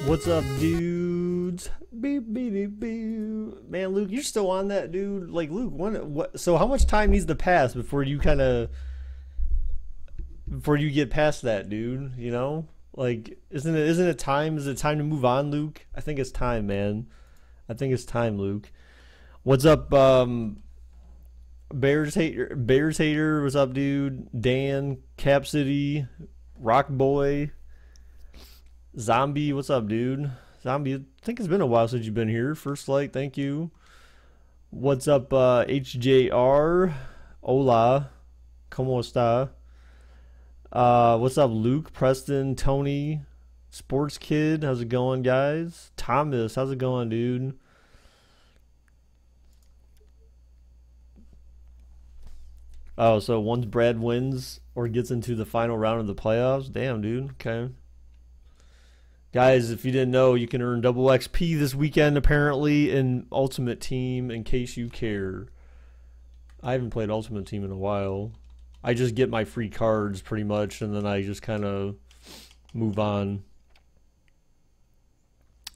What's up, dudes? Beep, beep, beep, beep. Man, Luke, you're still on that, dude. Like, Luke, what? So, how much time needs to pass before you get past that, dude? You know, like, isn't it time? Is it time to move on, Luke? I think it's time, man. I think it's time, Luke. What's up, Bears hater? What's up, dude? Dan, Cap City, Rock Boy. Zombie, what's up, dude? Zombie, I think it's been a while since you've been here. First Light, thank you. What's up, HJR? Hola. ¿Cómo está? What's up, Luke, Preston, Tony, Sports Kid? How's it going, guys? Thomas, how's it going, dude? Oh, so once Brad wins or gets into the final round of the playoffs? Damn, dude. Okay. Guys, if you didn't know, you can earn double XP this weekend, apparently, in Ultimate Team, in case you care. I haven't played Ultimate Team in a while. I just get my free cards, pretty much, and then I just kind of move on.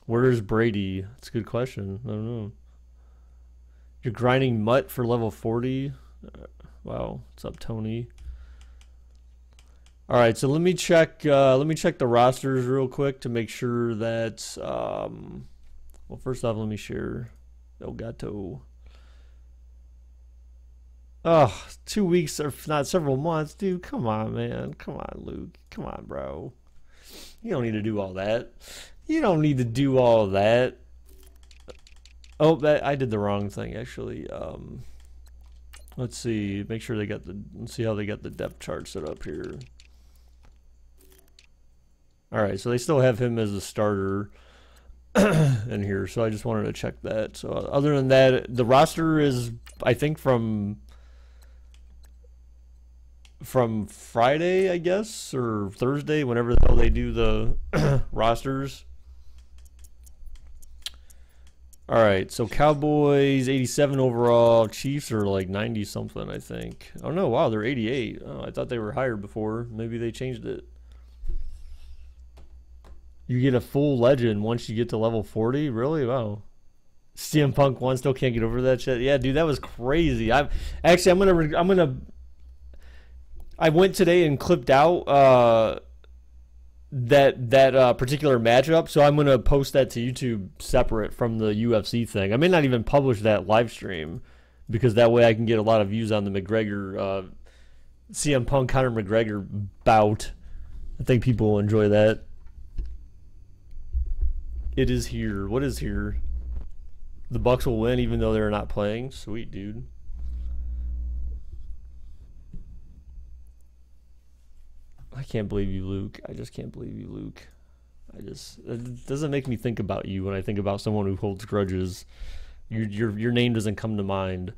Where's Brady? That's a good question. I don't know. You're grinding Mutt for level 40? Wow. What's up, Tony? All right, so let me check the rosters real quick to make sure that well, first off, let me share El Gato. Oh, 2 weeks or if not several months, dude. Come on, man. Come on, Luke. Come on, bro. You don't need to do all that. You don't need to do all that. Oh, I did the wrong thing actually. Let's see. Let's see how they got the depth chart set up here. All right, so they still have him as a starter in here, so I just wanted to check that. So other than that, the roster is, I think, from Friday, I guess, or Thursday, whenever the hell they do the rosters. All right, so Cowboys 87 overall, Chiefs are like 90 something, I think. Oh no, wow, they're 88. Oh, I thought they were higher before. Maybe they changed it. You get a full legend once you get to level 40? Really? Wow. CM Punk 1 still can't get over that shit. Yeah, dude, that was crazy. I went today and clipped out that particular matchup, so I'm gonna post that to YouTube separate from the UFC thing. I may not even publish that live stream because that way I can get a lot of views on the McGregor CM Punk Conor McGregor bout. I think people will enjoy that. It is here. What is here? The Bucks will win even though they're not playing. Sweet, dude. I can't believe you, Luke. I just can't believe you, Luke. It doesn't make me think about you when I think about someone who holds grudges. Your name doesn't come to mind.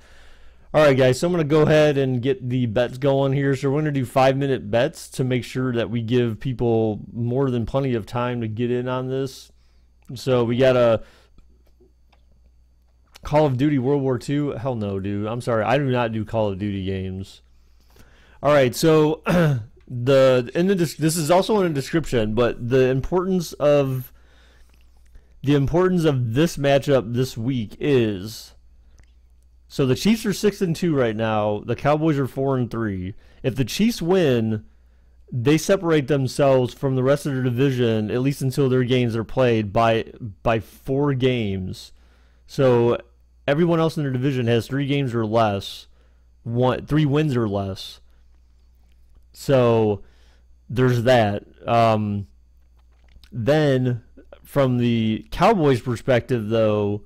All right, guys, so I'm going to go ahead and get the bets going here. So we're going to do 5-minute bets to make sure that we give people more than plenty of time to get in on this. So we got a Call of Duty World War II. Hell no, dude. I'm sorry. I do not do Call of Duty games. All right, so this is also in the description, but the importance of this matchup this week is, so the Chiefs are 6-2 right now. The Cowboys are 4-3. If the Chiefs win, they separate themselves from the rest of their division, at least until their games are played, by 4 games. So everyone else in their division has 3 games or less, 3 wins or less. So there's that. Then from the Cowboys' perspective, though,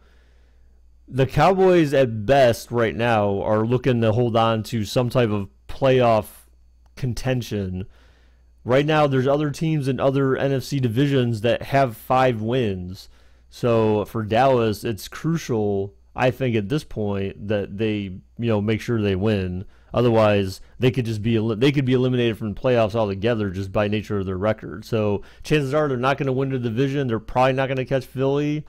the Cowboys at best right now are looking to hold on to some type of playoff contention. Right now, there's other teams in other NFC divisions that have 5 wins. So for Dallas, it's crucial, I think, at this point that they, make sure they win. Otherwise, they could be eliminated from the playoffs altogether just by nature of their record. So chances are they're not going to win the division. They're probably not going to catch Philly.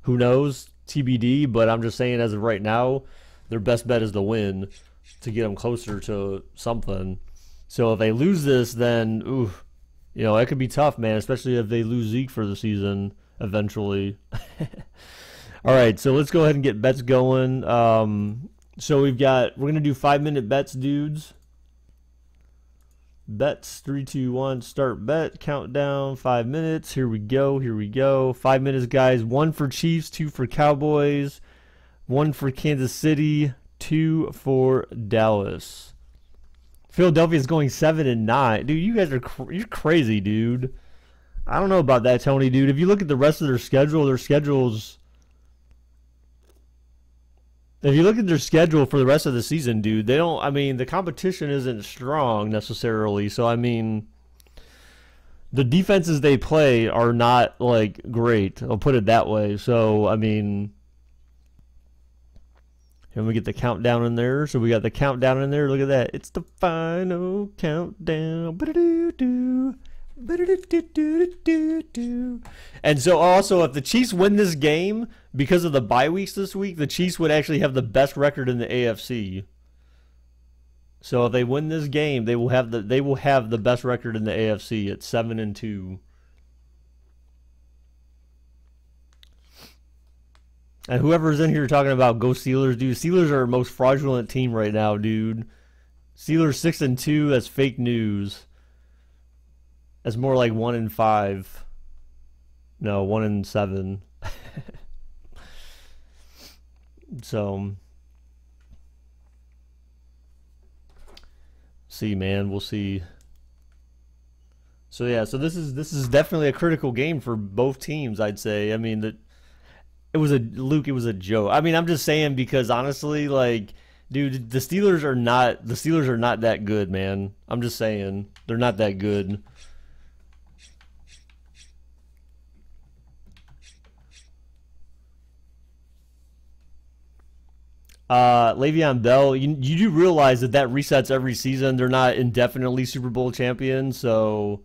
Who knows? TBD. But I'm just saying, as of right now, their best bet is to win to get them closer to something. So if they lose this, then, that could be tough, man, especially if they lose Zeke for the season. eventually. All right, so let's go ahead and get bets going. So we're gonna do 5-minute bets, dudes. Bets, 3, 2, 1, start bet, countdown, 5 minutes. Here we go. 5 minutes, guys. 1 for Chiefs, 2 for Cowboys, 1 for Kansas City, 2 for Dallas. Philadelphia's going 7-9. Dude, you guys you're crazy, dude. I don't know about that, Tony, dude. If you look at the rest of their schedules. If you look at their schedule for the rest of the season, dude, the competition isn't strong necessarily. So, the defenses they play are not, like, great. I'll put it that way. So, and we get the countdown in there. So, we got the countdown in there. Look at that. It's the final countdown. And so also, if the Chiefs win this game because of the bye weeks this week, the Chiefs would actually have the best record in the AFC. So if they win this game, they will have the best record in the AFC at 7-2. And whoever's in here talking about go Steelers, dude, Steelers are our most fraudulent team right now, dude. Steelers 6-2, that's fake news. That's more like 1-5. No, 1-7. So, see, man, we'll see. So yeah, so this is definitely a critical game for both teams, I'd say. It was a joke. I'm just saying because honestly, like, dude, the Steelers are not that good, man. I'm just saying they're not that good. Le'Veon Bell, you do realize that resets every season. They're not indefinitely Super Bowl champions, so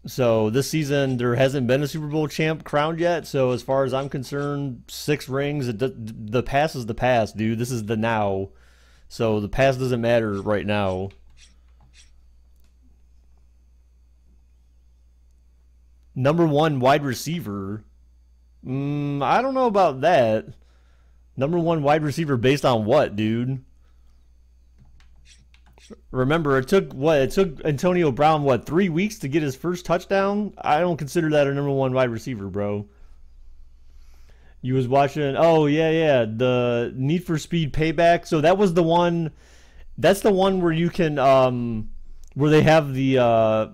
this season there hasn't been a Super Bowl champ crowned yet. So as far as I'm concerned, 6 rings. The past is the past, dude. This is the now. So the past doesn't matter right now. Number 1 wide receiver. I don't know about that. Number 1 wide receiver based on what, dude? Remember, it took Antonio Brown 3 weeks to get his first touchdown? I don't consider that a number 1 wide receiver, bro. You was watching, oh yeah, the Need for Speed Payback. So that was the one. That's the one where you can where they have the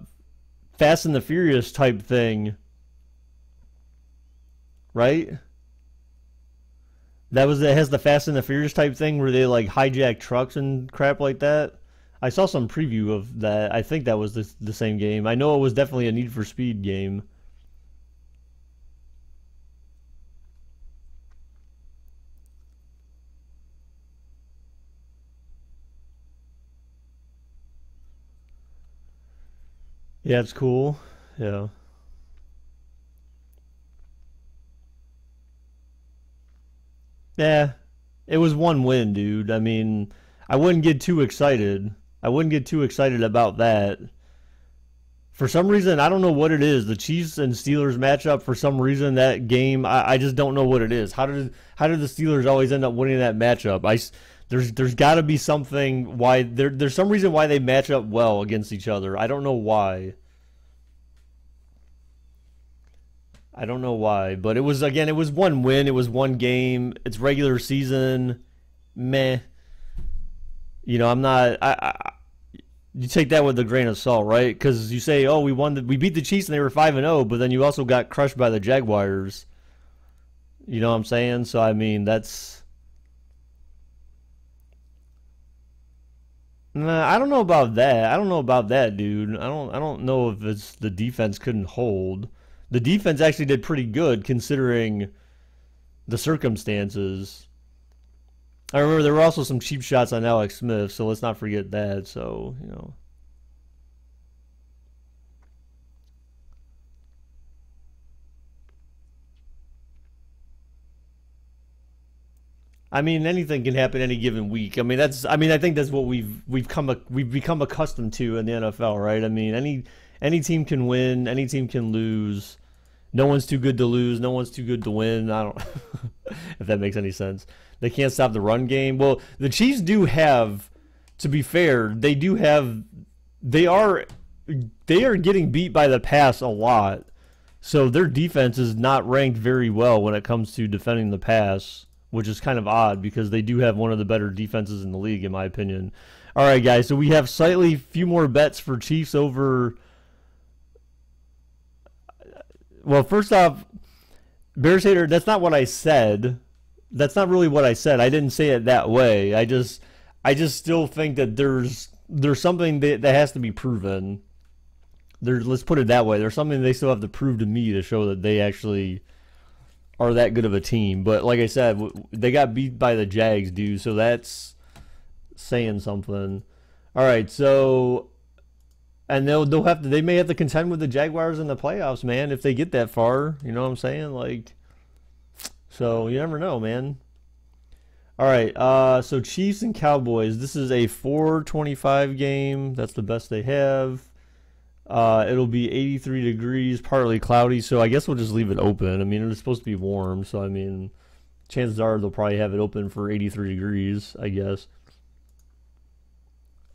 Fast and the Furious type thing, right? It has the Fast and the Furious type thing where they like hijack trucks and crap like that. I saw some preview of that. I think that was the same game. I know it was definitely a Need for Speed game. Yeah, it's cool. Yeah. Yeah, it was 1 win, dude. I wouldn't get too excited. I wouldn't get too excited about that. For some reason, I don't know what it is. The Chiefs and Steelers matchup, for some reason, that game, I just don't know what it is. How did the Steelers always end up winning that matchup? There's got to be something why there's some reason why they match up well against each other. I don't know why. I don't know why, but it was 1 win. It was 1 game. It's regular season. Meh. I'm not. You take that with a grain of salt, right? Because you say, "Oh, we beat the Chiefs and they were 5-0," but then you also got crushed by the Jaguars. You know what I'm saying? So that's. Nah, I don't know about that. I don't know about that, dude. I don't know if it's the defense couldn't hold. The defense actually did pretty good considering the circumstances. I remember there were also some cheap shots on Alex Smith, so let's not forget that. So, anything can happen any given week. I think that's what we've become accustomed to in the NFL, right? Any team can win, any team can lose. No one's too good to lose. No one's too good to win. I don't if that makes any sense. They can't stop the run game. Well, the Chiefs do have, to be fair, they are getting beat by the pass a lot. So their defense is not ranked very well when it comes to defending the pass, which is kind of odd because they do have one of the better defenses in the league, in my opinion. All right, guys, so we have slightly few more bets for Chiefs over. Well, first off, Bears hater, that's not what I said. That's not really what I said. I didn't say it that way. I just still think that there's something that has to be proven. Let's put it that way. There's something they still have to prove to me to show that they actually are that good of a team. But like I said, they got beat by the Jags, dude. So that's saying something. All right, so and they may have to contend with the Jaguars in the playoffs, man, if they get that far. You know what I'm saying? Like, so you never know, man. All right, so Chiefs and Cowboys. This is a 425 game. That's the best they have. It'll be 83 degrees, partly cloudy, so I guess we'll just leave it open. I mean, it's supposed to be warm, so I mean, chances are they'll probably have it open for 83 degrees, I guess.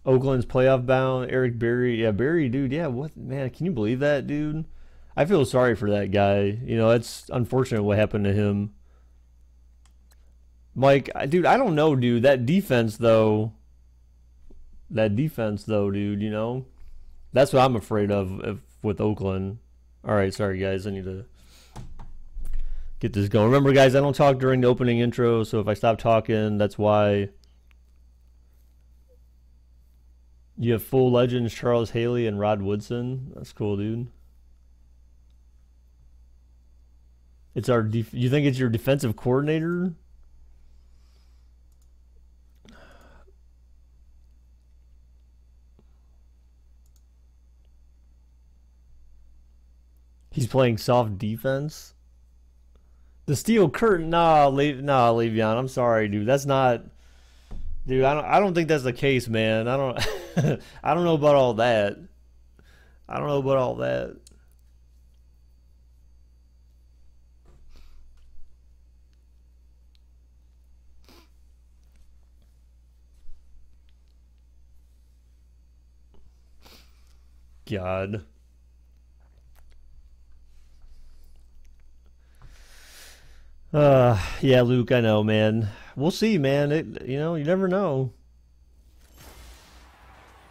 Oakland's playoff bound. Eric Berry. Yeah, Berry, dude. Yeah, what, man, can you believe that, dude? I feel sorry for that guy. You know, it's unfortunate what happened to him. Mike, dude, I don't know, dude. That defense, though, dude, you know? That's what I'm afraid of with Oakland. All right, sorry, guys. I need to get this going. Remember, guys, I don't talk during the opening intro, so if I stop talking, that's why. You have full legends, Charles Haley and Rod Woodson. That's cool, dude. It's our you think it's your defensive coordinator? He's playing soft defense. The steel curtain, nah, Le'Veon. I'm sorry, dude. That's not, dude. I don't think that's the case, man. I don't, I don't know about all that. I don't know about all that. God. Yeah, Luke, I know, man. We'll see, man. You know, you never know.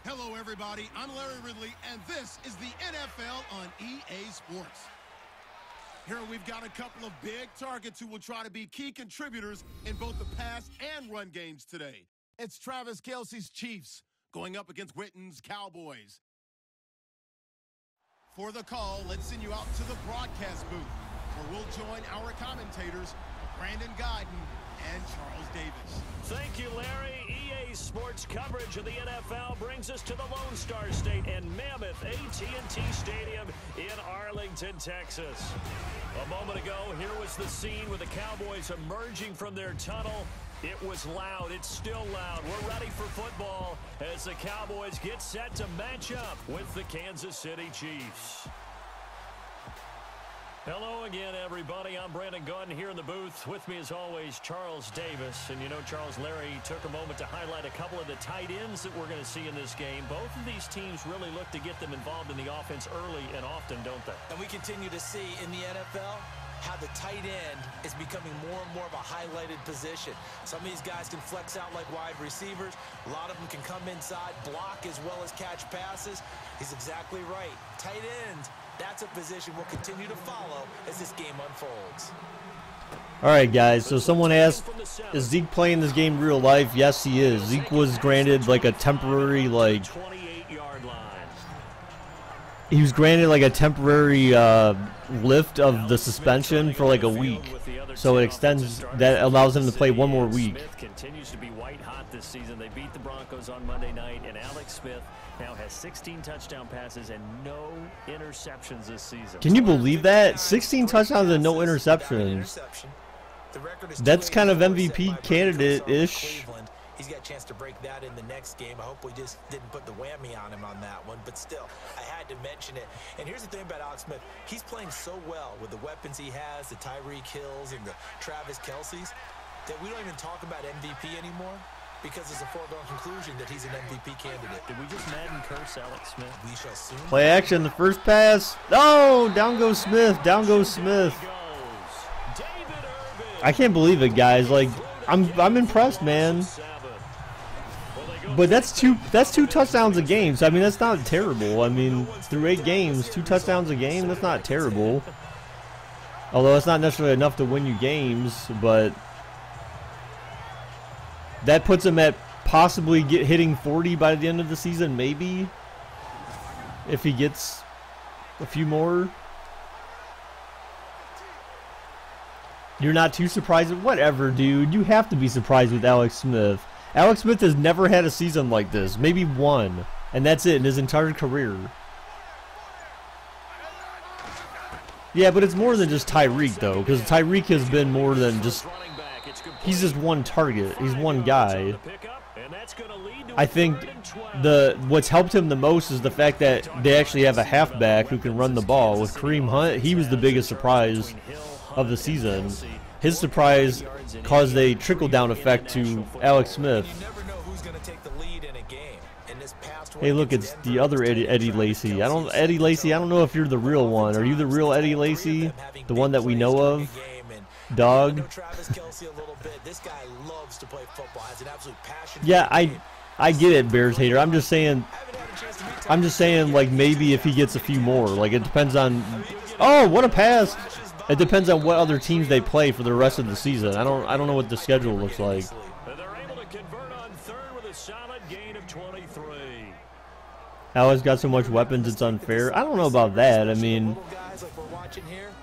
Hello, everybody. I'm Larry Ridley, and this is the NFL on EA Sports. Here we've got a couple of big targets who will try to be key contributors in both the pass and run games today. It's Travis Kelce's Chiefs going up against Witten's Cowboys. For the call, let's send you out to the broadcast booth, where we'll join our commentators, Brandon Guyton and Charles Davis. Thank you, Larry. EA Sports coverage of the NFL brings us to the Lone Star State and Mammoth AT&T Stadium in Arlington, Texas. A moment ago, here was the scene with the Cowboys emerging from their tunnel. It was loud. It's still loud. We're ready for football as the Cowboys get set to match up with the Kansas City Chiefs. Hello again, everybody. I'm Brandon Guyton here in the booth. With me, as always, Charles Davis. And you know, Charles, Larry took a moment to highlight a couple of the tight ends that we're going to see in this game. Both of these teams really look to get them involved in the offense early and often, don't they? And we continue to see in the NFL how the tight end is becoming more and more of a highlighted position. Some of these guys can flex out like wide receivers. A lot of them can come inside, block as well as catch passes. He's exactly right. Tight end, that's a position we'll continue to follow as this game unfolds. All right, guys, so someone asked, is Zeke playing this game real life? Yes, he is. Zeke was granted like a temporary, like, he was granted like a temporary lift of the suspension for like a week. So it extends, that allows him to play one more week. Smith continues to be white hot this season. They beat the Broncos on Monday night, and Alex Smith now has 16 touchdown passes and no interceptions this season. Can you believe that? 16 touchdowns and no interceptions. That's kind of MVP candidate-ish. He's got a chance to break that in the next game. I hope we just didn't put the whammy on him on that one, but still, I had to mention it. And here's the thing about Alex Smith. He's playing so well with the weapons he has, the Tyreek Hills and the Travis Kelce's, that we don't even talk about MVP anymore because it's a foregone conclusion that he's an MVP candidate. Did we just Madden curse Alex Smith? We shall soon. Play action, the first pass. Oh, down goes Smith. Down goes Smith. I can't believe it, guys. Like, I'm impressed, man. But that's two touchdowns a game. So I mean, that's not terrible. I mean, through 8 games, 2 touchdowns a game, that's not terrible. Although it's not necessarily enough to win you games, but that puts him at possibly hitting 40 by the end of the season, maybe, if he gets a few more. You're not too surprised? Whatever, dude. You have to be surprised with Alex Smith. Alex Smith has never had a season like this. Maybe one. And that's it in his entire career. Yeah, but it's more than just Tyreek, though. Because Tyreek has been more than just... He's just one target. He's one guy. I think what's helped him the most is the fact that they actually have a halfback who can run the ball. With Kareem Hunt, he was the biggest surprise of the season. His surprise caused a trickle-down effect to Alex Smith. Hey, look, it's the other Eddie Lacy. Eddie Lacy, I don't know if you're the real one. Are you the real Eddie Lacy? The one that we know of? Dog? Yeah, I get it, Bears hater. I'm just saying, like, maybe if he gets a few more. Like, it depends on... Oh, what a pass! It depends on what other teams they play for the rest of the season. I don't know what the schedule looks like. They're able to convert on third with a solid gain of 23. Alex got so much weapons, it's unfair. I don't know about that. I mean,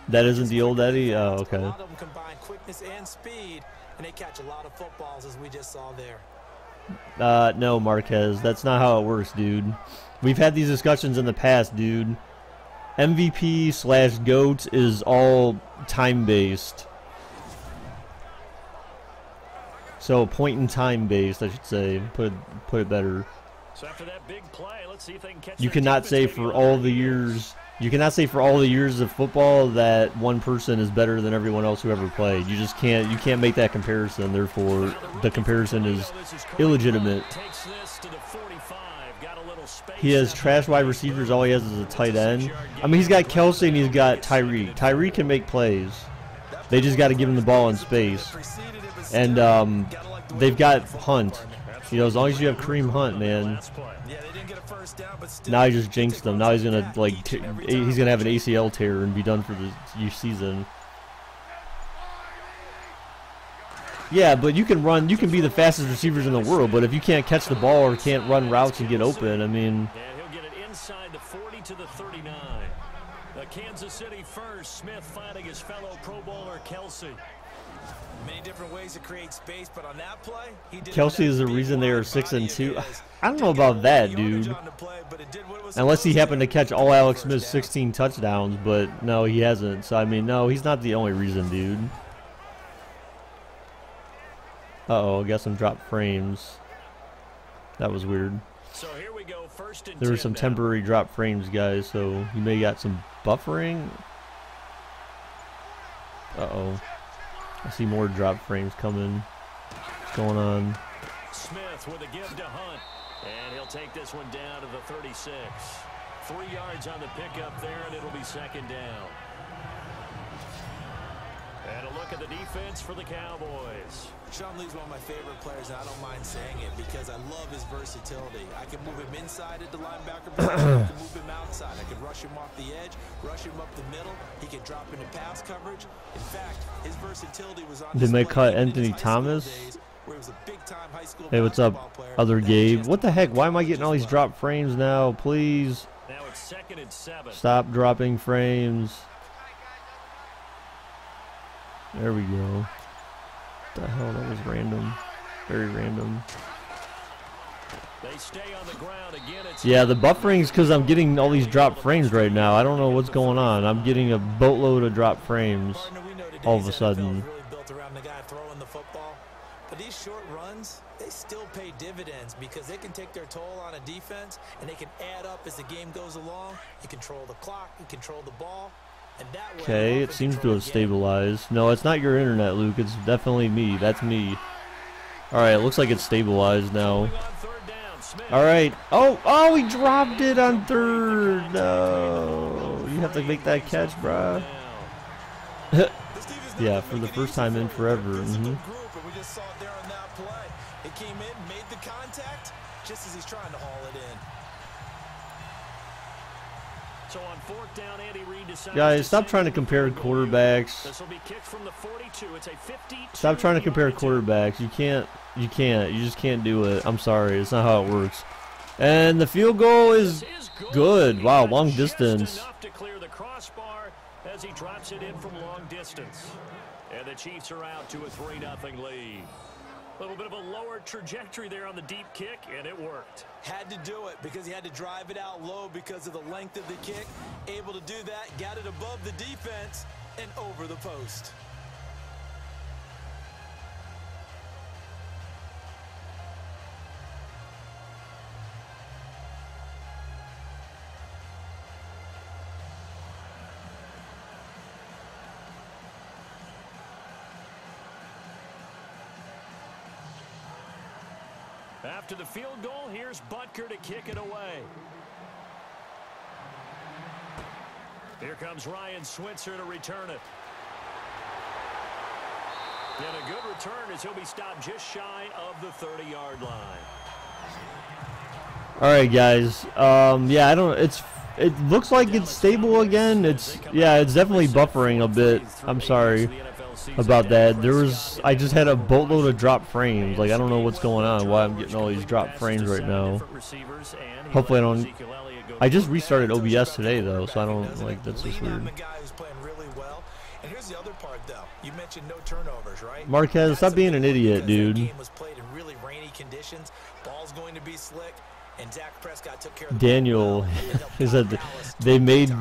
that isn't the old Eddie? Oh, okay. A lot of them combine quickness and speed, and they catch a lot of footballs, as we just saw there. No, Marquez. That's not how it works, dude. We've had these discussions in the past, dude. MVP/GOAT is all time-based. So point in time based, I should say. Put it better. So after that big play, let's see if they can catch. You cannot say for all the years. You cannot say for all the years of football that one person is better than everyone else who ever played. You just can't. You can't make that comparison. Therefore, the comparison is illegitimate. He has trash wide receivers. All he has is a tight end. I mean, he's got Kelce and he's got Tyreek. Tyreek can make plays. They just got to give him the ball in space. And they've got Hunt. You know, as long as you have Kareem Hunt, man. Now he just jinxed them. Now he's gonna he's gonna have an ACL tear and be done for the season. Yeah, but you can run. You can be the fastest receivers in the world, but if you can't catch the ball or can't run routes and get open, I mean. And he'll get it inside the 40 to the 39. The Kansas City first. Smith finding his fellow Pro Bowler Kelce. Many different ways to create space, but on that play, he did. Kelce is the reason they are 6-2. I don't know about that, dude. Unless he happened to catch all Alex Smith's 16 touchdowns, but no, he hasn't. So I mean, no, he's not the only reason, dude. Uh-oh, got some drop frames. That was weird. So here we go, first and there were some temporary drop frames, guys, so you may got some buffering. Uh-oh. I see more drop frames coming. What's going on? Smith with a give to Hunt. And he'll take this one down to the 36. 3 yards on the pickup there, and it'll be second down. And a look at the defense for the Cowboys. Sean Lee's one of my favorite players, and I don't mind saying it because I love his versatility. I can move him inside at the linebacker position. I can move him outside. I can rush him off the edge, rush him up the middle. He can drop into pass coverage. In fact, his versatility was on display. They may cut Anthony Thomas. Hey, what's up, other Gabe? What the heck? Why am I getting all these drop frames now? Please. Now it's 2nd and 7. Stop dropping frames. There we go. What the hell? That was random. Very random. They stay on the ground again. Yeah, the buffering's because I'm getting all these drop frames right now. I don't know what's going on. I'm getting a boatload of drop frames all of a sudden. But these short runs, they still pay dividends because they can take their toll on a defense, and they can add up as the game goes along. You control the clock, you control the ball, and that way... Okay, it seems to have stabilized. No, it's not your internet, Luke. It's definitely me. That's me. Alright, it looks like it's stabilized now. Alright. Oh, he dropped it on third. No. You have to make that catch, bruh. Yeah, for the first time in forever. We just saw it there on that play. It came in, made the contact, just as he's trying to haul it in. So on fourth down, Andy Reid decides Guys, stop trying to compare quarterbacks. This will be kicked from the 42. It's a 52. Stop trying to compare quarterbacks. You can't. You just can't do it. I'm sorry. It's not how it works. And the field goal is good. Wow, long distance. Enough to clear the crossbar as he drops it in from long distance. And the Chiefs are out to a 3-0 lead. A little bit of a lower trajectory there on the deep kick, and it worked. Had to do it because he had to drive it out low because of the length of the kick. Able to do that, got it above the defense and over the post. After the field goal, here's Butker to kick it away. Here comes Ryan Switzer to return it. And a good return as he'll be stopped just shy of the 30-yard line. All right, guys. Yeah, it looks like it's stable again. It's definitely buffering a bit. I'm sorry about that. I just had a boatload of drop frames. Like, I don't know what's going on, why I'm getting all these drop frames right now. Hopefully I don't. I just restarted OBS today though, so I don't, like, that's just weird. And here's the other part though. You mentioned no turnovers, right? Marquez, stop being an idiot, dude. The game was played in really rainy conditions. Ball's going to be slick, and Dak Prescott took care of Daniel is that they made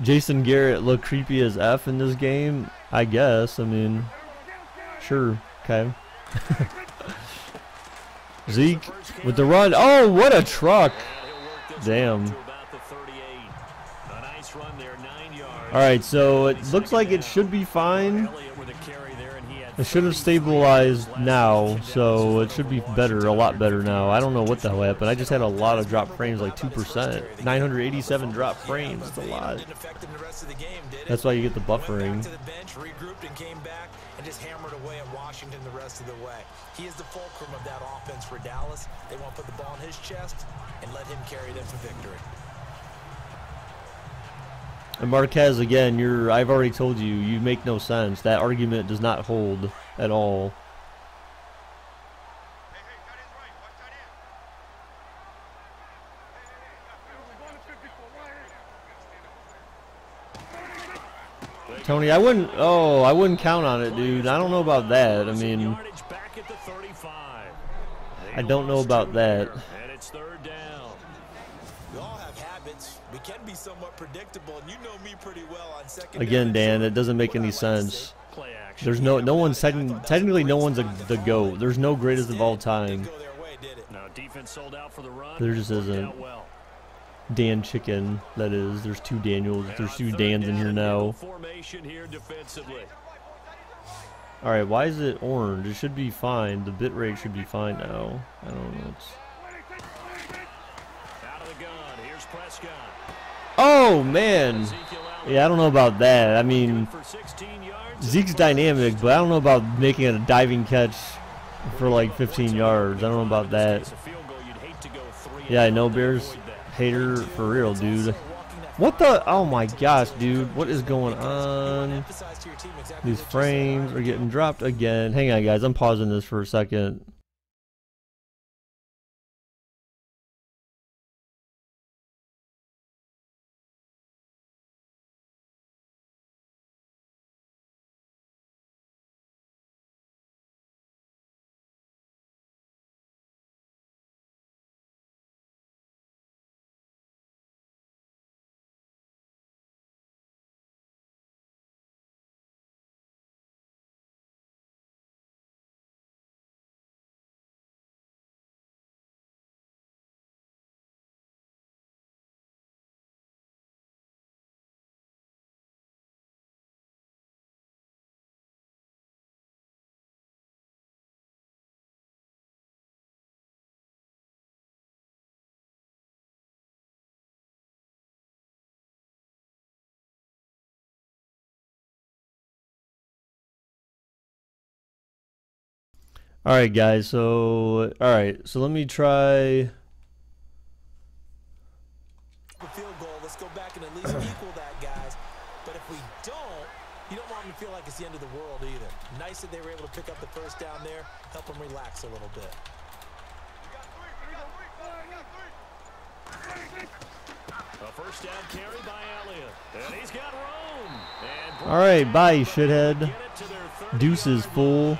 Jason Garrett look creepy as F in this game. I guess. I mean, sure. Okay. Zeke with the run. Oh, what a truck. Damn. All right, so it looks like it should be fine. It should have stabilized now, so it should be better, a lot better now. I don't know what the hell happened. I just had a lot of drop frames, like 2%. 987 drop frames. That's a lot. That's why you get the buffering. Regrouped and came back and just hammered away at Washington the rest of the way. He is the fulcrum of that offense for Dallas. They want to put the ball in his chest and let him carry them to victory. And Marquez, again, I've already told you, you make no sense. That argument does not hold at all. Tony, I wouldn't count on it, dude. I don't know about that. I mean, I don't know about that. And it's third down. We all have habits. We can be somewhat predictable, and you know me pretty well on second. Again, Dan, it doesn't make any sense. There's no one's technically no one's the GOAT. There's no greatest of all time. There just isn't. Dan Chicken, that is. There's two Daniels. There's two Dans in here now. All right, why is it orange? It should be fine. The bit rate should be fine now. I don't know. Out of the gun. Here's Prescott. Oh man. Yeah, I don't know about that. I mean, Zeke's dynamic, but I don't know about making a diving catch for like 15 yards. I don't know about that. Yeah, I know, Bears hater for real, dude. What the? Oh my gosh, dude. What is going on? These frames are getting dropped again. Hang on, guys. I'm pausing this for a second. All right, guys. So, let me try. Field goal. Let's go back and at least equal that, guys. But if we don't, you don't want them to feel like it's the end of the world either. Nice that they were able to pick up the first down there, help them relax a little bit. A first down carry by Elliott. And he's got room. And All right, bye, shithead. Deuces, fool.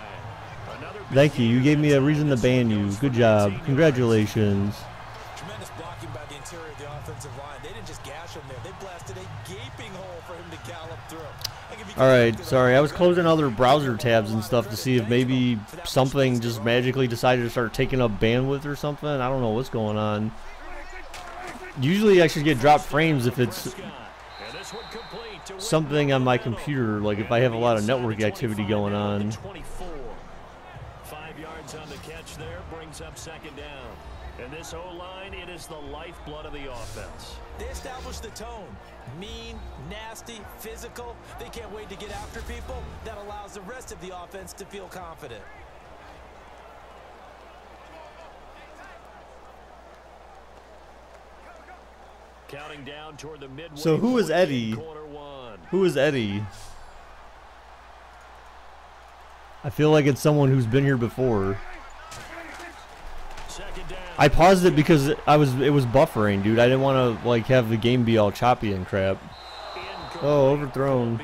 Thank you. You gave me a reason to ban you. Good job. Congratulations. Tremendous blocking by the interior of the offensive line. They didn't just gash him there. They blasted a gaping hole for him to gallop through. All right, sorry. I was closing other browser tabs and stuff to see if maybe something just magically decided to start taking up bandwidth or something. I don't know what's going on. Usually I should get dropped frames if it's something on my computer, like if I have a lot of network activity going on. 5 yards on the catch there brings up second down. And this O-line, it is the lifeblood of the offense. They establish the tone. Mean, nasty, physical. They can't wait to get after people. That allows the rest of the offense to feel confident. Counting down toward the midway. So who is Eddie? Who is Eddie? I feel like it's someone who's been here before. I paused it because it was buffering, dude. I didn't want to like have the game be all choppy and crap. Oh, overthrown.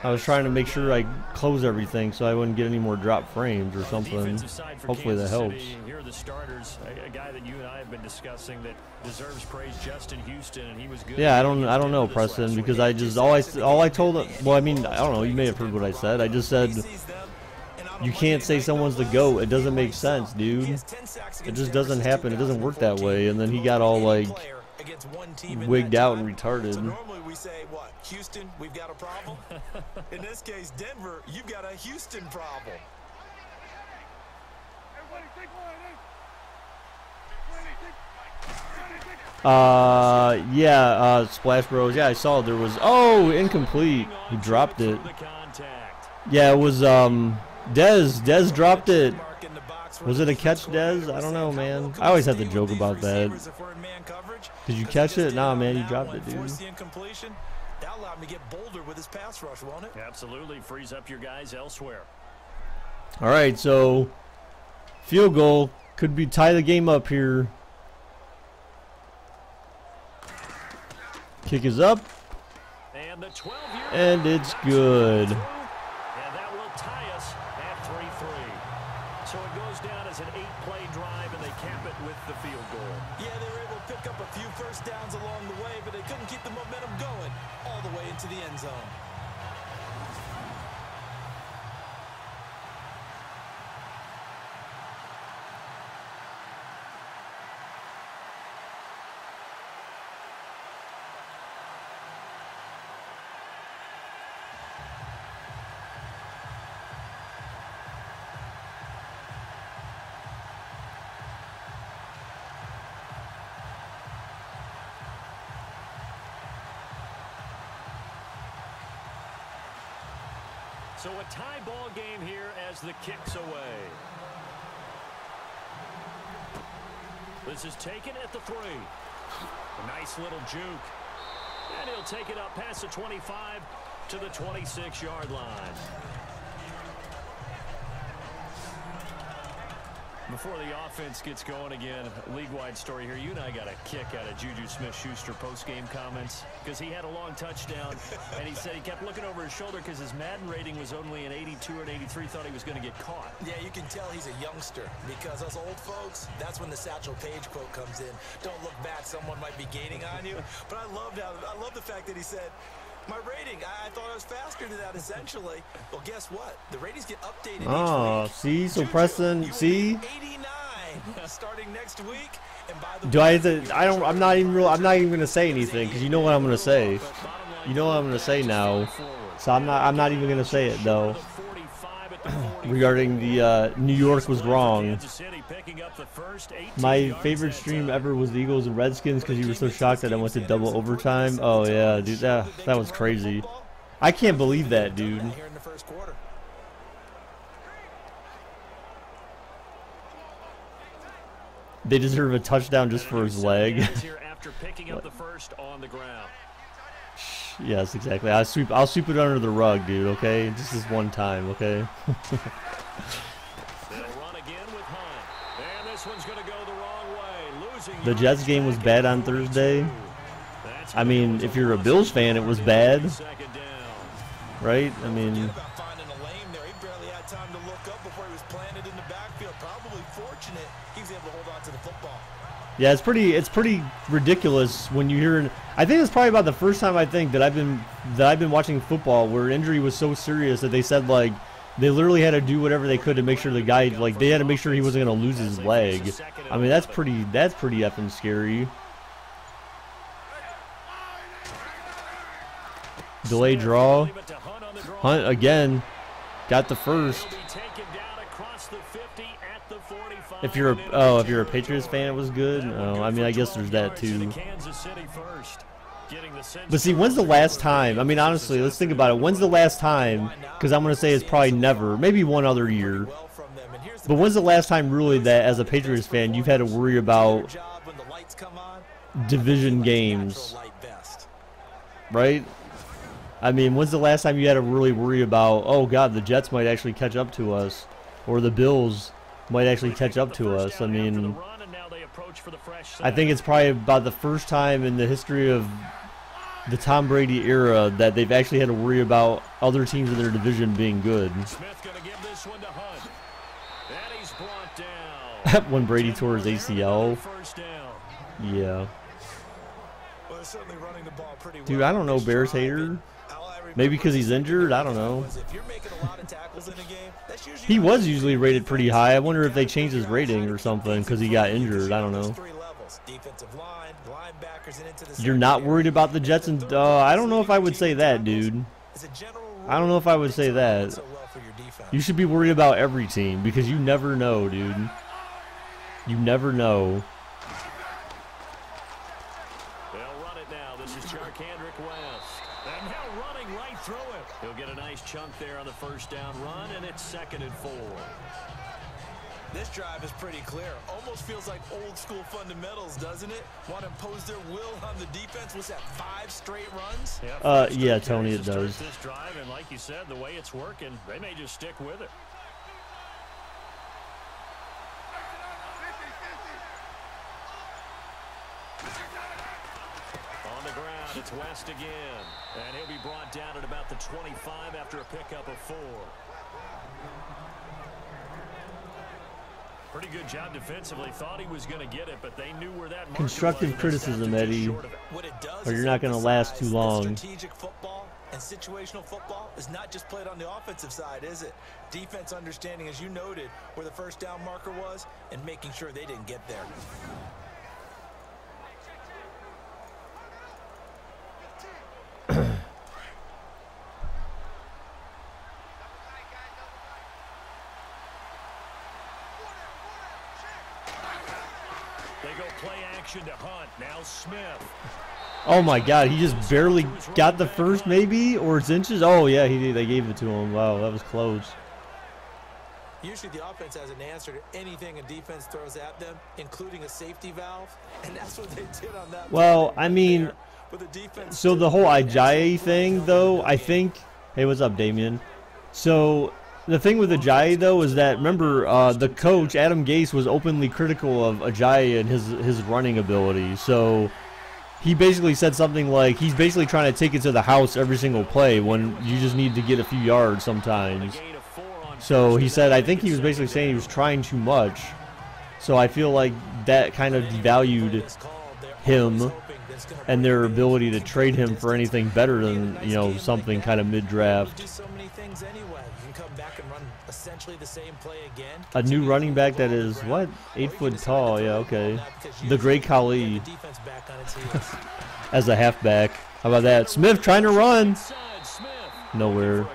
I was trying to make sure I close everything so I wouldn't get any more drop frames or something. Hopefully that helps. Here are the starters. A guy that you and I have been discussing that deserves praise, Justin Houston, and he was good. Yeah, I don't know, Preston, because I just all I told him. Well, I mean, I don't know. You may have heard what I said. I just said you can't say someone's the GOAT. It doesn't make sense, dude. It just doesn't happen. It doesn't work that way. And then he got all like wigged out and retarded. So normally we say, what, Houston, we've got a problem? In this case, Denver, you've got a Houston problem. Yeah, Splash Bros. Yeah, I saw there was, oh, incomplete. He dropped it. Yeah, it was, Dez dropped it. Was it a catch, Dez? I don't know, man. I always have to joke about that. Did you catch it? Nah, man, you dropped it, dude. That allowed him to get bolder with his pass rush, won't it? Absolutely. Frees up your guys elsewhere. All right, so field goal. Could be tie the game up here. Kick is up. And it's good. And that will tie us at 3-3. So it goes down as an 8-play drive, and they cap it with the field goal. Yeah, they were able to pick up a few first downs along the way, but they couldn't keep the momentum going all the way into the end zone. So a tie ball game here as the kick's away. This is taken at the 3. A nice little juke. And he'll take it up past the 25 to the 26-yard line. Before the offense gets going again, league-wide story here. You and I got a kick out of Juju Smith-Schuster post-game comments because he had a long touchdown, and he said he kept looking over his shoulder because his Madden rating was only an 82 or an 83, thought he was going to get caught. Yeah, you can tell he's a youngster because us old folks, that's when the Satchel Paige quote comes in. Don't look back, someone might be gaining on you. But I love the fact that he said, my rating, I thought I was faster than that, essentially. Well, guess what? The ratings get updated each week. See? So Preston, see? 89 starting next week. And by the Do I have to, I'm not even going to say anything because you know what I'm going to say. You know what I'm going to say now. So I'm not even going to say it, though. Regarding the New York was wrong. My favorite stream ever was the Eagles and Redskins because you were so shocked that I went to double overtime. Oh yeah, dude, that was crazy. I can't believe that, dude. They deserve a touchdown just for his leg. After picking up the first on the ground. Yes, exactly. I'll sweep it under the rug, dude, okay? Just this one time, okay? They'll run again with Hunt. And this one's going to go the wrong way. Losing The Jets game was bad on Thursday. I mean, if you're a Bills fan, it was bad. Right? I mean, yeah, it's pretty ridiculous when you hear. I think it's probably about the first time I think that I've been watching football where injury was so serious that they said like they literally had to do whatever they could to make sure the guy, like, they had to make sure he wasn't going to lose his leg. I mean, that's pretty effing scary. Delay draw. Hunt again. Got the first. If you're a Patriots fan, it was good. Oh, I mean, I guess there's that too. But see, when's the last time? I mean, honestly, let's think about it. When's the last time? Because I'm going to say it's probably never. Maybe one other year. But when's the last time really that, as a Patriots fan, you've had to worry about division games? Right? I mean, when's the last time you had to really worry about, oh, God, the Jets might actually catch up to us, or the Bills might actually catch up to us? I mean, I think it's probably about the first time in the history of the Tom Brady era that they've actually had to worry about other teams in their division being good. When Brady tore his ACL. Yeah. Dude, I don't know, Bears hater. Maybe because he's injured? I don't know. He was usually rated pretty high. I wonder if they changed his rating or something because he got injured. I don't know. You're not worried about the Jets? And I don't know if I would say that, dude. I don't know if I would say that. You should be worried about every team because you never know, dude. You never know. He'll get a nice chunk there on the first down run, and it's 2nd and 4. This drive is pretty clear. Almost feels like old school fundamentals, doesn't it? Want to impose their will on the defense. Was that 5 straight runs? Yeah, Tony, it does. This drive, and like you said, the way it's working, they may just stick with it. On the ground, it's West again. And he'll be brought down at about the 25 after a pickup of 4. Pretty good job defensively. Thought he was going to get it, but they knew where that constructive criticism, Eddie, or you're not going to last too long. Strategic football and situational football is not just played on the offensive side, is it? Defense understanding, as you noted, where the first down marker was and making sure they didn't get there. To Hunt. Now Smith. Oh my God, he just barely got the first, maybe, or it's inches. Oh yeah, he did. They gave it to him. Wow, that was close. Usually the offense has an answer to anything a defense throws at them, including a safety valve, and that's what they did on that. Well, I mean, so the whole Ajayi thing, though, I think. Hey, what's up, Damien? So the thing with Ajayi, though, is that, remember, the coach, Adam Gase, was openly critical of Ajayi and his running ability. So he basically said something like he's basically trying to take it to the house every single play when you just need to get a few yards sometimes. So he said, I think he was basically saying he was trying too much. So I feel like that kind of devalued him and their ability to trade him for anything better than, you know, something kind of mid-draft. A new running back that is, what, 8 foot tall? Yeah, okay. The Great Khali as a halfback. How about that? Smith trying to run. Nowhere.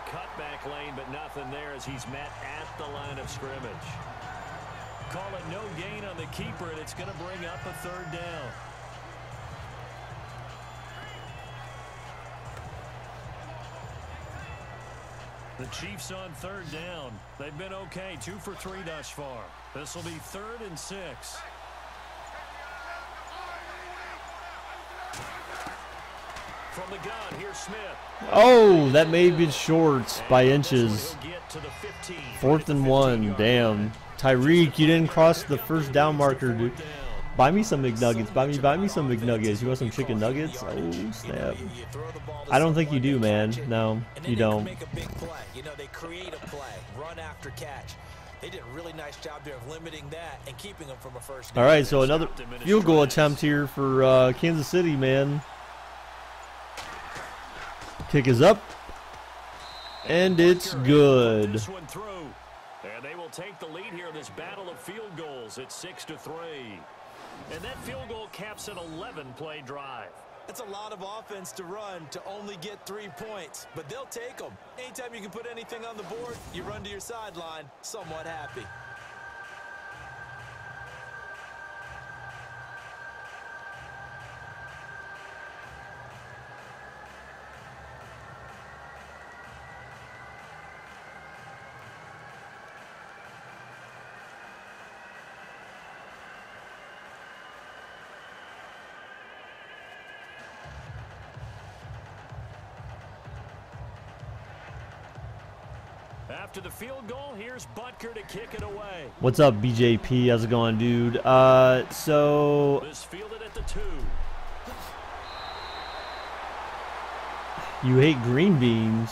He's met at the line of scrimmage. Call it no gain on the keeper, and it's going to bring up a 3rd down. The Chiefs on 3rd down. They've been okay, 2 for 3 thus far. This will be 3rd and 6. From the gun, here's Smith. Oh, that may be short by inches. He'll get to the 15. 4th and 1. Damn. Tyreek, you didn't cross the first down marker, dude. Buy me some McNuggets. Buy me some McNuggets. You want some chicken nuggets? Oh, snap. I don't think you do, man. No, you don't. Make a big play. You know, they create a play, run after catch. They did a really nice job there of limiting that and keeping them from a first down. All right, so another field goal attempt here for Kansas City, man. Kick is up, and it's good. And they will take the lead here in this battle of field goals at 6-3. And that field goal caps an 11-play drive. That's a lot of offense to run to only get 3 points, but they'll take them. Anytime you can put anything on the board, you run to your sideline somewhat happy. After the field goal, here's Butker to kick it away. What's up, BJP? How's it going, dude? So This fielded at the 2. you hate green beans.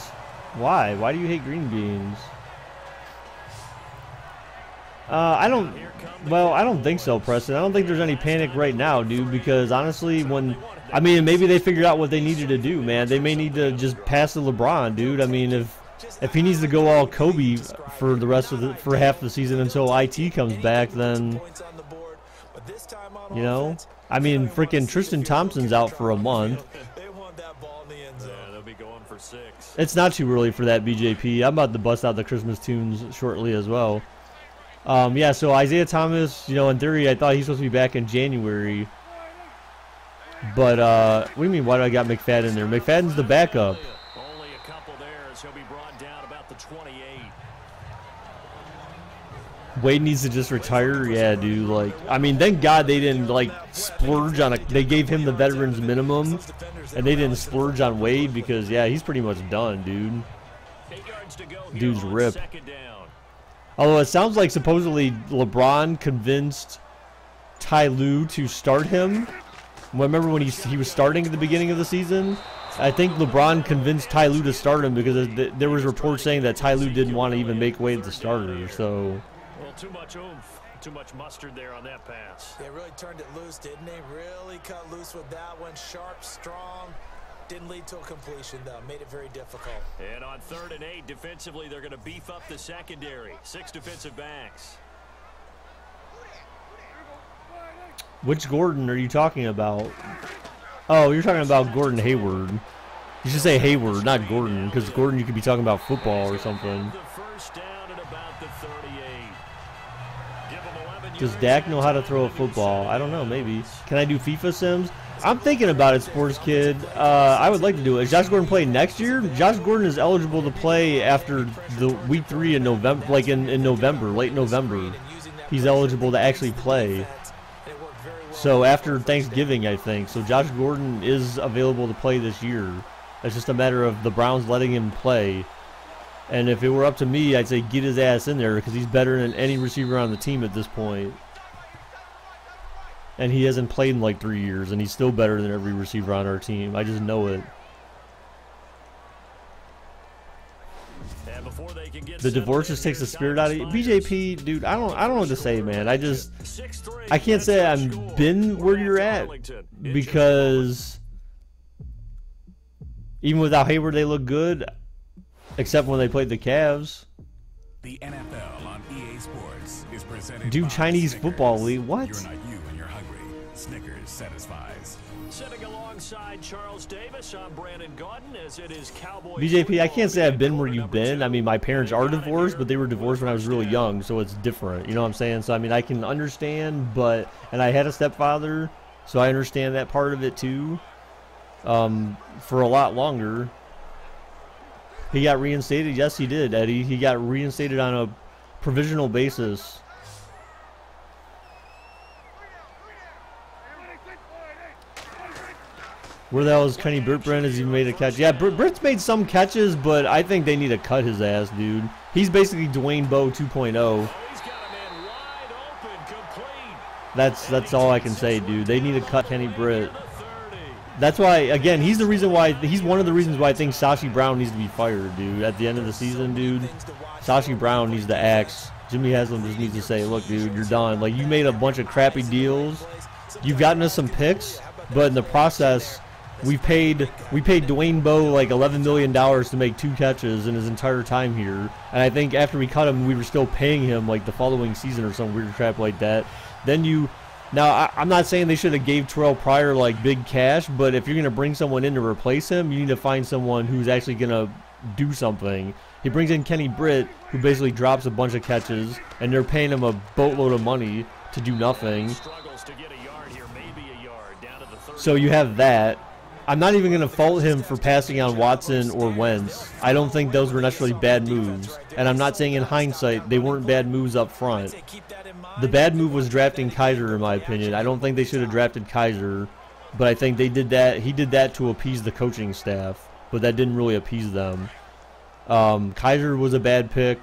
Why? Why do you hate green beans? I don't think so, Preston. I don't think there's any panic right now, dude, because honestly, maybe they figured out what they needed to do, man. They may need to just pass to LeBron, dude. I mean, if he needs to go all Kobe for the rest of for half the season until IT comes back, then you know, I mean, freaking Tristan Thompson's out for a month. They'll be going for 6. It's not too early for that, BJP. I'm about to bust out the Christmas tunes shortly as well. Yeah, so Isaiah Thomas, you know, in theory, I thought he's supposed to be back in January. But, what do you mean, why do I got McFadden there? McFadden's the backup. Only a couple there as he'll be brought down about the 28. Wade needs to just retire. Yeah, dude. Like, I mean, thank God they didn't like splurge on they gave him the veterans minimum, and they didn't splurge on Wade because yeah, he's pretty much done, dude. 8 yards to go here Dude's on ripped. 2nd down. Although it sounds like supposedly LeBron convinced Ty Lue to start him. Remember when he was starting at the beginning of the season? I think LeBron convinced Ty Lue to start him because there was reports saying that Ty Lue didn't want to even make Wade the starter. So. Well, too much oomph, too much mustard there on that pass. They really turned it loose, didn't they? Really cut loose with that one. Sharp, strong. Didn't lead to a completion, though. Made it very difficult. And on 3rd and 8, defensively, they're going to beef up the secondary. 6 defensive backs. Which Gordon are you talking about? Oh, you're talking about Gordon Hayward. You should say Hayward, not Gordon, because Gordon you could be talking about football or something. The first down at about the 38. Give him 11 Does yards Dak know how to throw a football? I don't know, maybe. Can I do FIFA Sims? I'm thinking about it, Sports Kid. I would like to do it. Is Josh Gordon playing next year? Josh Gordon is eligible to play after the week 3 in November, like in November, late November. He's eligible to actually play. So after Thanksgiving, I think. So Josh Gordon is available to play this year. It's just a matter of the Browns letting him play. And if it were up to me, I'd say get his ass in there because he's better than any receiver on the team at this point. And he hasn't played in like 3 years, and he's still better than every receiver on our team. I just know it. The divorce just takes the spirit out of you. BJP, dude, I don't know what to say, man. I can't say I've been where you're at because even without Hayward, they look good, except when they played the Cavs. The NFL on EA Sports is presented Dude, by Chinese Snickers. football league. What? You're not you when you're hungry. Snickers satisfies. Sitting alongside Charles Davis, I'm Brandon Gaudin, as it is Cowboys. BJP, I can't say I've been where you've been. I mean, my parents are divorced, but they were divorced when I was really young, so it's different. You know what I'm saying? So, I mean, I can understand, and I had a stepfather, so I understand that part of it too. For a lot longer. He got reinstated. Yes, he did, Eddie. He got reinstated on a provisional basis. Where the hell is Kenny Britt? Has he made a catch? Yeah, Britt's made some catches, but I think they need to cut his ass, dude. He's basically Dwayne Bowe 2.0. That's all I can say, dude. They need to cut Kenny Britt. That's why, again, he's one of the reasons why I think Sashi Brown needs to be fired, dude. At the end of the season, dude, Sashi Brown needs to axe. Jimmy Haslam just needs to say, look, dude, you're done. Like, you made a bunch of crappy deals. You've gotten us some picks, but in the process, we paid Dwayne Bowe like $11 million to make 2 catches in his entire time here. And I think after we cut him, we were still paying him like the following season or some weird crap like that. Then I'm not saying they should have gave Terrell Pryor like big cash, but if you're going to bring someone in to replace him, you need to find someone who's actually going to do something. He brings in Kenny Britt, who basically drops a bunch of catches, and they're paying him a boatload of money to do nothing. So you have that. I'm not even going to fault him for passing on Watson or Wentz. I don't think those were necessarily bad moves. And I'm not saying in hindsight they weren't bad moves up front. The bad move was drafting Kaiser, in my opinion. I don't think they should have drafted Kaiser, but I think they did that. He did that to appease the coaching staff, but that didn't really appease them. Kaiser was a bad pick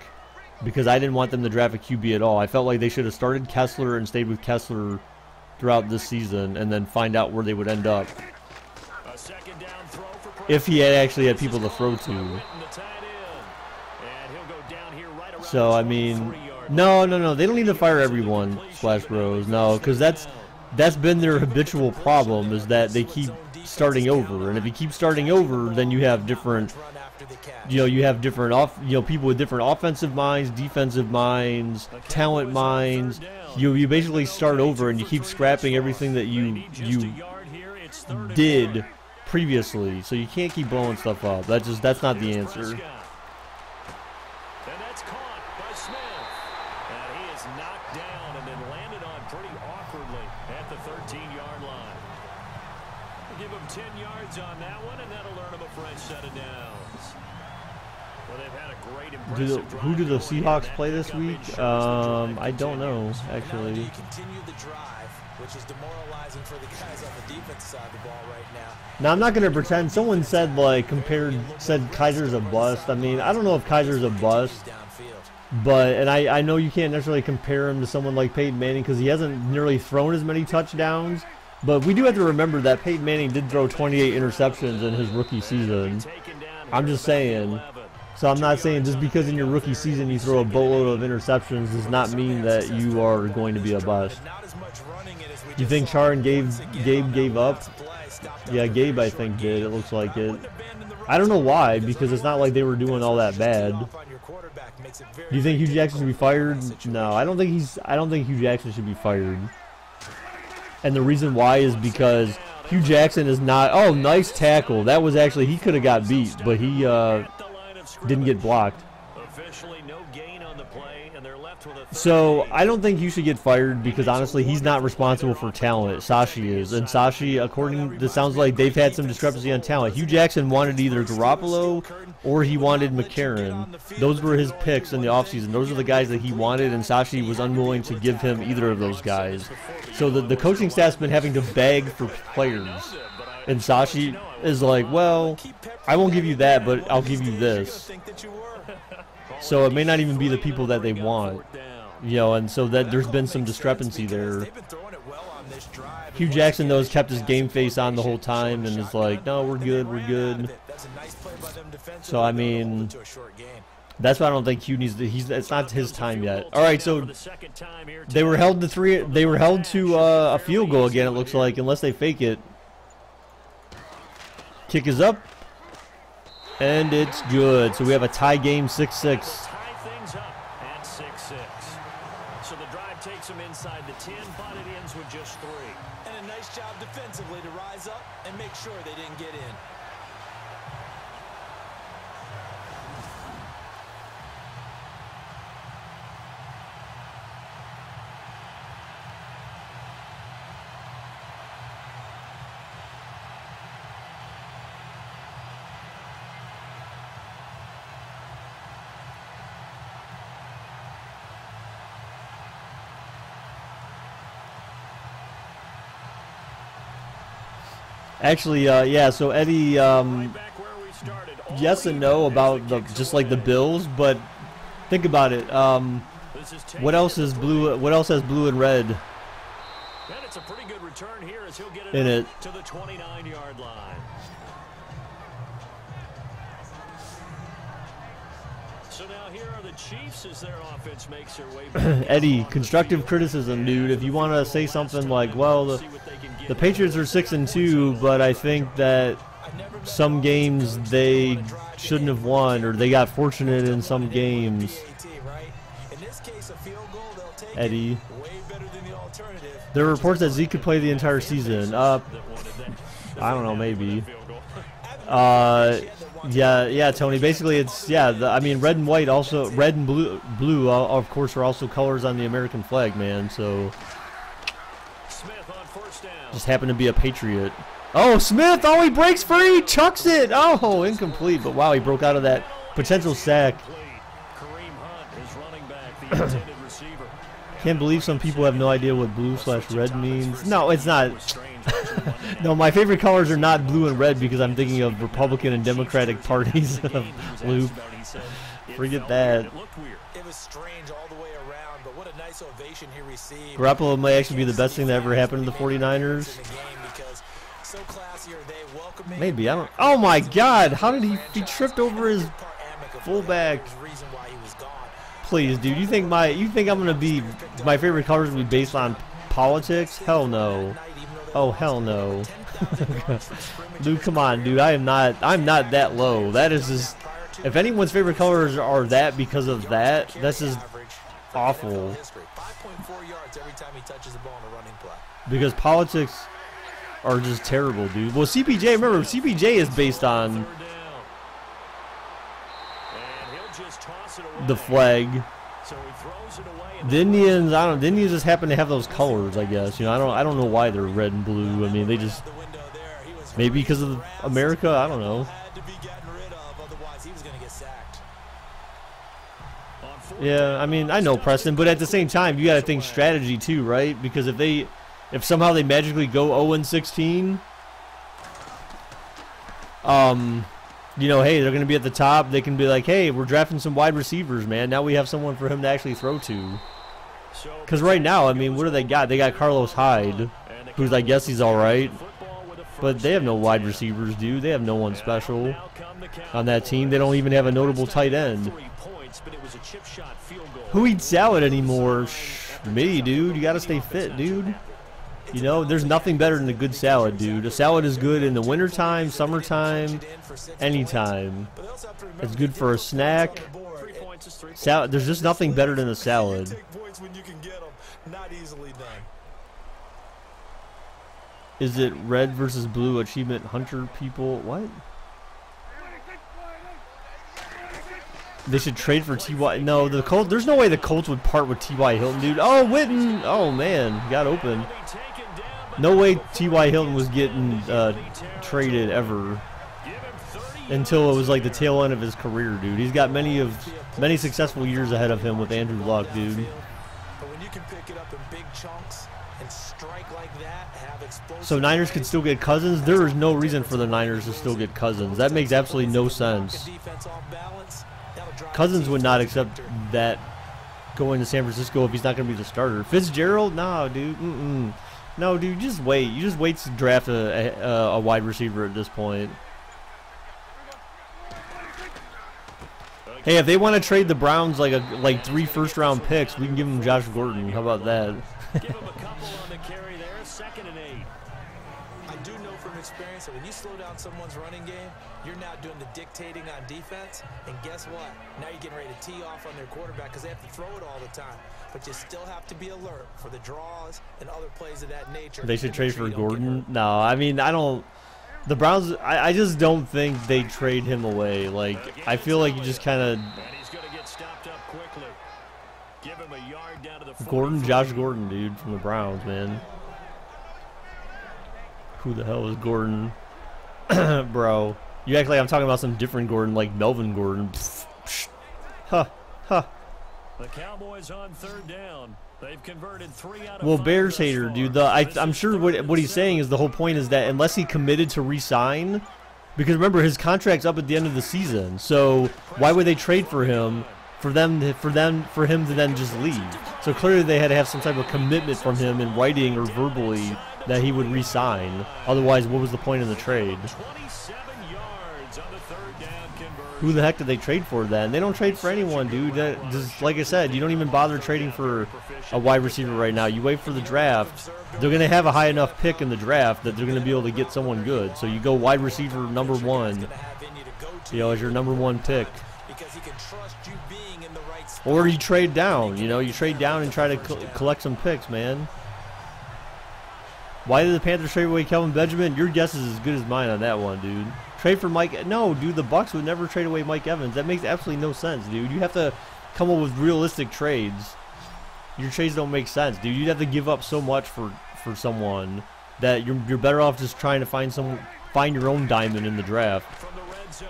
because I didn't want them to draft a QB at all. I felt like they should have started Kessler and stayed with Kessler throughout this season and then find out where they would end up if he had actually had people to throw to. So, I mean, no. They don't need to fire everyone, Splash Bros. No, because that's been their habitual problem, is that they keep starting over. And if you keep starting over, then you have different, people with different offensive minds, defensive minds, talent minds. You basically start over and you keep scrapping everything that you did previously. So you can't keep blowing stuff up. That's not the answer. Who do the Seahawks play this week? I don't know, actually. Now, I'm not going to pretend. Someone said, said Kaiser's a bust. I mean, I don't know if Kaiser's a bust. And I know you can't necessarily compare him to someone like Peyton Manning because he hasn't nearly thrown as many touchdowns. But we do have to remember that Peyton Manning did throw 28 interceptions in his rookie season. I'm just saying. So I'm not saying just because in your rookie season you throw a boatload of interceptions does not mean that you are going to be a bust. You think Char and Gabe gave up? Yeah, Gabe I think did. It looks like it. I don't know why, because it's not like they were doing all that bad. Do you think Hugh Jackson should be fired? No, I don't think Hugh Jackson should be fired. And the reason why is because Hugh Jackson is not. Oh, nice tackle. That was actually, he could have got beat, but he didn't get blocked. So I don't think you should get fired because honestly he's not responsible for talent. Sashi is, and Sashi, according to, sounds like they've had some discrepancy on talent. Hugh Jackson wanted either Garoppolo or he wanted McCarron. Those were his picks in the offseason. Those are the guys that he wanted, and Sashi was unwilling to give him either of those guys. So the coaching staff's been having to beg for players, and Sashi is like, well, I won't give you that, but I'll give you this. So it may not even be the people that they want. And so that there's been some discrepancy there. Hugh Jackson, though, has kept his game face on the whole time and is like, no, we're good, we're good. So, I mean, that's why I don't think Hugh needs to, it's not his time yet. All right, so they were held to a field goal again, it looks like, unless they fake it. Kick is up, and it's good. So we have a tie game, 6-6. Takes him inside the 10, but it ends with just 3. And a nice job defensively to rise up and make sure they didn't get in. Actually, yeah. So Eddie, yes and no about just like the Bills, but think about it. What else is blue? What else has blue and red And it's a pretty good return here as he'll get it in it? to the 29-yard line. So now here are the Chiefs as their offense makes their way back. Eddie, constructive criticism, dude. If you want to say something like, well, the Patriots are 6-2, but I think that some games they shouldn't have won, or they got fortunate in some games. Eddie, there are reports that Zeke could play the entire season. I don't know, maybe. Yeah, Tony. Basically, it's I mean, red and white also, red and blue, of course, are also colors on the American flag, man. So just happened to be a Patriot. Oh, Smith! Oh, he breaks free, chucks it. Oh, incomplete. But wow, he broke out of that potential sack. Can't believe some people have no idea what blue/red means. No, it's not. No, my favorite colors are not blue and red because I'm thinking of Republican and Democratic parties of blue. Forget that. It was strange all the way around, but what a nice ovation he received. Garoppolo may actually be the best thing that ever happened to the 49ers. Maybe, I don't. Oh my God! How did he tripped over his fullback? Please, dude, you think I'm gonna be my favorite colors will be based on politics? Hell no. Oh hell no. Dude, come on, dude. I'm not that low. That is just, if anyone's favorite colors are that because of that, that's just awful. Because politics are just terrible, dude. Well, CPJ, remember, CPJ is based on the flag. The Indians, the Indians just happen to have those colors, I guess. You know, I don't know why they're red and blue. I mean, they just, maybe because of America, I don't know. Yeah, I mean, I know, Preston, but at the same time, you got to think strategy too, right? Because if somehow they magically go 0-16, you know, hey, they're going to be at the top. They can be like, hey, we're drafting some wide receivers, man. Now we have someone for him to actually throw to. Because right now, I mean, what do they got? They got Carlos Hyde, who's, I guess he's all right. But they have no wide receivers, dude. They have no one special on that team. They don't even have a notable tight end. Who eats salad anymore? Me, dude. You got to stay fit, dude. You know, there's nothing better than a good salad, dude. A salad is good in the wintertime, summertime, anytime. It's good for a snack. Salad, there's just nothing better than a salad. Is it red versus blue achievement hunter people? What? They should trade for T.Y. No, the Colts. There's no way the Colts would part with T.Y. Hilton, dude. Oh, Witten. Oh, man. Got open. No way T.Y. Hilton was getting traded ever until it was like the tail end of his career, dude. He's got many successful years ahead of him with Andrew Luck, dude. But when you can pick it up in big chunks and strike like that, have explosive. So Niners could still get Cousins? There is no reason for the Niners to still get Cousins. That makes absolutely no sense. Cousins would not accept that going to San Francisco if he's not going to be the starter. Fitzgerald? No, dude. No, dude, just wait. You just wait to draft a wide receiver at this point. Hey, if they want to trade the Browns like 3 first-round picks, we can give them Josh Gordon. How about that? Give him a couple on the carry there. 2nd and 8. I do know from experience that when you slow down someone's running game, you're now doing the dictating on defense. And guess what? Now you're getting ready to tee off on their quarterback because they have to throw it all the time. But you still have to be alert for the draws and other plays of that nature. They should trade for Gordon? No, I mean, I don't. The Browns, I just don't think they trade him away. Like, I feel like you just kind of. Gordon, Josh Gordon, dude, from the Browns, man. Who the hell is Gordon? Bro. You act like I'm talking about some different Gordon, like Melvin Gordon. Huh. The Cowboys on 3rd down. They've converted 3 out of 5. Well, Bears hater, dude. I'm sure what he's saying is the whole point is that unless he committed to re-sign, because remember his contract's up at the end of the season, so why would they trade for him? For him to then just leave. So clearly they had to have some type of commitment from him in writing or verbally that he would re-sign. Otherwise, what was the point of the trade? 27 yards on the 3rd down conversion. Who the heck did they trade for then? They don't trade for anyone, dude. Just like I said, you don't even bother trading for a wide receiver right now. You wait for the draft. They're going to have a high enough pick in the draft that they're going to be able to get someone good. So you go wide receiver number 1, as your number 1 pick. Because he can trust you being in the right spot. Or you trade down, you trade down and try to collect some picks, man. Why did the Panthers trade away Kelvin Benjamin? Your guess is as good as mine on that one, dude. Trade for Mike. No, dude, the Bucs would never trade away Mike Evans. That makes absolutely no sense, dude. You have to come up with realistic trades. Your trades don't make sense, dude. You'd have to give up so much for someone that you're better off just trying to find your own diamond in the draft.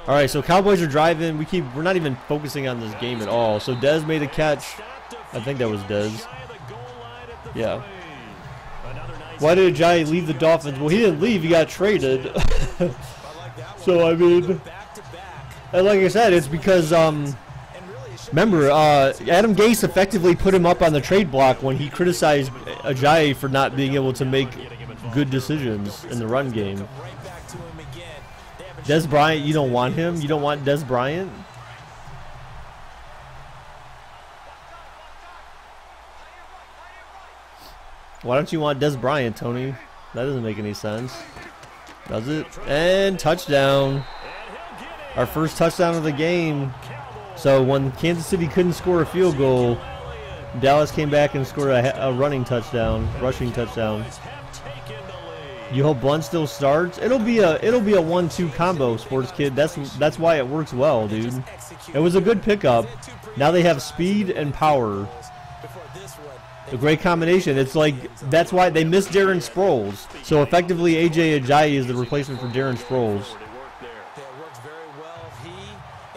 All right, so Cowboys are driving. We're not even focusing on this game at all. So Dez made a catch. I think that was Dez. Yeah. Why did Ajayi leave the Dolphins? Well, he didn't leave. He got traded. So, I mean, and like I said, it's because, remember, Adam Gase effectively put him up on the trade block when he criticized Ajayi for not being able to make good decisions in the run game. Dez Bryant, you don't want him? You don't want Dez Bryant? Why don't you want Dez Bryant, Tony? That doesn't make any sense. Does it? And touchdown. Our first touchdown of the game. So when Kansas City couldn't score a field goal, Dallas came back and scored a rushing touchdown. You hope Blunt still starts. It'll be a 1-2 combo, sports kid. That's why it works well, dude. It was a good pickup. Now they have speed and power. A great combination. It's like that's why they missed Darren Sproles. So effectively, AJ Ajayi is the replacement for Darren Sproles. It works very well. He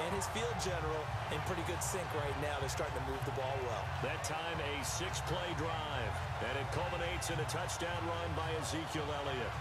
and his field general in pretty good sync right now. They're starting to move the ball well. That time a 6-play drive, and it culminates in a touchdown run by Ezekiel Elliott.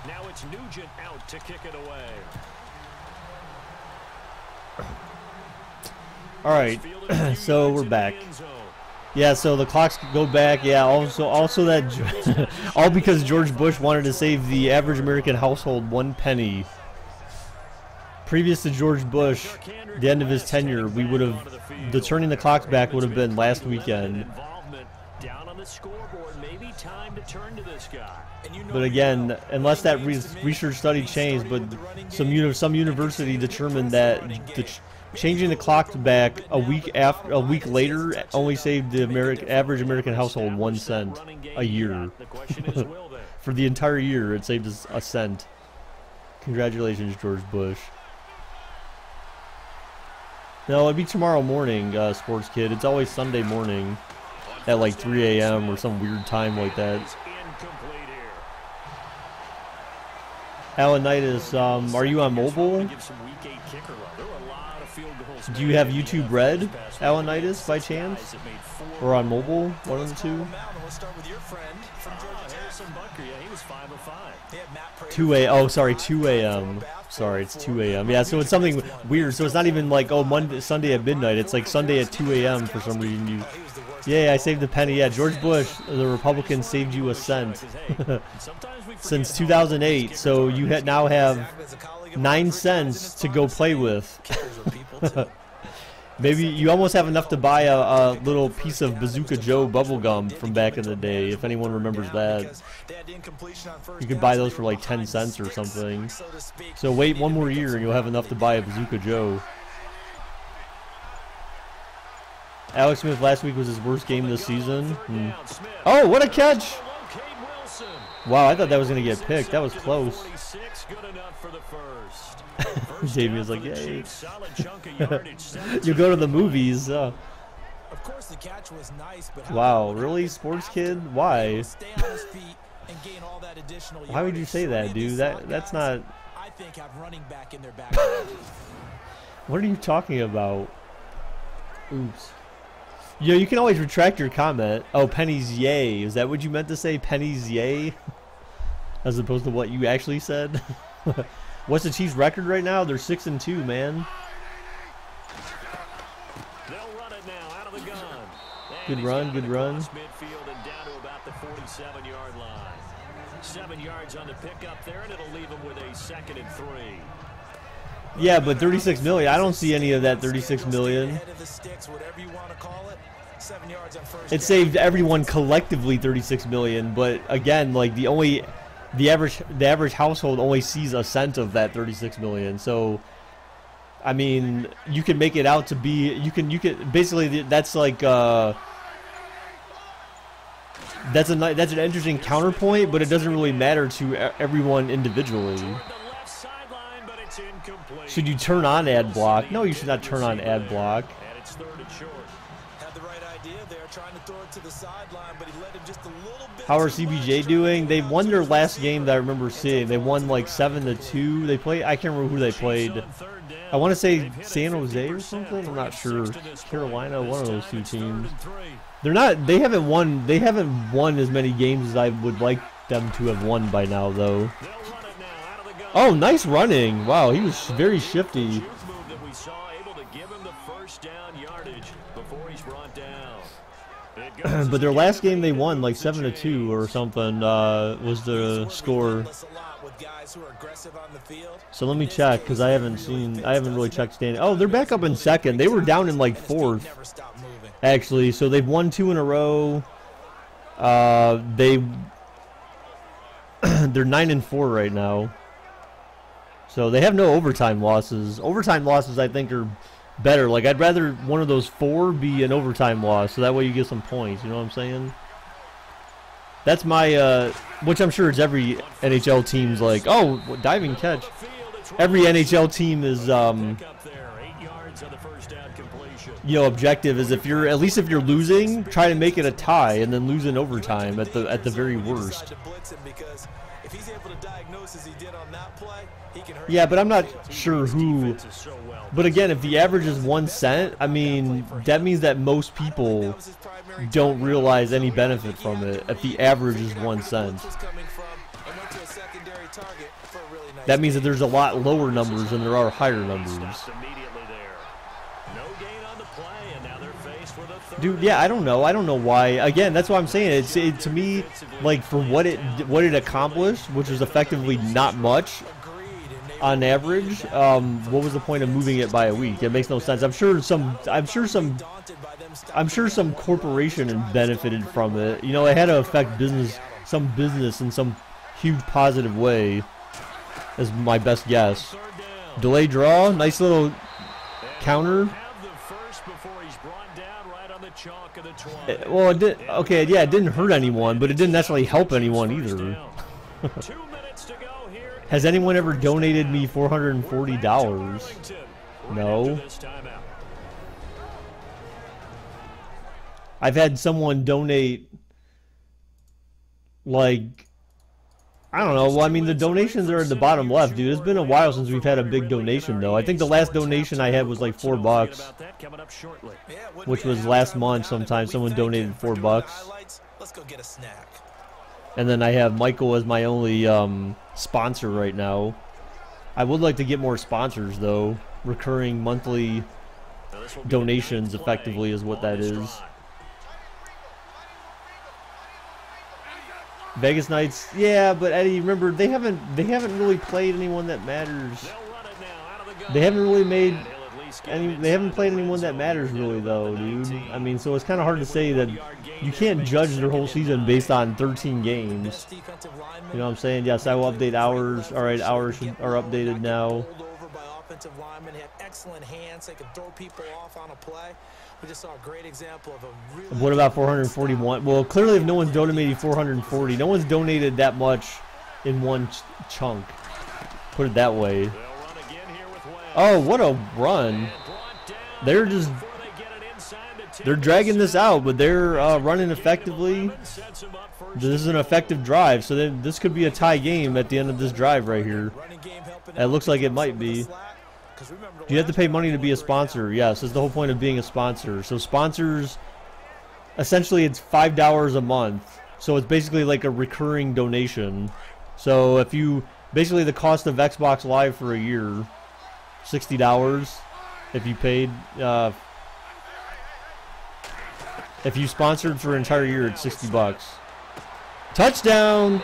Now it's Nugent out to kick it away. All right, so we're back. Yeah, so the clocks go back. Yeah, also that all because George Bush wanted to save the average American household 1 penny. Previous to George Bush, the end of his tenure, the turning the clocks back would have been last weekend. Down on the scoreboard, maybe time to turn to this guy. But again, unless that research study changed, but some university determined that changing the clock back a week later only saved the average American household 1 cent a year. For the entire year, it saved us a cent. Congratulations, George Bush. No, it'd be tomorrow morning, sports kid. It's always Sunday morning at like 3 a.m. or some weird time like that. Alanitis, are you on mobile? Do you have YouTube Red, Alanitis, by chance? Or on mobile? One of the two? Let's start with your friend from Georgia. 2 a.m. Oh, sorry, 2 a.m. Sorry, it's 2 a.m. Yeah, so it's something weird. So it's not even like, oh, Sunday at midnight. It's like Sunday at 2 a.m. for some reason. Yeah, I saved a penny. Yeah, George Bush, the Republican, saved you a cent. since 2008. So you now have 9 cents to go play with. Maybe you almost have enough to buy a little piece of Bazooka Joe bubblegum from back in the day, if anyone remembers that. You could buy those for like 10 cents or something. So wait one more year and you'll have enough to buy a Bazooka Joe. Alex Smith last week was his worst game this season. Oh, what a catch! Wow, I thought that was going to get picked. That was close. Jamie was like, yay. You go to the movies. Of course, the catch was nice, but wow, really? Sports kid? Why? Why would you say that, dude? That's not... I think have running back in their back. What are you talking about? Oops. Yo, you can always retract your comment. Oh, pennies yay. Is that what you meant to say? Pennies yay? As opposed to what you actually said? What's the Chiefs' record right now? They're 6-2, man. They'll run it now out of the gun. Good run, good run. Midfield and down to about the 47-yard line. 7 yards on the pickup there, and it'll leave him with a 2nd and 3. Yeah, but 36 million. I don't see any of that 36 million. It saved everyone collectively 36 million, but again, like the average household only sees a cent of that 36 million. So I mean, you can make it out to be you can basically that's like that's an interesting counterpoint, but it doesn't really matter to everyone individually. Should you turn on ad block? No, you should not turn on ad block. How are CBJ doing? They won their last game that I remember seeing. They won like 7-2. They played. I can't remember who they played. I want to say San Jose or something. I'm not sure. Carolina, one of those two teams. They're not. They haven't won. They haven't won as many games as I would like them to have won by now, though. Oh, nice running. Wow, he was very shifty. But their last game they won like 7-2 or something was the score. So let me check because I haven't really checked standing. Oh, they're back up in 2nd. They were down in like 4th actually. So they've won 2 in a row. They're 9-4 right now. So they have no overtime losses. Overtime losses, I think, are better. Like, I'd rather one of those 4 be an overtime loss, so that way you get some points. You know what I'm saying? That's my, which I'm sure it's every NHL team's like, oh, diving catch. Every NHL team is, you know, objective is if you're, at least if you're losing, try to make it a tie and then lose in overtime at the very worst. Yeah, but I'm not sure who. But again, if the average is 1 cent, I mean, that means that most people don't realize any benefit from it if the average is 1 cent. That means that there's a lot lower numbers than there are higher numbers. Dude, yeah, I don't know. I don't know why. Again, that's what I'm saying. To me, like, for what it accomplished, which was effectively not much on average, what was the point of moving it by a week? It makes no sense. I'm sure some corporation benefited from it. You know, it had to affect some business in some huge positive way, is my best guess. Delay draw, nice little counter. Well, it did. Okay, yeah, it didn't hurt anyone, but it didn't necessarily help anyone either. Has anyone ever donated me $440? No. I've had someone donate, like, I don't know. Well, I mean, the donations are at the bottom left, dude. It's been a while since we've had a big donation, though. I think the last donation I had was like $4, which was last month sometime. Someone donated $4. And then I have Michael as my only sponsor right now. I would like to get more sponsors, though. Recurring monthly donations, effectively, is what that is. Vegas Knights, yeah, but Eddie, remember they haven't really played anyone that matters. They haven't really made they haven't played anyone that matters really though, dude. I mean, so it's kind of hard to say that you can't judge their whole season based on 13 games. You know what I'm saying? Yes, I will update hours. All right, hours are updated now. Offensive linemen have excellent hands. They can throw people off on a play. We just saw a great example of a really. What about 441? Well, clearly, if no one's donated 440, no one's donated that much in one chunk. Put it that way. Oh, what a run! They're dragging this out, but they're running effectively. This is an effective drive, so then this could be a tie game at the end of this drive right here. It looks like it might be. You have to pay money to be a sponsor. Yes, that's the whole point of being a sponsor. So sponsors, essentially it's $5 a month. So it's basically like a recurring donation. So if you, basically the cost of Xbox Live for a year, $60 if you paid, if you sponsored for an entire year, it's $60. Touchdown!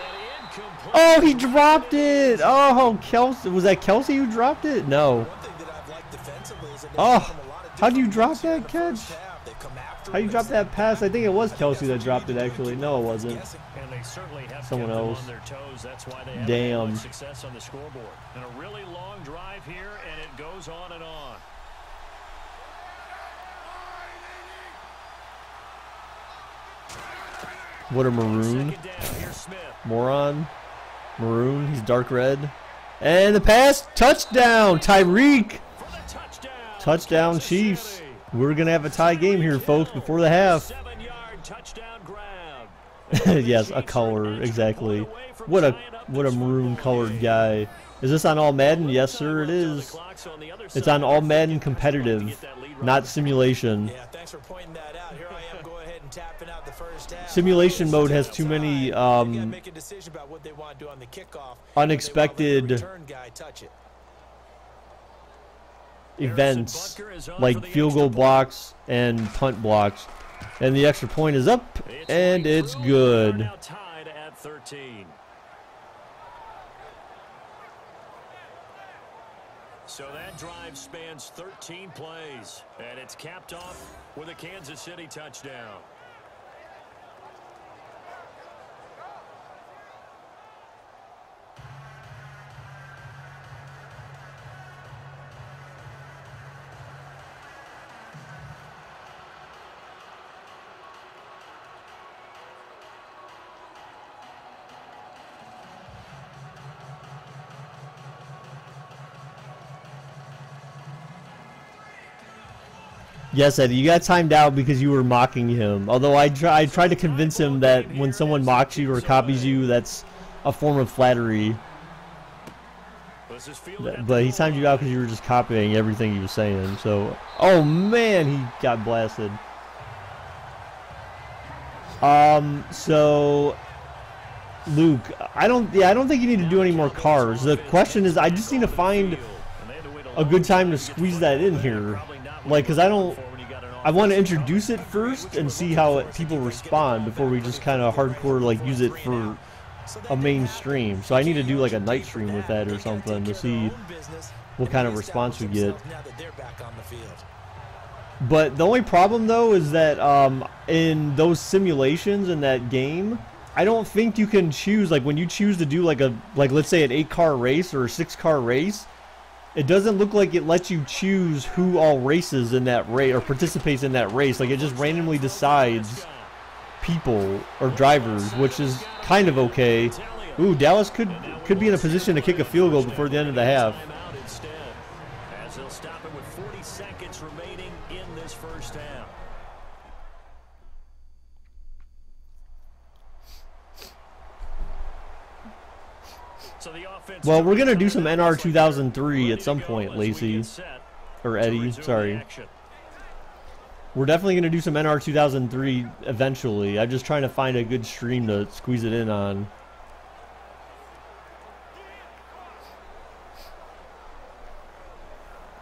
Oh, he dropped it! Oh, Kelsey, was that Kelsey who dropped it? No. Oh, how do you drop that catch? How do you drop that pass? I think it was Kelsey that dropped it, actually. No, it wasn't. Someone else. Damn. Success on the scoreboard. And a really long drive here, and it goes on and on. What a maroon. Moron. Maroon. He's dark red. And the pass. Touchdown. Tyreek. Touchdown Chiefs. We're going to have a tie game here, folks, before the half. Yes, a color. Exactly. What a maroon colored guy. Is this on All Madden? Yes, sir, it is. It's on All Madden competitive, not simulation. Simulation mode has too many unexpected events like field goal blocks and punt blocks. And the extra point is up, and it's good. So that drive spans 13 plays, and it's capped off with a Kansas City touchdown. Yes, Eddie, you got timed out because you were mocking him. Although I tried to convince him that when someone mocks you or copies you, that's a form of flattery. But he timed you out because you were just copying everything he was saying. So, oh man, he got blasted. So Luke, I don't think you need to do any more cars. The question is, I just need to find a good time to squeeze that in here. Like, because I want to introduce it first and see how people respond before we just kind of hardcore, like, use it for a mainstream. So I need to do, like, a night stream with that or something to see what kind of response we get. But the only problem, though, is that in those simulations in that game, I don't think you can choose, like, when you choose to do, like, let's say an 8-car race or a 6-car race, it doesn't look like it lets you choose who all races in that race or participates in that race. Like, it just randomly decides people or drivers, which is kind of okay. Ooh, Dallas could be in a position to kick a field goal before the end of the half. As they'll stop it with 40 seconds remaining in this first half. Well, we're going to do some NR 2003 at some point, Lacey. Or Eddie, sorry. We're definitely going to do some NR 2003 eventually. I'm just trying to find a good stream to squeeze it in on.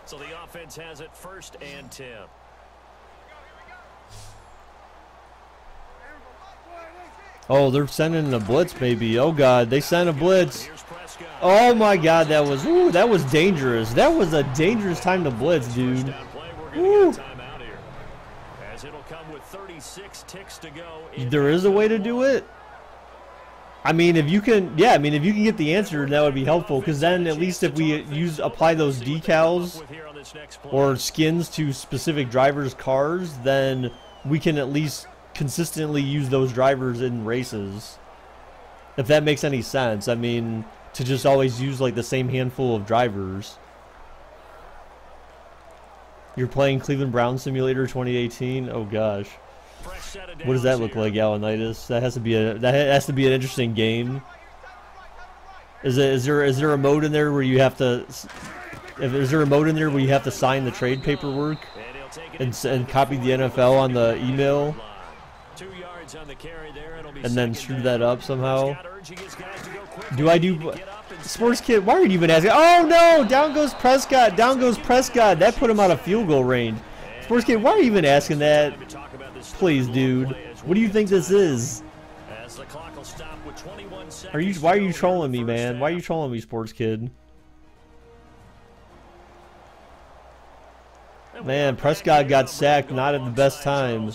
So the offense has it 1st and 10. Oh, they're sending a blitz, maybe. Oh God, they sent a blitz. Oh my God, that was dangerous. That was a dangerous time to blitz, dude. Woo. There is a way to do it. I mean, if you can, yeah. I mean, if you can get the answer, that would be helpful. Because then, at least if we apply those decals or skins to specific drivers' cars, then we can at least consistently use those drivers in races. If that makes any sense. I mean, to just always use like the same handful of drivers. You're playing Cleveland Browns Simulator 2018. Oh gosh. What does that look like, Alanitis? That has to be an interesting game. Is there a mode in there where you have to? Is there a mode in there where you have to sign the trade paperwork and copy the NFL on the email, and then screw that up somehow? Do I do? Sports Kid, why are you even asking? Oh no! Down goes Prescott. Down goes Prescott. That put him out of field goal range. Sports Kid, why are you even asking that? Please, dude. What do you think this is? Why are you trolling me, man? Why are you trolling me, Sports Kid? Man, Prescott got sacked not at the best time.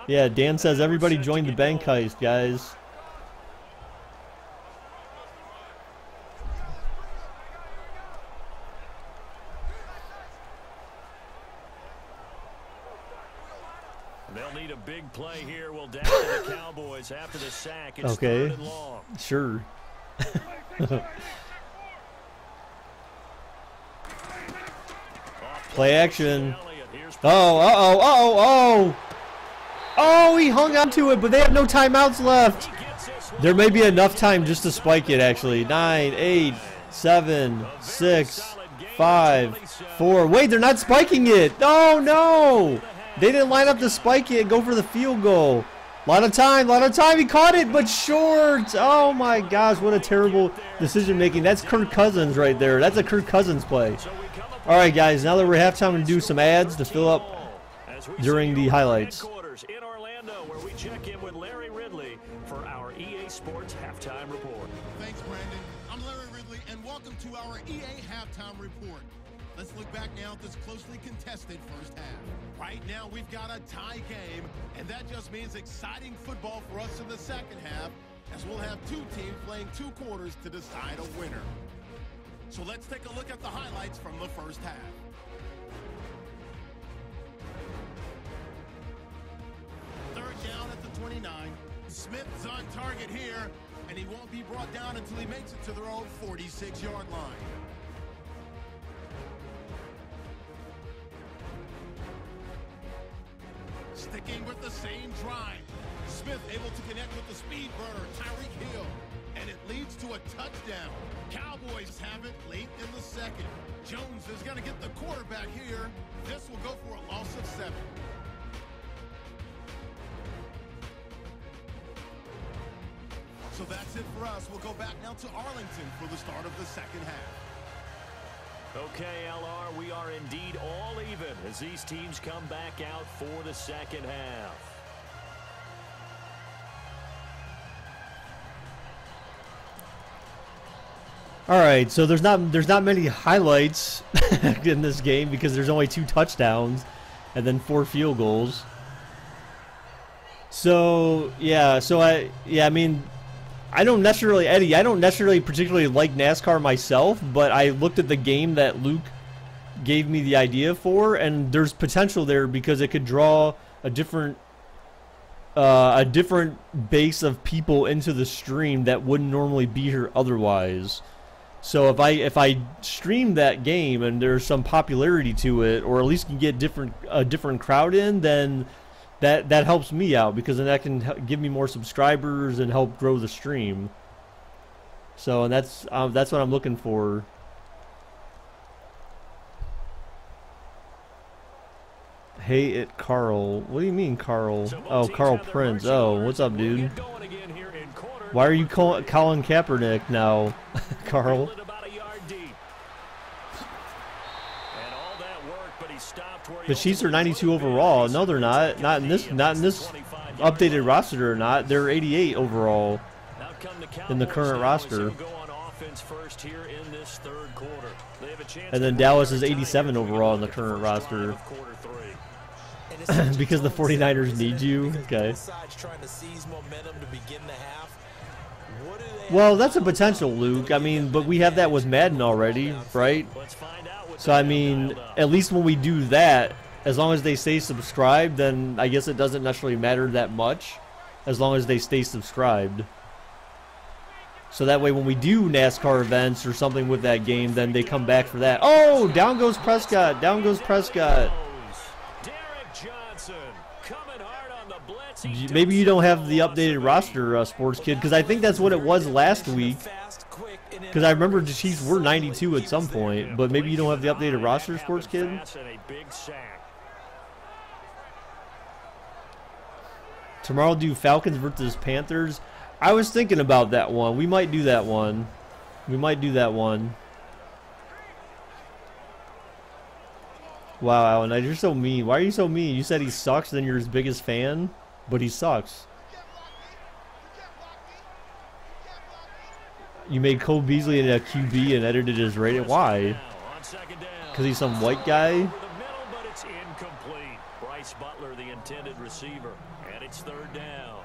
Yeah, Dan says everybody join the bank heist, guys. They'll need a big play here. Will down to the Cowboys after the sack. It's okay. 3rd and long. Sure. Play action. Oh, he hung on to it, but they have no timeouts left. There may be enough time just to spike it, actually. 9, 8, 7, 6, 5, 4. Wait, they're not spiking it. Oh, no. They didn't line up to spike it and go for the field goal. Lot of time. He caught it, but short. Oh, my gosh. What a terrible decision making. That's Kirk Cousins right there. That's a Kirk Cousins play. All right, guys. Now that we're halftime, we're going to do some ads to fill up during the highlights. In Orlando, where we check in with Larry Ridley for our EA Sports Halftime Report. Thanks, Brandon. I'm Larry Ridley, and welcome to our EA Halftime Report. Let's look back now at this closely contested first half. Right now, we've got a tie game, and that just means exciting football for us in the second half, as we'll have two teams playing 2 quarters to decide a winner. So let's take a look at the highlights from the first half. Third down at the 29. Smith's on target here, and he won't be brought down until he makes it to their own 46-yard line. Sticking with the same drive. Smith able to connect with the speed burner, Tyreek Hill. And it leads to a touchdown. Cowboys have it late in the second. Jones is going to get the quarterback here. This will go for a loss of 7. So that's it for us. We'll go back now to Arlington for the start of the second half. Okay, LR, we are indeed all even as these teams come back out for the second half. All right, so there's not many highlights in this game because there's only 2 touchdowns and then 4 field goals. So I mean, I don't necessarily particularly like NASCAR myself, but I looked at the game that Luke gave me the idea for, and there's potential there because it could draw a different base of people into the stream that wouldn't normally be here otherwise. So if I stream that game and there's some popularity to it, or at least can get a different crowd in, then that helps me out because then that can give me more subscribers and help grow the stream. So and that's what I'm looking for. Hey, it Carl. What do you mean, Carl? Oh, Carl Prince. Oh, what's up, dude? Why are you calling Colin Kaepernick now, Carl? but he stopped where he The Chiefs are 92 overall. No, they're not. Not in this updated roster. They're not. They're 88 overall in the current roster. And then Dallas is 87 overall in the current roster. Because the 49ers need you. Okay. Well, that's a potential, Luke. I mean, but we have that with Madden already, right? So, I mean, at least when we do that, as long as they stay subscribed, then I guess it doesn't necessarily matter that much, as long as they stay subscribed. So that way when we do NASCAR events or something with that game, then they come back for that. Oh, down goes Prescott. Down goes Prescott. Maybe you don't have the updated roster, Sports Kid, because I think that's what it was last week. Because I remember the Chiefs were 92 at some point, but maybe you don't have the updated roster, Sports Kid. Tomorrow do Falcons versus Panthers. I was thinking about that one. We might do that one. We might do that one. Wow, Alan, you're so mean. Why are you so mean? You said he sucks, then you're his biggest fan? But he sucks. You made Cole Beasley in a QB and edited his rating. Why? Because he's some white guy? Bryce Butler, the intended receiver, and it's third down.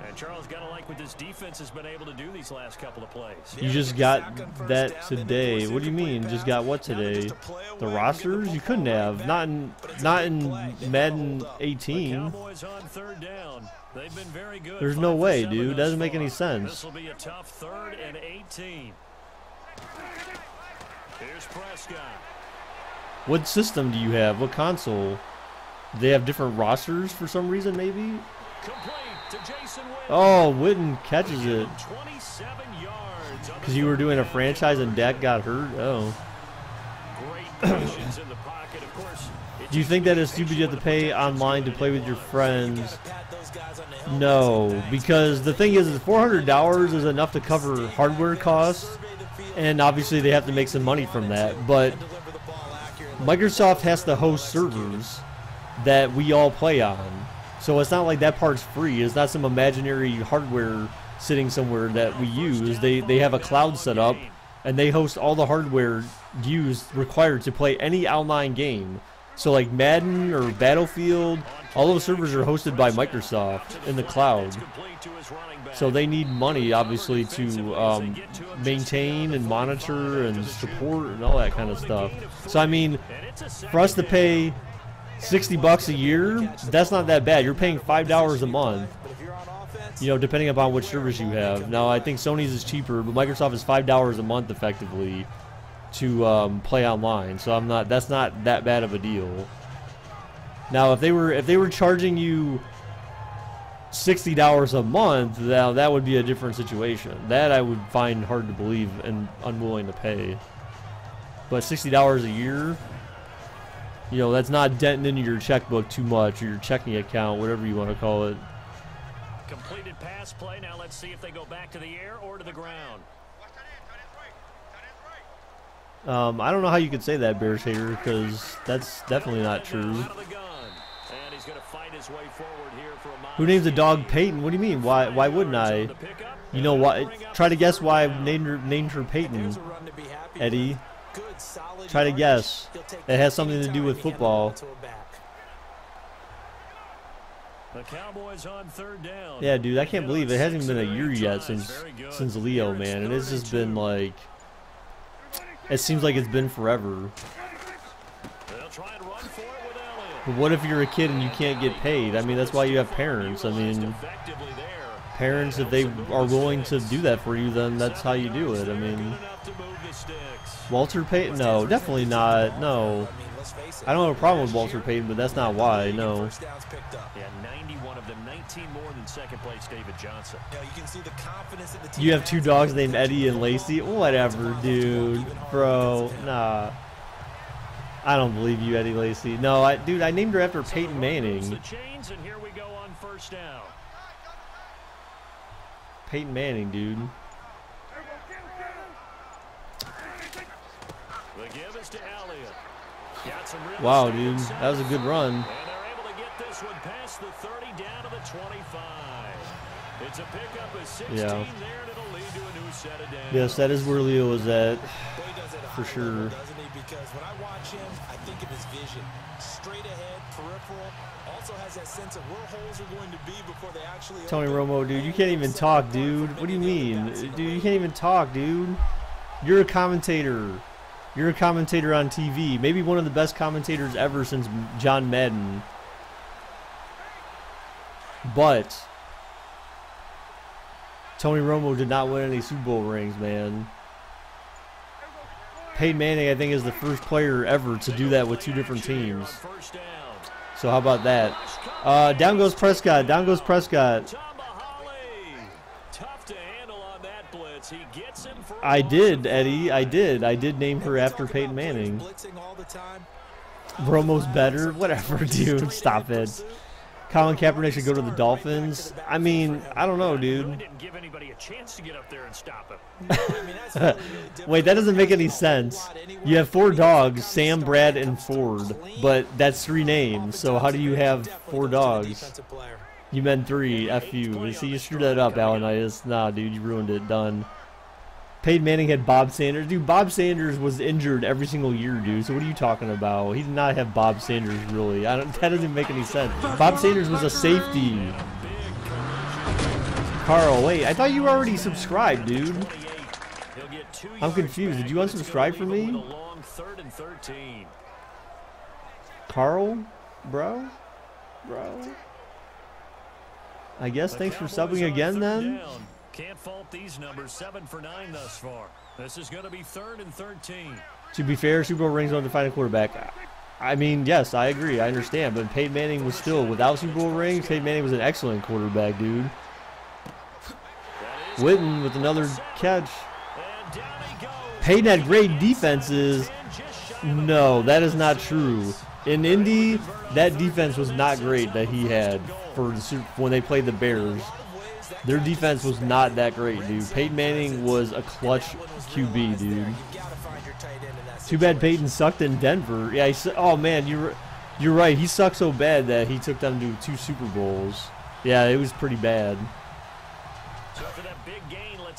And Charles got to like what this defense has been able to do these last couple of plays. You just got that today. What do you mean? Just got what today? The rosters? You couldn't have. Not in Madden 18. There's no way, dude. Doesn't make any sense. This will be a tough 3rd and 18. Here's Prescott. What system do you have? What console? They have different rosters for some reason, maybe? Oh, Witten catches it. Because you were doing a franchise and Dak got hurt? Oh. Do you think that it's stupid you have to pay online to play with your friends? No, because the thing is $400 is enough to cover hardware costs, and obviously they have to make some money from that, but Microsoft has to host servers that we all play on. So it's not like that part's free. It's not some imaginary hardware sitting somewhere that we use. They have a cloud set up, and they host all the hardware required to play any online game. So like Madden or Battlefield, all those servers are hosted by Microsoft in the cloud. So they need money, obviously, to maintain and monitor and support and all that kind of stuff. So I mean, for us to pay $60 a year, that's not that bad. You're paying $5 a month, you know, depending upon which service you have. Now, I think Sony's is cheaper, but Microsoft is $5 a month effectively to play online. So that's not that bad of a deal. Now, if they were charging you $60 a month, now that would be a different situation. That I would find hard to believe and unwilling to pay. But $60 a year, you know, that's not denting into your checkbook too much, or your checking account, whatever you want to call it. Completed pass play. Now let's see if they go back to the air or to the ground. I don't know how you could say that, Bears hater, because that's definitely not true. Who names a dog Peyton? What do you mean? Why wouldn't I? You know why? Try to guess why I named her Peyton, Eddie. Try to guess. It has something to do with football. The Cowboys on third down. Yeah, dude, I can't believe it hasn't been a year yet since Leo, man, and it's just been like, it seems like it's been forever. But what if you're a kid and you can't get paid? I mean, that's why you have parents. I mean, parents, if they are willing to do that for you, then that's how you do it. I mean, Walter Payton? No, definitely not. No. I don't have a problem with Walter Payton, but that's not why. No. Yeah, 91 of them, 19 more than second place David Johnson. You have two dogs named Eddie and Lacey? Whatever, dude. Bro, nah. I don't believe you, Eddie Lacy. No, dude, I named her after Peyton Manning. Peyton Manning, dude. The give is to Elliott. Wow, dude, that was a good run. And they're able to get this one past the 30 down to the 25. It's a pickup of 16 there, and it'll lead to a new set of downs. Yes, that is where Leo was at, for sure. Level, doesn't he? Because when I watch him, I think of his vision. Straight ahead, peripheral. Also has that sense of where holes are going to be before they actually Tony open. Romo, dude, you can't even talk, dude. What do you mean? Dude, you can't even talk, dude. You're a commentator. You're a commentator on TV. Maybe one of the best commentators ever since John Madden. But Tony Romo did not win any Super Bowl rings, man. Peyton Manning, I think, is the first player ever to do that with two different teams. So how about that? Down goes Prescott. Down goes Prescott. I did, Eddie. I did. I did name her after Peyton Manning. Romo's better. Whatever, dude. Stop it. Colin Kaepernick should go to the Dolphins. I mean, I don't know, dude. Didn't give anybody a chance to get up there and stop him. Wait, that doesn't make any sense. You have 4 dogs, Sam, Brad, and Ford, but that's 3 names. So how do you have 4 dogs? You meant 3. F you. See, you screwed that up, Alanitis. Nah, dude, you ruined it. Done. Peyton Manning had Bob Sanders. Dude, Bob Sanders was injured every single year, dude. So what are you talking about? He did not have Bob Sanders, really. That doesn't make any sense. Bob Sanders was a safety. Carl, wait. I thought you were already subscribed, dude. I'm confused. Did you unsubscribe for me? Carl? Bro? I guess thanks for subbing again, then. Can't fault these numbers. 7 for 9 thus far. This is going to be 3rd and 13. To be fair, Super Bowl rings don't define a quarterback. I mean, yes, I agree. I understand. But Peyton Manning was still, without Super Bowl rings, Peyton Manning was an excellent quarterback, dude. Witten with another catch. Peyton had great defenses. No, that is not true. In Indy, that defense was not great that he had for when they played the Bears. Their defense was not that great, dude. Peyton Manning was a clutch QB, dude. Too bad Peyton sucked in Denver. Yeah, oh man, you're right. He sucked so bad that he took them to 2 Super Bowls. Yeah, it was pretty bad.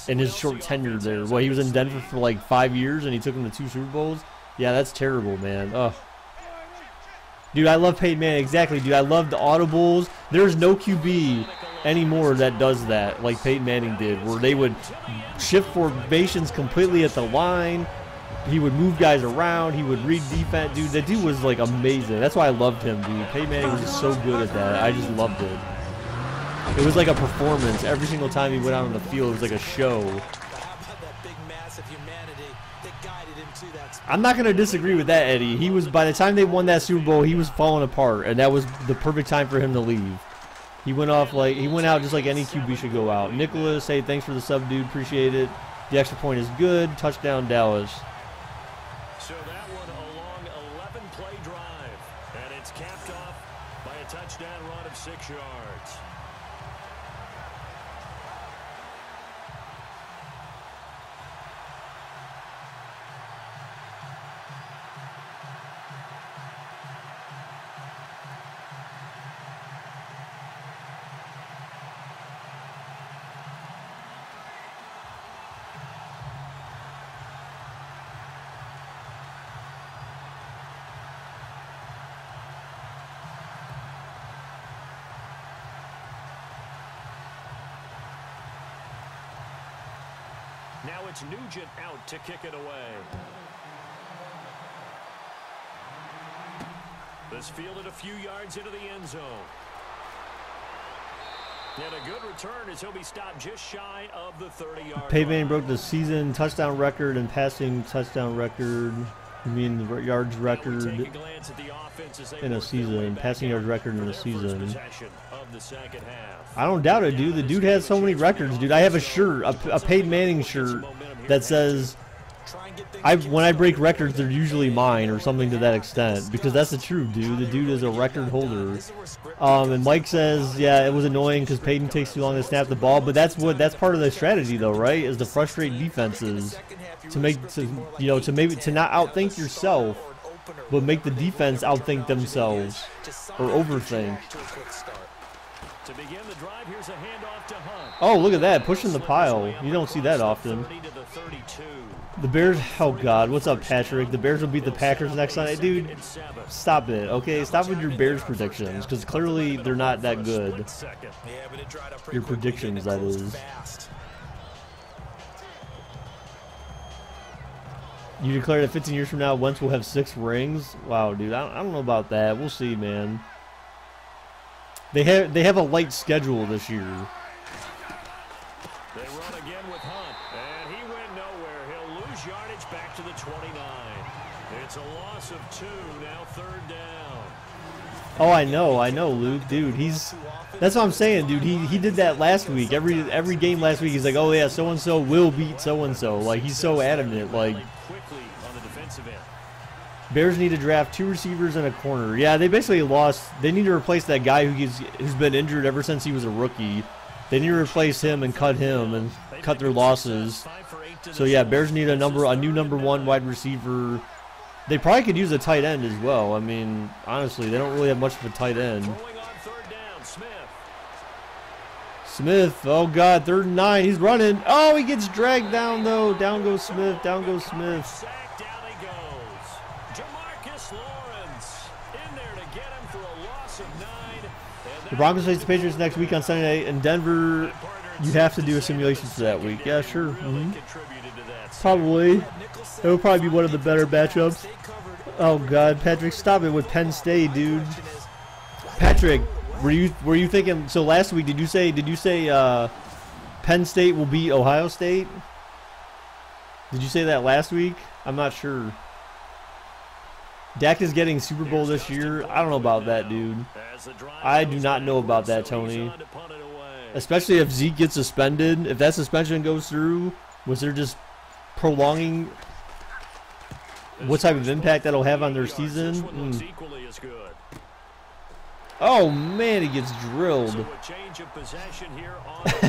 In his short tenure there. Well, he was in Denver for like 5 years and he took them to 2 Super Bowls. Yeah, that's terrible, man. Ugh. Dude, I love Peyton Manning. Exactly, dude. I love the audibles. There's no QB anymore that does that like Peyton Manning did, where they would shift formations completely at the line. He would move guys around. He would read defense. Dude, that dude was like amazing. That's why I loved him, dude. Peyton Manning was just so good at that. I just loved it. It was like a performance. Every single time he went out on the field, it was like a show. I'm not going to disagree with that, Eddie. He was, by the time they won that Super Bowl, he was falling apart, and that was the perfect time for him to leave. He went out just like any QB should go out. Nicholas, hey, thanks for the sub, dude. Appreciate it. The extra point is good. Touchdown, Dallas. So that one a long 11-play drive, and it's capped off by a touchdown run of 6 yards. Now it's Nugent out to kick it away. This fielded a few yards into the end zone. And a good return as he'll be stopped just shy of the 30-yard Peyton Manning line. broke the season touchdown record and passing touchdown record. I mean, the yards record in a season. Passing yards record in a season. I don't doubt it, dude. The dude has so many records, dude. I have a shirt, a Peyton Manning shirt that says, when I break records, they're usually mine or something to that extent. Because that's the truth, dude. The dude is a record holder. And Mike says, yeah, it was annoying because Peyton takes too long to snap the ball. But that's part of the strategy, though, right? Is to frustrate defenses, to not outthink yourself, but make the defense outthink themselves or overthink. To begin the drive, here's a handoff to Hunt. Oh, look at that, pushing the pile. You don't see that often. The Bears, oh God, what's up, Patrick? The Bears will beat the Packers next Sunday. Dude, stop it, okay? Stop with your Bears predictions, because clearly they're not that good. Your predictions, that is. You declare that 15 years from now, Wentz will have 6 rings? Wow, dude, I don't know about that. We'll see, man. They have a light schedule this year. They run again with Hunt, and he went nowhere. He'll lose yardage back to the 29. It's a loss of 2, now 3rd down. Oh, I know, Luke. Dude, that's what I'm saying, dude. He did that last week. Every game last week, he's like, oh yeah, so and so will beat so and so. Like, he's so adamant. Like, Bears need to draft 2 receivers and a corner. Yeah, they basically lost. They need to replace that guy who's been injured ever since he was a rookie. They need to replace him and cut their losses. So yeah, Bears need a new number 1 wide receiver. They probably could use a tight end as well. I mean, honestly, they don't really have much of a tight end. Smith, oh God, 3rd and 9. He's running. Oh, he gets dragged down though. Down goes Smith. Down goes Smith. The Broncos face the Patriots next week on Sunday night in Denver. You have to do a simulation for that week. Yeah, sure. Probably. It will probably be one of the better matchups. Oh God, Patrick, stop it with Penn State, dude. Patrick, were you thinking? So last week, did you say Penn State will beat Ohio State? Did you say that last week? I'm not sure. Dak is getting Super Bowl this year. I don't know about that, dude. I do not know about that, Tony. Especially if Zeke gets suspended. If that suspension goes through, was there just prolonging what type of impact that'll have on their season? Oh, man, he gets drilled.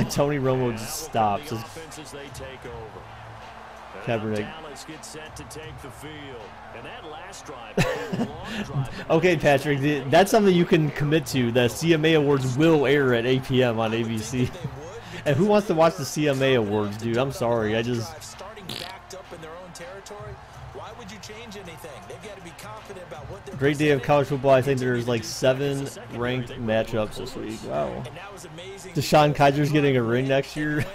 Tony Romo just stops. Kaepernick. Okay, Patrick, that's something you can commit to. The CMA Awards will air at 8 p.m. on ABC. And who wants to watch the CMA Awards, dude? I'm sorry. Great day of college football. I think there's like 7 ranked matchups this week. Wow. Deshaun Kaiser's getting a ring next year.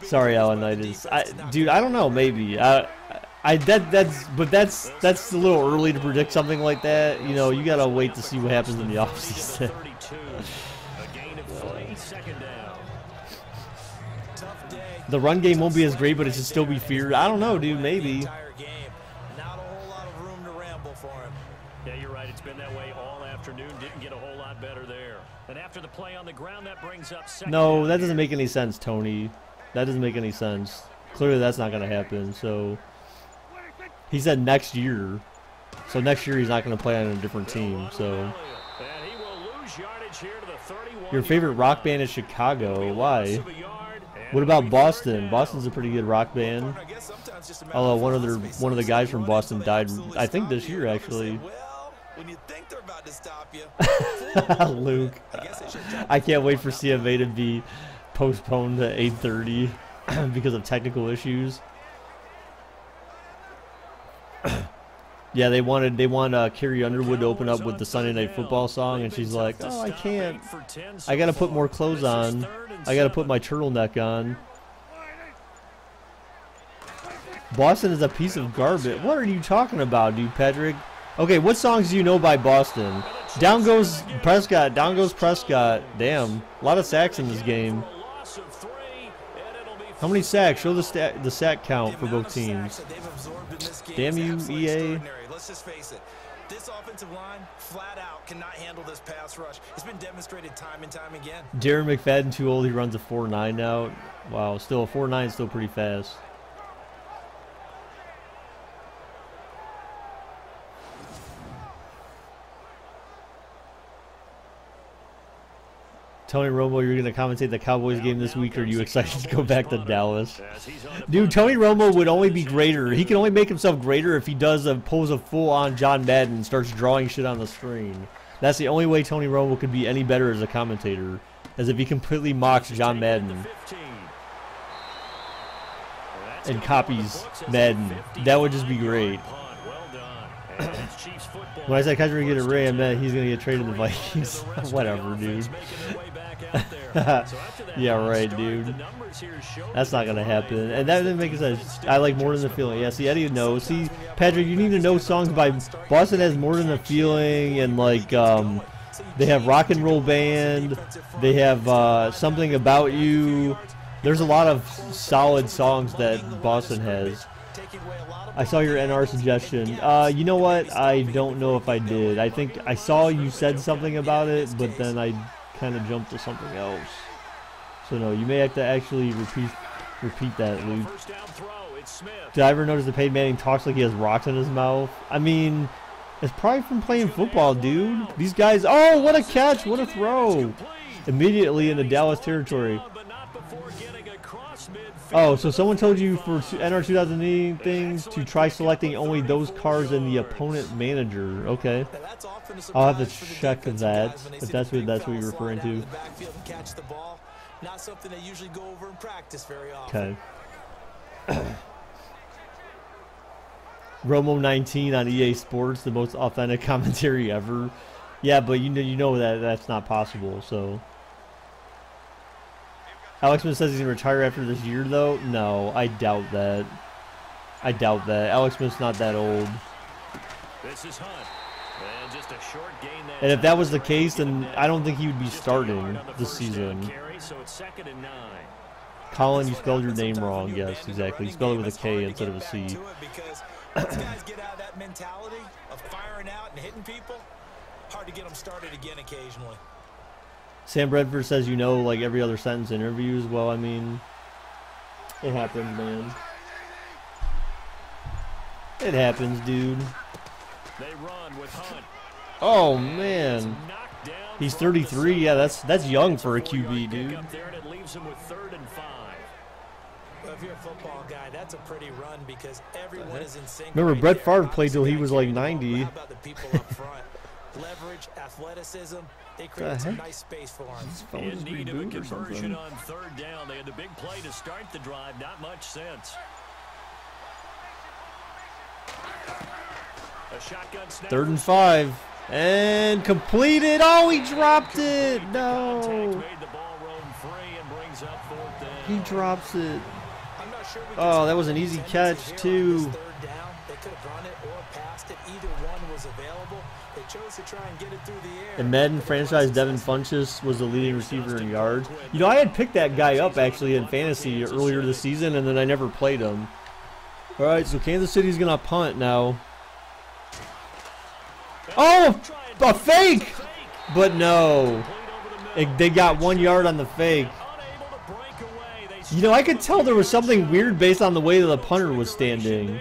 Sorry, Alanitis. Dude, I don't know. Maybe. That's a little early to predict something like that. You know, you gotta wait to see what happens in the offseason. The run game won't be as great, but it should still be feared. I don't know, dude. Maybe. Yeah, you're right. It's been that way all afternoon. Didn't get a whole lot better there. And after the play on the ground, that brings up second. No, that doesn't make any sense, Tony. That doesn't make any sense. Clearly, that's not going to happen. So, he said next year. So, next year, he's not going to play on a different team. So, your favorite rock band is Chicago. Why? What about Boston? Boston's a pretty good rock band. Although one of the guys from Boston died, I think this year, actually. Luke, I can't wait for CMA to be postponed to 8:30 because of technical issues. Yeah, they want Carrie Underwood to open up with the Sunday Night Football song, and she's like, "Oh, I can't. I got to put more clothes on. I got to put my turtleneck on." Boston is a piece of garbage. What are you talking about, dude, Patrick? Okay, what songs do you know by Boston? Down goes Prescott. Down goes Prescott. Damn, a lot of sacks in this game. How many sacks? Show the sack count for both teams. Damn you, EA. Let's just face it. This offensive line, flat out, cannot handle this pass rush. It's been demonstrated time and time again. Darren McFadden too old. He runs a 4.9 now. Wow, still a 4.9, still pretty fast. Tony Romo, you're going to commentate the Cowboys game this week, or are you excited to go back to Dallas? Dude, Tony Romo would only be greater. He can only make himself greater if he pulls a full-on John Madden and starts drawing shit on the screen. That's the only way Tony Romo could be any better as a commentator, as if he completely mocks John Madden and copies Madden. That would just be great. When I said Kaiser would get a Ray, I meant he's going to get traded to the Vikings. Whatever, dude. Yeah, right, dude. That's not going to happen. And that didn't make sense. I like More Than the Feeling. Yeah, see, Eddie knows. See, Patrick, you need to know songs by... Boston has More Than the Feeling, and, like, they have Rock and Roll Band. They have Something About You. There's a lot of solid songs that Boston has. I saw your NR suggestion. You know what? I don't know if I did. I think I saw you said something about it, but then I kind of jumped to something else. So no, you may have to actually repeat that, Luke. Did I ever notice that Peyton Manning talks like he has rocks in his mouth? I mean, it's probably from playing football, dude. These guys, oh, what a catch, what a throw. Immediately into Dallas territory. Oh, so someone told you for NR 2008 things to try selecting only those cars in the opponent manager. Okay. I'll have to check that, if that's what you're referring to. Okay. Romo 19 on EA Sports, the most authentic commentary ever. Yeah, but you know that that's not possible, so... Alex Smith says he's going to retire after this year, though. No, I doubt that. I doubt that. Alex Smith's not that old. This is Hunt. And just a short gain there. And if that was the case, then I don't think he would be starting this season. So it's 2nd and 9. Colin, you spelled your name wrong. Yes, exactly. You spelled it with a K instead of a C. These guys get out of that mentality of firing out and hitting people. Hard to get them started again occasionally. Sam Bradford says you know like every other sentence in interviews. Well, I mean, it happens, man. It happens, dude. They run with Hunt. Oh man, he's 33. Yeah, that's young for a QB, dude. It leaves him with 3rd and 5. Well, if you're a football guy, that's a pretty run because everyone is in sync. Remember, right Brett there. Favre played till he was like 90. How about the people up front? Leverage, athleticism, they create some nice space for him. In need of a conversion on 3rd down. They had the big play to start the drive. Not much sense. A shotgun snap. 3rd and 5. And completed. Oh, he dropped it. No. Made the ball roam free and brings up 4th down. He drops it. I'm not sure we Oh, that was an easy catch, too. 3rd down. They could have run it or passed it. Either one was available. They chose to try and get it through the air. In Madden franchise, Devin Funchess was the leading receiver in yards. You know, I had picked that guy up, actually, in fantasy earlier this season, and then I never played him. All right, so Kansas City's going to punt now. Oh, a fake! But no. They got 1 yard on the fake. You know, I could tell there was something weird based on the way that the punter was standing.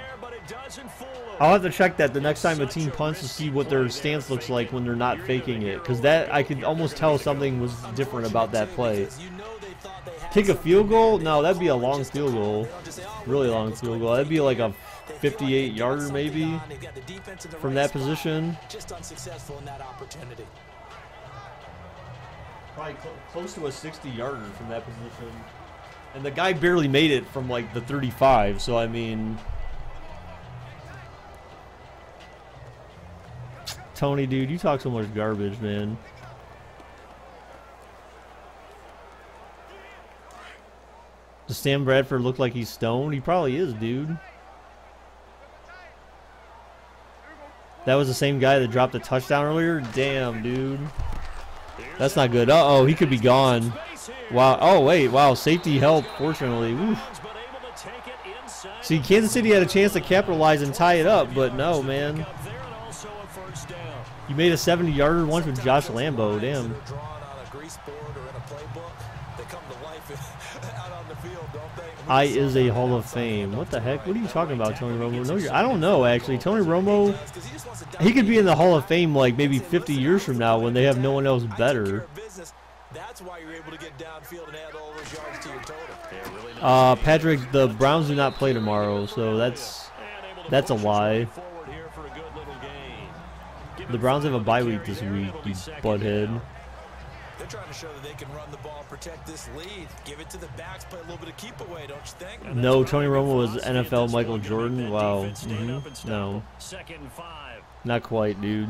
I'll have to check that the next time a team punts to see what their stance looks like when they're not faking it. Because that, I could almost tell something was different about that play. Kick a field goal? No, that'd be a long field goal. Really long field goal. That'd be like a 58-yarder maybe from that position. Just unsuccessful in that opportunity. Probably close to a 60-yarder from that position. And the guy barely made it from like the 35, so I mean... Tony, dude, you talk so much garbage, man. Does Sam Bradford look like he's stoned? He probably is, dude. That was the same guy that dropped a touchdown earlier? Damn, dude. That's not good. Uh-oh, he could be gone. Wow. Oh, wait. Wow, safety help, fortunately. Oof. See, Kansas City had a chance to capitalize and tie it up, but no, man. You made a 70-yarder once with Josh Lambo. Damn. I is a Hall of Fame. What the heck? What are you talking about, Tony Romo? No, I don't know, actually. Tony Romo, he could be in the Hall of Fame like maybe 50 years from now when they have no one else better. That's why you're field and add all those yards to your total. Yeah, really nice Patrick, the Browns do not play tomorrow, so that's a lie. The Browns have a bye week this week, you butthead. They're trying to show that they can run the ball and protect this lead. Give it to the backs, play a little bit of keep away, don't you think? No, Tony Romo was NFL Michael Jordan. Wow. No. Not quite, dude.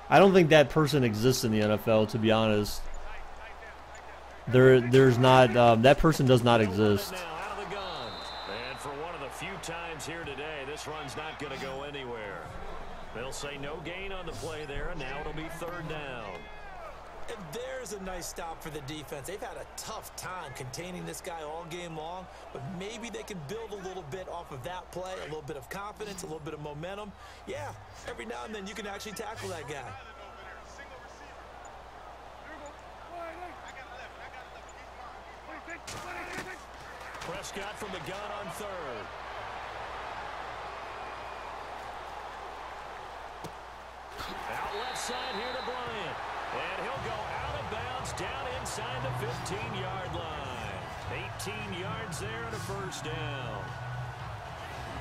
I don't think that person exists in the NFL, to be honest. There's not, that person does not exist. And for one of the few times here today, this run's not going to go anywhere. They'll say no gain on the play there, and now it'll be 3rd down. And there's a nice stop for the defense. They've had a tough time containing this guy all game long, but maybe they can build a little bit off of that play, a little bit of confidence, a little bit of momentum. Yeah, every now and then you can actually tackle that guy. Prescott from the gun on 3rd. Out left side here to Bryant. And he'll go out of bounds down inside the 15-yard line. 18 yards there and a 1st down.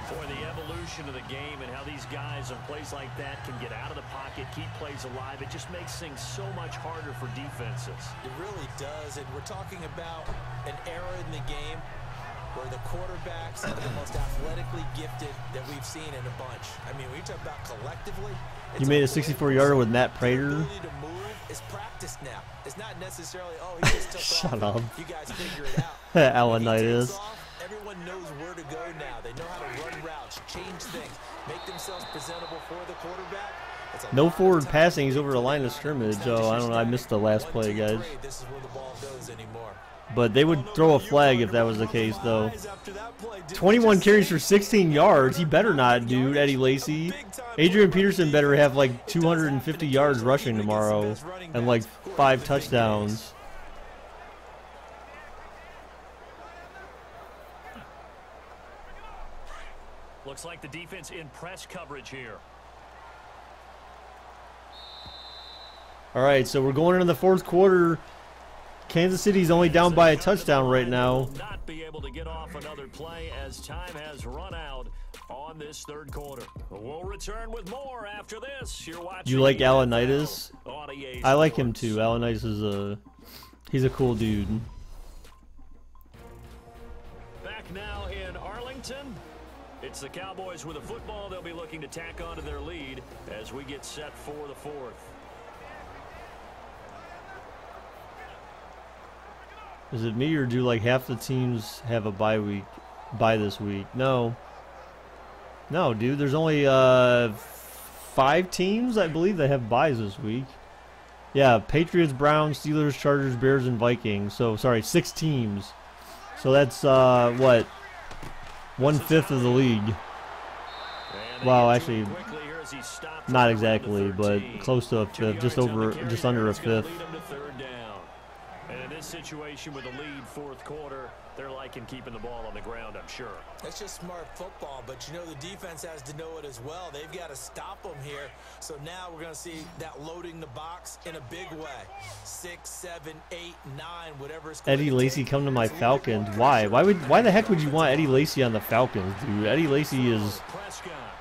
Boy, the evolution of the game and how these guys on plays like that can get out of the pocket, keep plays alive, it just makes things so much harder for defenses. It really does, and we're talking about an era in the game where the quarterbacks are the most athletically gifted that we've seen in a bunch. I mean, when you talk about collectively, You made a 64-yarder with Matt Prater. It's practice now. It's not necessarily, oh, he just took Shut off. up. You guys figure it out. Alanitis. Everyone knows where to go now. They know how to run routes, change things, make themselves presentable for the quarterback. No forward passing. He's over the line of scrimmage. Oh, I don't know. I missed the last play, guys. This is where the ball goes anymore. But they would throw a flag if that was the case, though. 21 carries for 16 yards. He better not, dude, Eddie Lacy. Adrian Peterson better have like 250 yards rushing tomorrow and like 5 touchdowns. Looks like the defense in press coverage here. All right, so we're going into the 4th quarter. Kansas City's only down by a touchdown right now. Not be able to get off another play as time has run out on this 3rd quarter. We'll return with more after this. You're watching. You like Alanitis? I like him too. Alanitis is he's a cool dude. Back now in Arlington. It's the Cowboys with a football. They'll be looking to tack onto their lead as we get set for the 4th. Is it me or do like half the teams have a bye this week? No. No, dude. There's only 5 teams, I believe, that have byes this week. Yeah, Patriots, Browns, Steelers, Chargers, Bears, and Vikings. So, sorry, 6 teams. So that's, what? 1/5 of the league. Well, actually, not exactly, but close to a 5th, just under a 5th. And in this situation with a lead 4th quarter, they're liking keeping the ball on the ground, I'm sure. That's just smart football, but you know the defense has to know it as well. They've got to stop them here. So now we're going to see that loading the box in a big way. 6, 7, 8, 9, whatever it's going Eddie Lacy come to my Falcons. Why? Why the heck would you want Eddie Lacy on the Falcons, dude? Eddie Lacy is...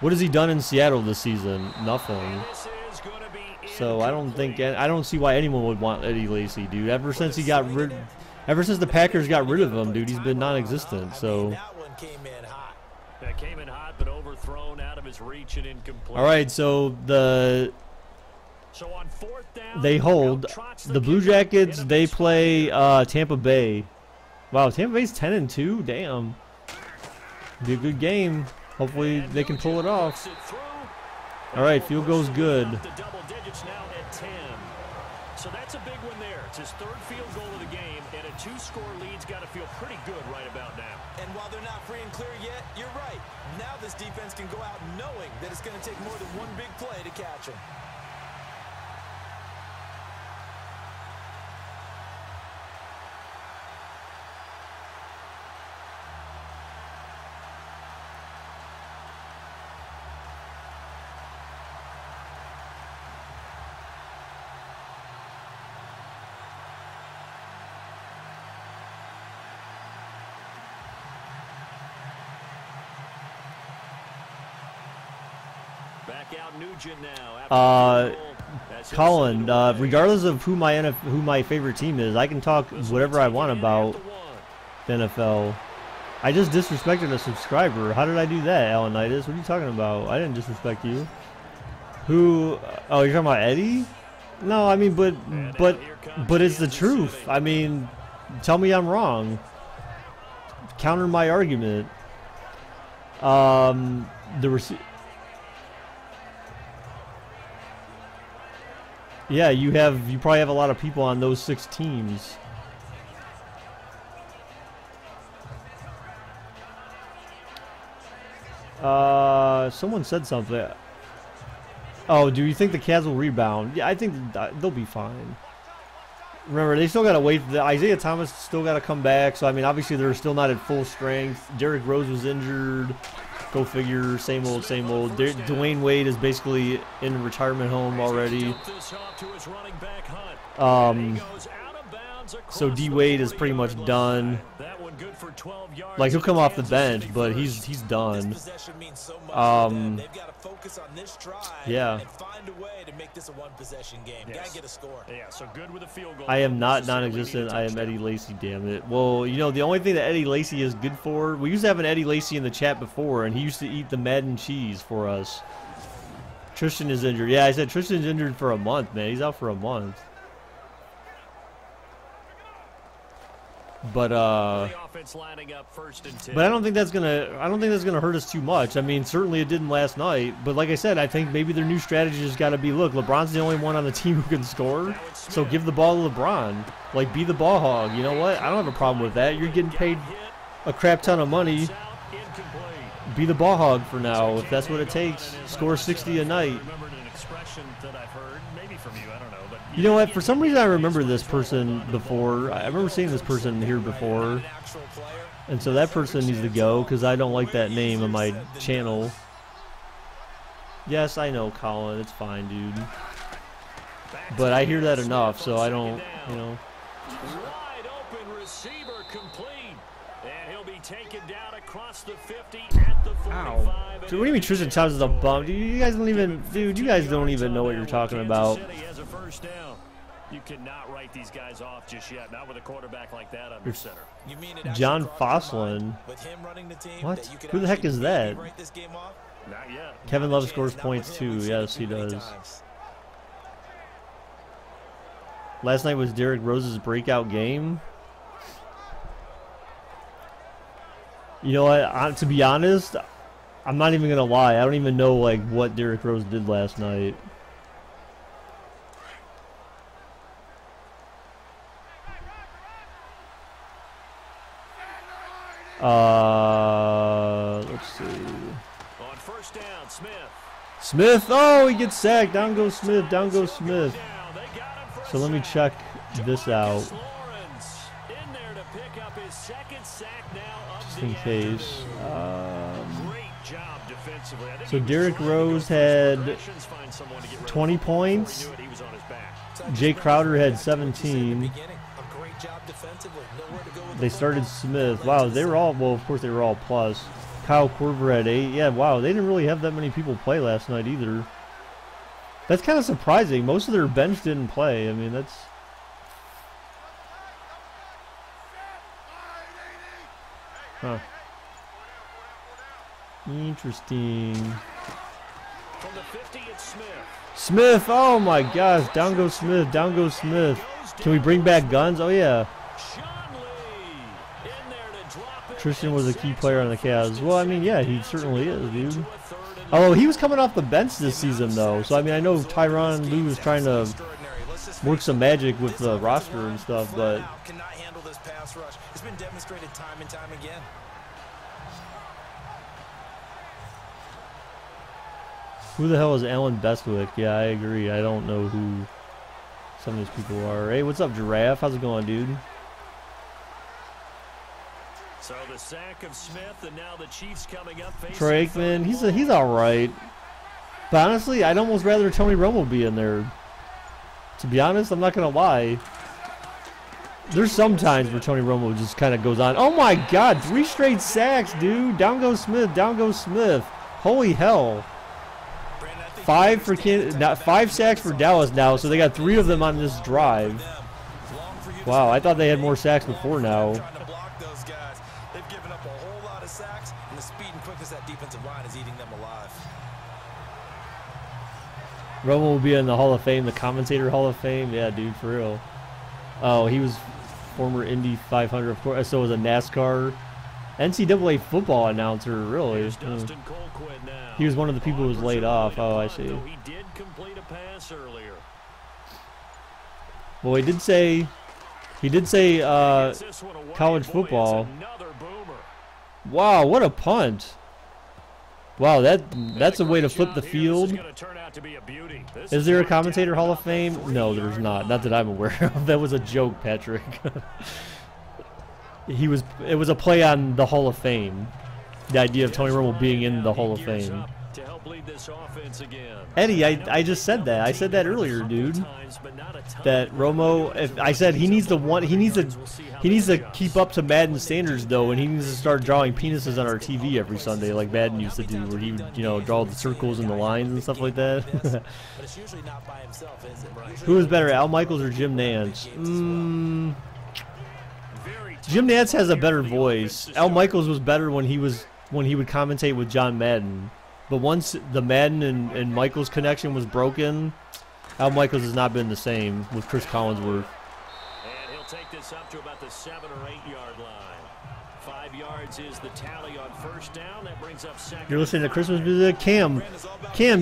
What has he done in Seattle this season? Nothing. So I don't see why anyone would want Eddie Lacy, dude. Ever since the Packers got rid of him, dude, he's been non-existent. So that one came in hot. That came in hot, but overthrown, out of his reach and incomplete. all right, so on 4th down, they hold the Blue Jackets. They play Tampa Bay. Wow, Tampa Bay's 10-2. Damn, be a good game. Hopefully they can pull it off. All right, field goal's good. Now at 10. So that's a big one there. It's his 3rd field goal of the game, and a 2-score lead's got to feel pretty good right about now. And while they're not free and clear yet, you're right. Now this defense can go out knowing that it's going to take more than one big play to catch them. Colin, regardless of who my favorite team is, I can talk whatever I want about the NFL. I just disrespected a subscriber. How did I do that, Alanitis? What are you talking about? I didn't disrespect you. Who? Oh, you're talking about Eddie? No, I mean, but it's the truth. I mean, tell me I'm wrong. Counter my argument. Yeah, you probably have a lot of people on those 6 teams. Someone said something. Oh, do you think the Cavs will rebound? Yeah, I think they'll be fine. Remember, they still got to wait. Isaiah Thomas still got to come back. So, I mean, obviously, they're still not at full strength. Derrick Rose was injured. Go figure. Same old, same old. Dwayne Wade is basically in a retirement home already. So D Wade is pretty much done. Like, he'll come off the bench, but he's done. Yeah. I am not non-existent. I am Eddie Lacy, damn it. Well, you know, the only thing that Eddie Lacy is good for, we used to have an Eddie Lacy in the chat before, and he used to eat the Madden cheese for us. Tristan is injured. Yeah, I said Tristan's injured for a month, man. He's out for a month. But I don't think that's gonna hurt us too much. I mean, certainly it didn't last night. But like I said, I think maybe their new strategy has got to be: look, LeBron's the only one on the team who can score, so give the ball to LeBron. Like, be the ball hog. You know what? I don't have a problem with that. You're getting paid a crap ton of money. Be the ball hog for now, if that's what it takes. Score 60 a night. You know what? For some reason, I remember this person before. I remember seeing this person here before. And so that person needs to go because I don't like that name on my channel. Yes, I know, Colin. It's fine, dude. But I hear that enough, so I don't, you know. Wide open receiver complete. And he'll be taken down across the 50 at the 45. Ow. Dude, what do you mean Tristan Thompson is a bum? Dude, you guys don't even know what you're talking about. You cannot write these guys off just yet. Not with a quarterback like that under center. John Fosslin. What? Who the heck is that? Not yet. Kevin Love scores points too. Yes, he does. Last night was Derrick Rose's breakout game. You know what? To be honest, I'm not even gonna lie. I don't even know like what Derrick Rose did last night. Let's see. On first down, Smith. Smith, oh, he gets sacked. Down goes Smith. Down goes Smith. So let me check this out. Just in case. So Derrick Rose had 20 points. Jay Crowder had 17. They started Smith. Wow, they were all, well, of course they were all plus. Kyle Korver had 8. Yeah, wow, they didn't really have that many people play last night either. That's kind of surprising. Most of their bench didn't play. I mean, that's... Huh. Interesting. From the 50, it's Smith. Smith, oh my gosh, down goes Smith, down goes Smith. Can we bring back guns? Oh yeah. Tristan was a key player on the Cavs. Well, I mean, yeah, he certainly is, dude. Oh, he was coming off the bench this season, though. So, I mean, I know Tyronn Lue was trying to work some magic with the roster and stuff, but... It's been demonstrated time and time again. Who the hell is Alan Bestwick? Yeah, I agree. I don't know who some of these people are. Hey, what's up, Giraffe? How's it going, dude? So the sack of Smith, and now the Chiefs coming up. Troy Aikman, he's all right. But honestly, I'd almost rather Tony Romo be in there. To be honest, I'm not gonna lie. There's some times where Tony Romo just kind of goes on. Oh my God, 3 straight sacks, dude. Down goes Smith. Down goes Smith. Holy hell. 5 sacks for Dallas now, so they got 3 of them on this drive. Wow, I thought they had more sacks before now. They've given up a whole lot of sacks, and the speed and quickness of that defensive line is eating them alive. Romo will be in the Hall of Fame, the commentator Hall of Fame. Yeah, dude, for real. Oh, he was former Indy 500, of course. So was a NASCAR, NCAA football announcer, really. He was one of the people who was laid off. Oh, I see. He did complete a pass earlier. Well, he did say college football. Wow, what a punt. Wow, that's a way to flip the field. Is there a commentator Hall of Fame? No, there's not. Not that I'm aware of. That was a joke, Patrick. It was a play on the Hall of Fame. The idea of Tony Romo being in the Hall of Fame. Eddie, I just said that. I said that earlier, dude. That Romo, I said he needs to keep up to Madden standards though, and he needs to start drawing penises on our TV every Sunday like Madden used to do, where he would, draw the circles and the lines and stuff like that. Who is better, Al Michaels or Jim Nantz? Jim Nantz has a better voice. Al Michaels was better when he would commentate with John Madden. But once the Madden and Michaels connection was broken, Al Michaels has not been the same with Chris Collinsworth. And he'll take this up to about the 7 or 8 yard line. 5 yards is the tally on first down. That brings up second. You're listening to Christmas music, Cam,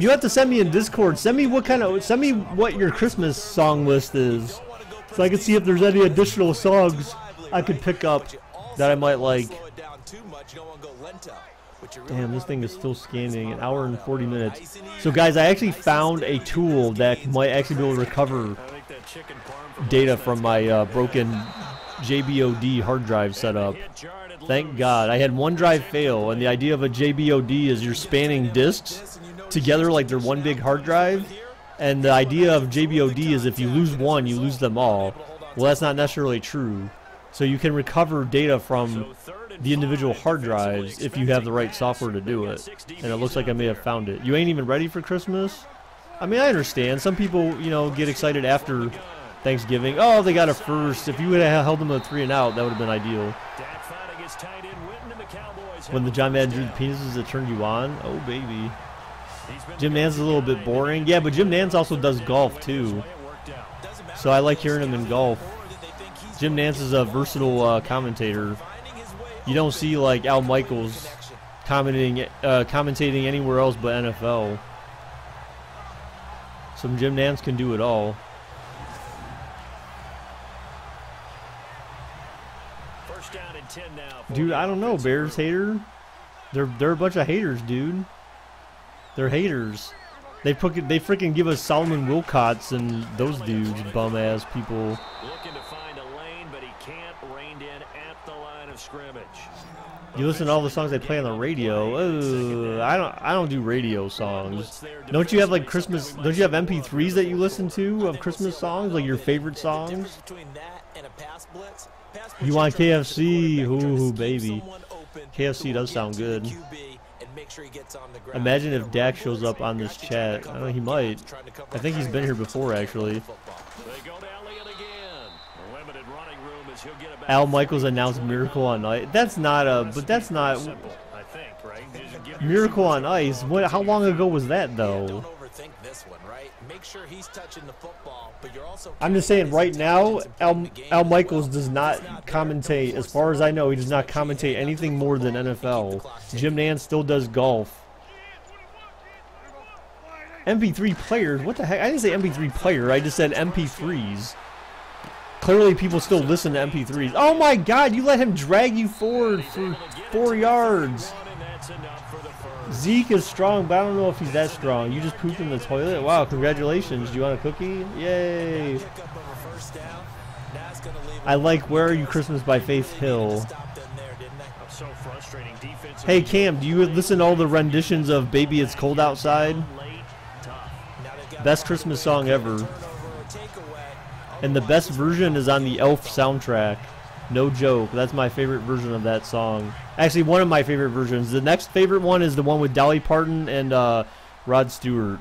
you have to send me in Discord. Send me what your Christmas song list is, so I can see if there's any additional songs I could pick up that I might like. Damn, this thing is still scanning. 1 hour and 40 minutes. So, guys, I actually found a tool that might actually be able to recover data from my broken JBOD hard drive setup. Thank God. I had one drive fail, and the idea of a JBOD is you're spanning disks together like they're one big hard drive. And the idea of JBOD is if you lose one, you lose them all. Well, that's not necessarily true. So you can recover data from the individual hard drives if you have the right software to do it. And it looks like I may have found it. You ain't even ready for Christmas? I mean, I understand. Some people, get excited after Thanksgiving. Oh, they got a first. If you would have held them a 3 and out, that would have been ideal. When the John Madden drew the penises that turned you on? Oh, baby. Jim Nantz is a little bit boring. Yeah, but Jim Nantz also does golf, too. So I like hearing him in golf. Jim Nantz is a versatile commentator. You don't see like Al Michaels commentating anywhere else but NFL. So Jim Nantz can do it all. First down and 10 now. Dude, I don't know, Bears hater. They're a bunch of haters, dude. They're haters. They freaking give us Solomon Wilcots and those dudes, bum ass people. Looking to find a lane, but he can't. Reined in at the line of scrimmage. You listen to all the songs they play on the radio. I don't do radio songs. Don't you have like Christmas? Don't you have MP3s that you listen to of Christmas songs, like your favorite songs? You want KFC? Ooh, baby. KFC does sound good. Imagine if Dak shows up on this chat. I don't know, he might. I think he's been here before, actually. Al Michaels announced Miracle on Ice. That's not Miracle on Ice. How long ago was that, though? I'm just saying, right now, Al Michaels does not commentate. As far as I know, he does not commentate anything more than NFL. Jim Nantz still does golf. MP3 players? What the heck? I didn't say MP3 player. I just said MP3s. Clearly, people still listen to MP3s. Oh my God! You let him drag you forward for 4 yards. Zeke is strong, but I don't know if he's that strong. You just pooped in the toilet? Wow, congratulations. Do you want a cookie? Yay. I like Where Are You Christmas by Faith Hill. Hey, Cam, do you listen to all the renditions of Baby It's Cold Outside? Best Christmas song ever. And the best version is on the Elf soundtrack. No joke. That's my favorite version of that song. Actually, one of my favorite versions. The next favorite one is the one with Dolly Parton and Rod Stewart.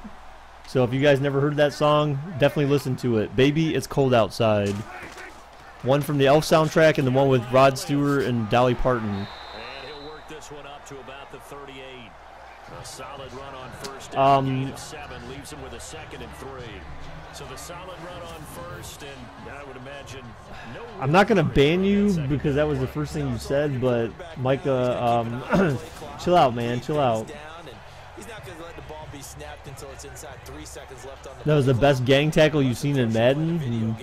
So if you guys never heard that song, definitely listen to it. Baby, It's Cold Outside. One from the Elf soundtrack and the one with Rod Stewart and Dolly Parton. And he'll work this one up to about the 38. A solid run on first down. Gain of 7 leaves him with a 2nd and 3. So the solid run on first, and I would imagine no. I'm not gonna ban you because that was the first thing you said, but Micah, chill out, man, chill out. He's not going to let the ball be snapped until it's inside 3 seconds left on the That was the best gang tackle you've seen in Madden.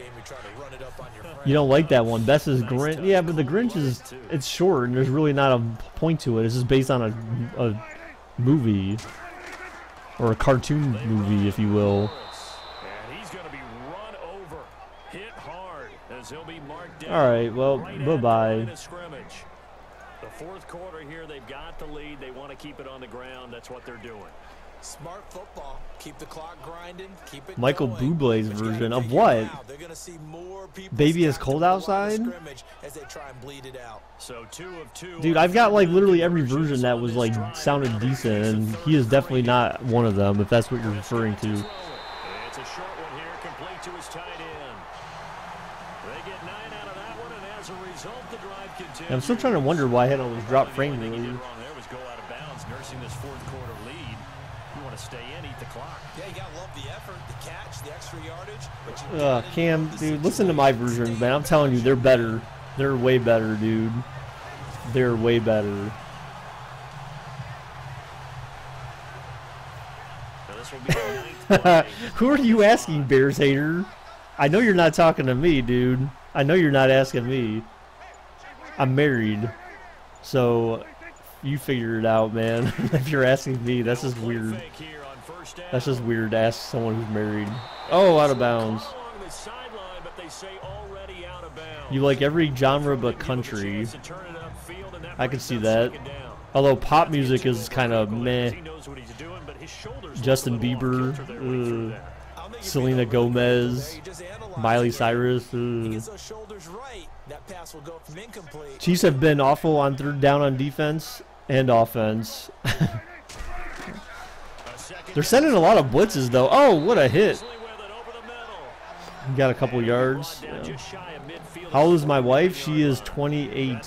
You don't like that one. Best is Grinch. Yeah, but the Grinch is, it's short and there's really not a point to it. It's just based on a movie or a cartoon movie, if you will. And he's going to be run over, hit hard as he'll be marked down. All right, well, bye-bye. The fourth quarter here, they've got the lead. They want to keep it on the ground. That's what they're doing. Smart football. Keep the clock grinding. Keep it Michael going. Bublé's version of what? They're going to see more people Baby, It's Cold Outside? as they try and bleed it out. So 2 of 2. Dude, I've got like literally every version that was like sounded decent, and he is definitely not one of them, if that's what you're referring to. It's a short one here, complete to his tight end. They get 9 out of that one, and as a result, the drive continues. I'm still trying to wonder why I had all those drop frame There moves. was go out of bounds, nursing this fourth quarter lead. You want to stay in, eat the clock. Yeah, you got to love the effort, the catch, the extra yardage. Cam, dude, listen to my versions, man. I'm telling you, they're better. They're way better, dude. They're way better. Now, this will be the 9th play. Who are you asking, Bears hater? I know you're not talking to me, dude. I know you're not asking me. I'm married. So, you figure it out, man. If you're asking me, that's just weird. That's just weird to ask someone who's married. Oh, out of bounds. You like every genre but country. I can see that. Although pop music is kind of meh. Justin Bieber, Selena Gomez, Miley Cyrus. Chiefs have been awful on third down on defense and offense. They're sending a lot of blitzes, though. Oh, what a hit. Got a couple yards. Yeah. How old is my wife? She is 28. I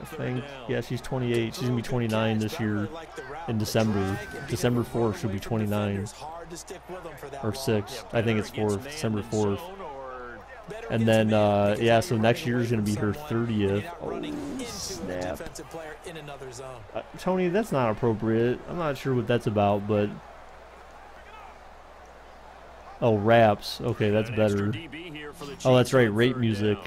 think. Yeah, she's 28. She's going to be 29 this year in December. December 4th, she'll be 29. Or 6th. I think it's 4th. December 4th. And then, yeah, so next year is going to be her 30th. Oh, snap. Tony, that's not appropriate. I'm not sure what that's about, but... Oh, raps. Okay, that's better. Oh, that's right, rape music.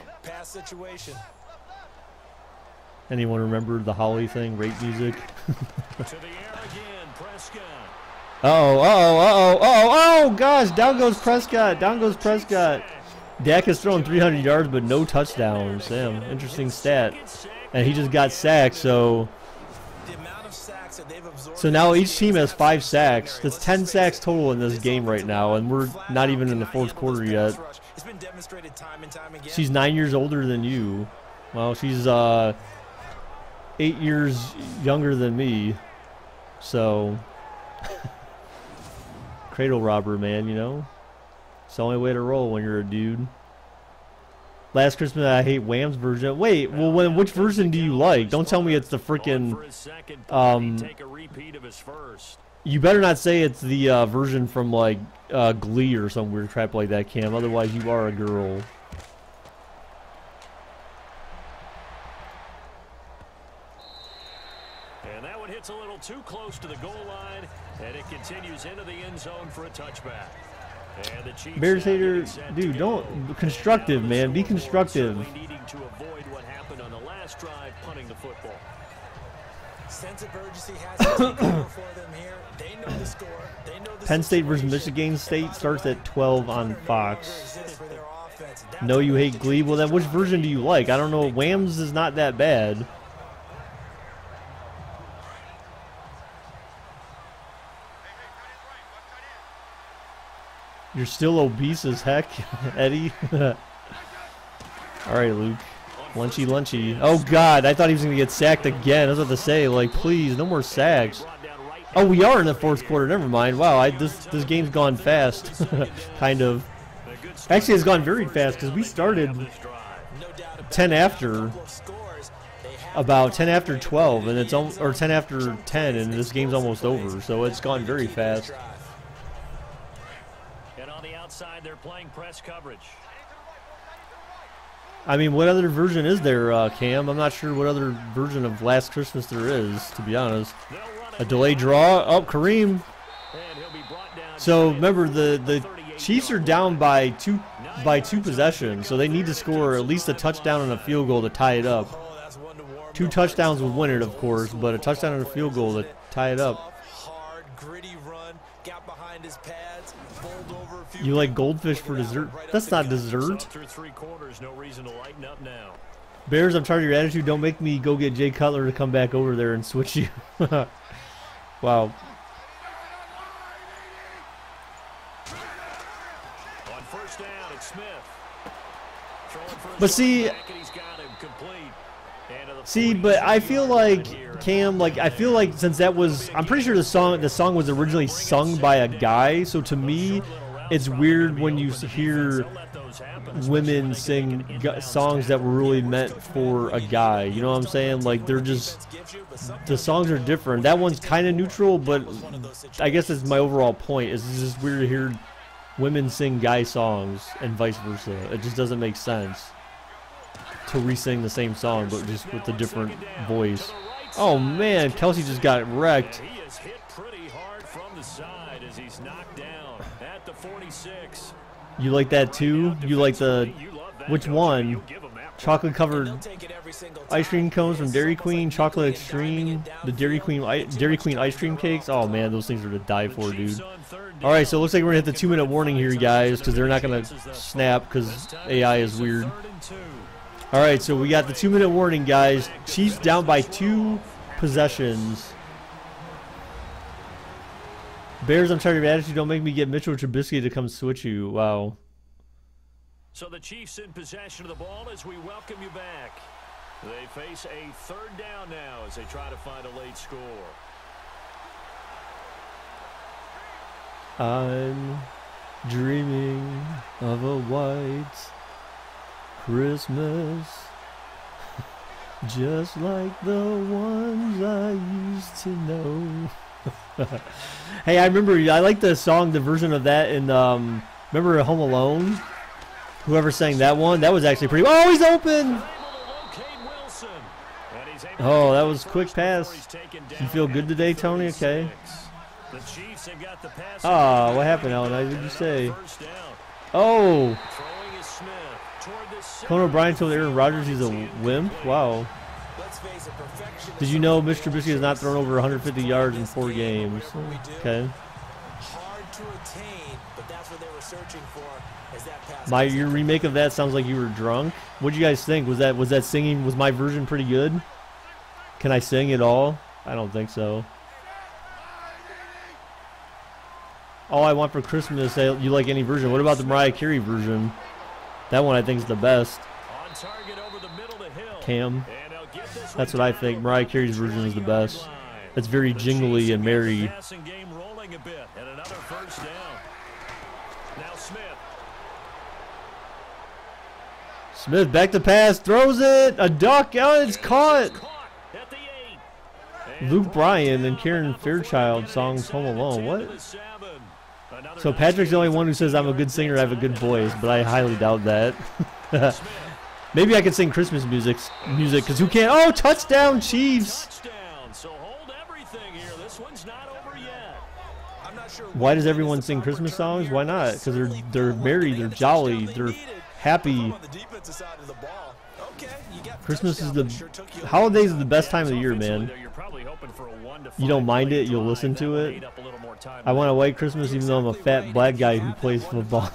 Anyone remember the Holly thing, rape music? Oh, gosh, down goes Prescott. Down goes Prescott. Dak has thrown 300 yards, but no touchdowns. Damn, interesting stat. And he just got sacked, so now each team has 5 sacks. That's 10 sacks total in this game right now, and we're not even in the fourth quarter yet. She's 9 years older than you. Well, she's 8 years younger than me. So, cradle robber, man, you know? It's the only way to roll when you're a dude. Last Christmas, I hate Wham's version. Wait, well, which version do you like? Don't tell me it's the frickin'... You better not say it's the version from, like, Glee or some weird crap like that, Cam. Otherwise, you are a girl. And that one hits a little too close to the goal line, and it continues into the end zone for a touchback. Bears hater, dude, don't constructive, man. Be constructive. Penn State versus Michigan State starts at 12 on Fox. No, you hate Glee. Well, then which version do you like? I don't know. Wham's is not that bad. You're still obese as heck, Eddie. All right, Luke. Lunchy, lunchy. Oh, God. I thought he was going to get sacked again. I was about to say, like, please, no more sacks. Oh, we are in the fourth quarter. Never mind. Wow, this game's gone fast. Kind of. Actually, it's gone very fast because we started 10 after, about 10 after 12, and it's or 10 after 10, and this game's almost over. So it's gone very fast. And on the outside, they're playing press coverage. I mean, what other version is there, Cam? I'm not sure what other version of Last Christmas there is, to be honest. A delayed draw. Oh, Kareem. So remember, the Chiefs are down by two possessions, so they need to score at least a touchdown and a field goal to tie it up. 2 touchdowns would win it, of course, but a touchdown and a field goal to tie it up. You like goldfish for dessert? That's not dessert. Bears, I'm tired of your attitude. Don't make me go get Jay Cutler to come back over there and switch you. Wow. On first down, it's Smith. But see, but I feel like, Cam, I feel like since that was, I'm pretty sure the song was originally sung by a guy, so to me, it's weird when you hear women sing songs that were really meant for a guy. You know what I'm saying? Like, they're just, the songs are different. That one's kind of neutral, but I guess that's my overall point. It's just weird to hear women sing guy songs and vice versa. It just doesn't make sense to re-sing the same song, but just with a different voice. Oh man, Kelsey just got wrecked. He is hit pretty hard from the side as he's knocked down at the 46. You like that too? You like the, which one? Chocolate covered ice cream cones from Dairy Queen, Chocolate Extreme, the Dairy Queen ice cream cakes. Oh man, those things are to die for, dude. All right, so it looks like we're gonna hit the 2-minute warning here, guys, because they're not gonna snap because AI is weird. All right, so we got the 2-minute warning, guys. Chiefs down by 2 possessions. Bears, I'm tired of your attitude. Don't make me get Mitchell Trubisky to come switch you. Wow. So the Chiefs in possession of the ball as we welcome you back. They face a third down now as they try to find a late score. I'm dreaming of a white Christmas, just like the ones I used to know. Hey, I remember, I like the song, the version of that in, remember Home Alone? Whoever sang that one, that was actually pretty, oh, he's open! Oh, that was quick pass. You feel good today, Tony? Okay. Ah, what happened, Alan? What did you say? Oh! Conan O'Brien told Aaron Rodgers he's a wimp? Wow. Did you know Mr. Trubisky has not thrown over 150 yards in 4 games? Okay. Your remake of that sounds like you were drunk. What'd you guys think? Was that singing? Was my version pretty good? Can I sing at all? I don't think so. All I Want for Christmas, you like any version. What about the Mariah Carey version? That one I think is the best. Cam. That's what I think. Mariah Carey's version is the best. It's very jingly and merry. Smith back to pass, throws it, a duck, oh, it's caught. Luke Bryan and Karen Fairchild songs Home Alone. What? So Patrick's the only one who says I'm a good singer, I have a good voice, but I highly doubt that. Maybe I could sing Christmas music, because who can't? Oh, touchdown, Chiefs! Why does everyone sing Christmas songs? Why not? Because they're merry, they're jolly, they're happy. Christmas is the holidays are the best time of the year, man. You don't mind it, you'll listen to it. I want a white Christmas even though I'm a fat black guy who plays football.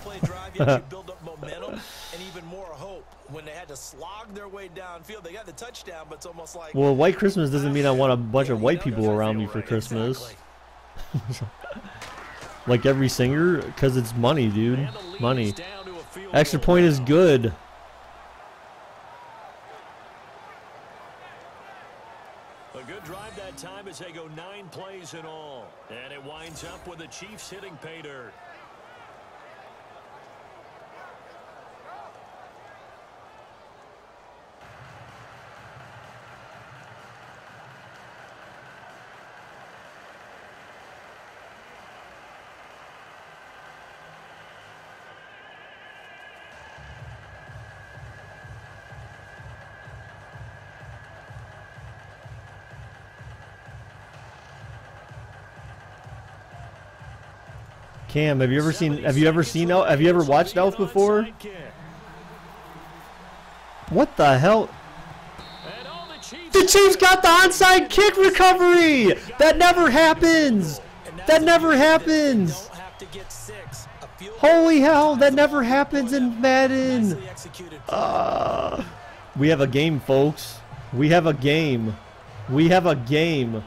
Well, white Christmas doesn't mean I want a bunch of white people around me for Christmas. Like every singer, because it's money, dude. Money. Extra point is good. A good drive that time as they go 9 plays in all. And it winds up with the Chiefs hitting pay dirt. Cam, have you ever watched Elf before? What the hell? The Chiefs got the onside kick recovery! That never happens! That never happens! Holy hell, that never happens in Madden! We have a game, folks. We have a game. We have a game.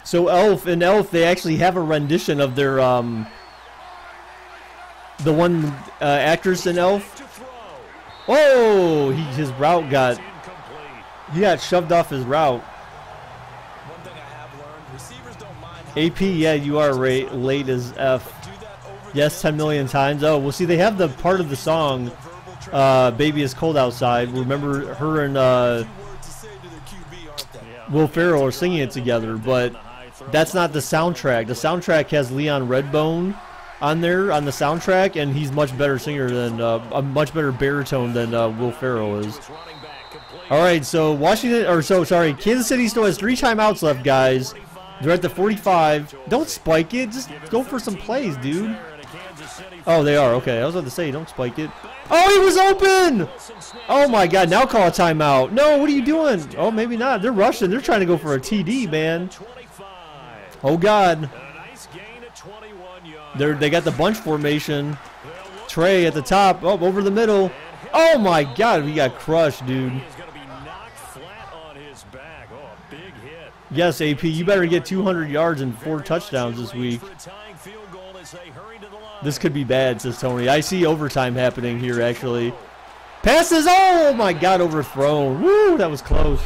So in Elf, they actually have a rendition of their, the one actress in Elf. Oh, his route got, he got shoved off his route. AP, yeah, you are late as F. Yes, 10 million times. Oh, well, see, they have the part of the song, Baby It's Cold Outside. Remember her and Will Ferrell are singing it together, but that's not the soundtrack. The soundtrack has Leon Redbone on there on the soundtrack, and he's much better singer than a much better baritone than Will Ferrell is. All right, so Kansas City still has 3 timeouts left, guys. They're at the 45. Don't spike it. Just go for some plays, dude. Oh, they are. Okay, I was about to say, don't spike it. Oh, he was open! Oh, my God. Now call a timeout. No, what are you doing? Oh, maybe not. They're rushing. They're trying to go for a TD, man. Oh, God. They got the bunch formation. Trey at the top. Oh, over the middle. Oh, my God. We got crushed, dude. Yes, AP, you better get 200 yards and 4 touchdowns this week. This could be bad, says Tony. I see overtime happening here, actually. Passes! Oh, my God, overthrown. Woo, that was close.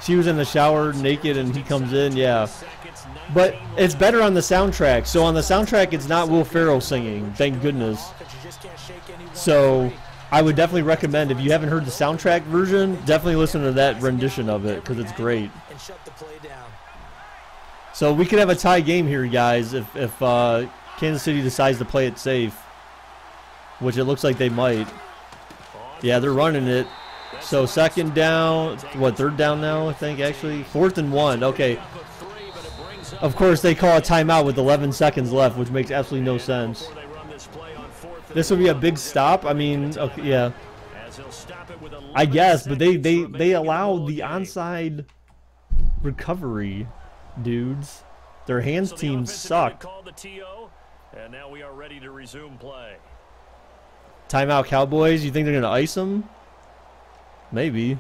She was in the shower naked, and he comes in, yeah. But it's better on the soundtrack. So on the soundtrack, it's not Will Ferrell singing, thank goodness. So I would definitely recommend, if you haven't heard the soundtrack version, definitely listen to that rendition of it, because it's great. So we could have a tie game here, guys, if Kansas City decides to play it safe, which it looks like they might. Yeah, they're running it. So second down, third down now, I think, actually? 4th and 1, okay. Of course, they call a timeout with 11 seconds left, which makes absolutely no sense. This will be a big stop. I mean, okay, yeah. I guess, but they allow the onside recovery, dudes. Their hands teams suck. And now we are ready to resume play. Timeout, Cowboys. You think they're going to ice them? Maybe.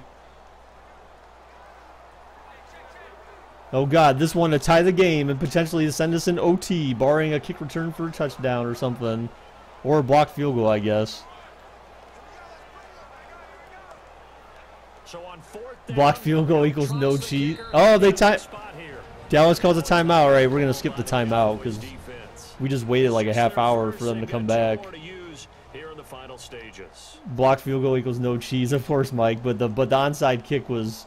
Oh, God, this one to tie the game and potentially to send us an OT, barring a kick return for a touchdown or something. Or a blocked field goal, I guess. So on 4th down, blocked field goal equals no cheat. Oh, they tie. Dallas calls a timeout. All right, we're going to skip the timeout because we just waited like a half hour for them to come back. Blocked field goal equals no cheese, of course, Mike. But the onside kick was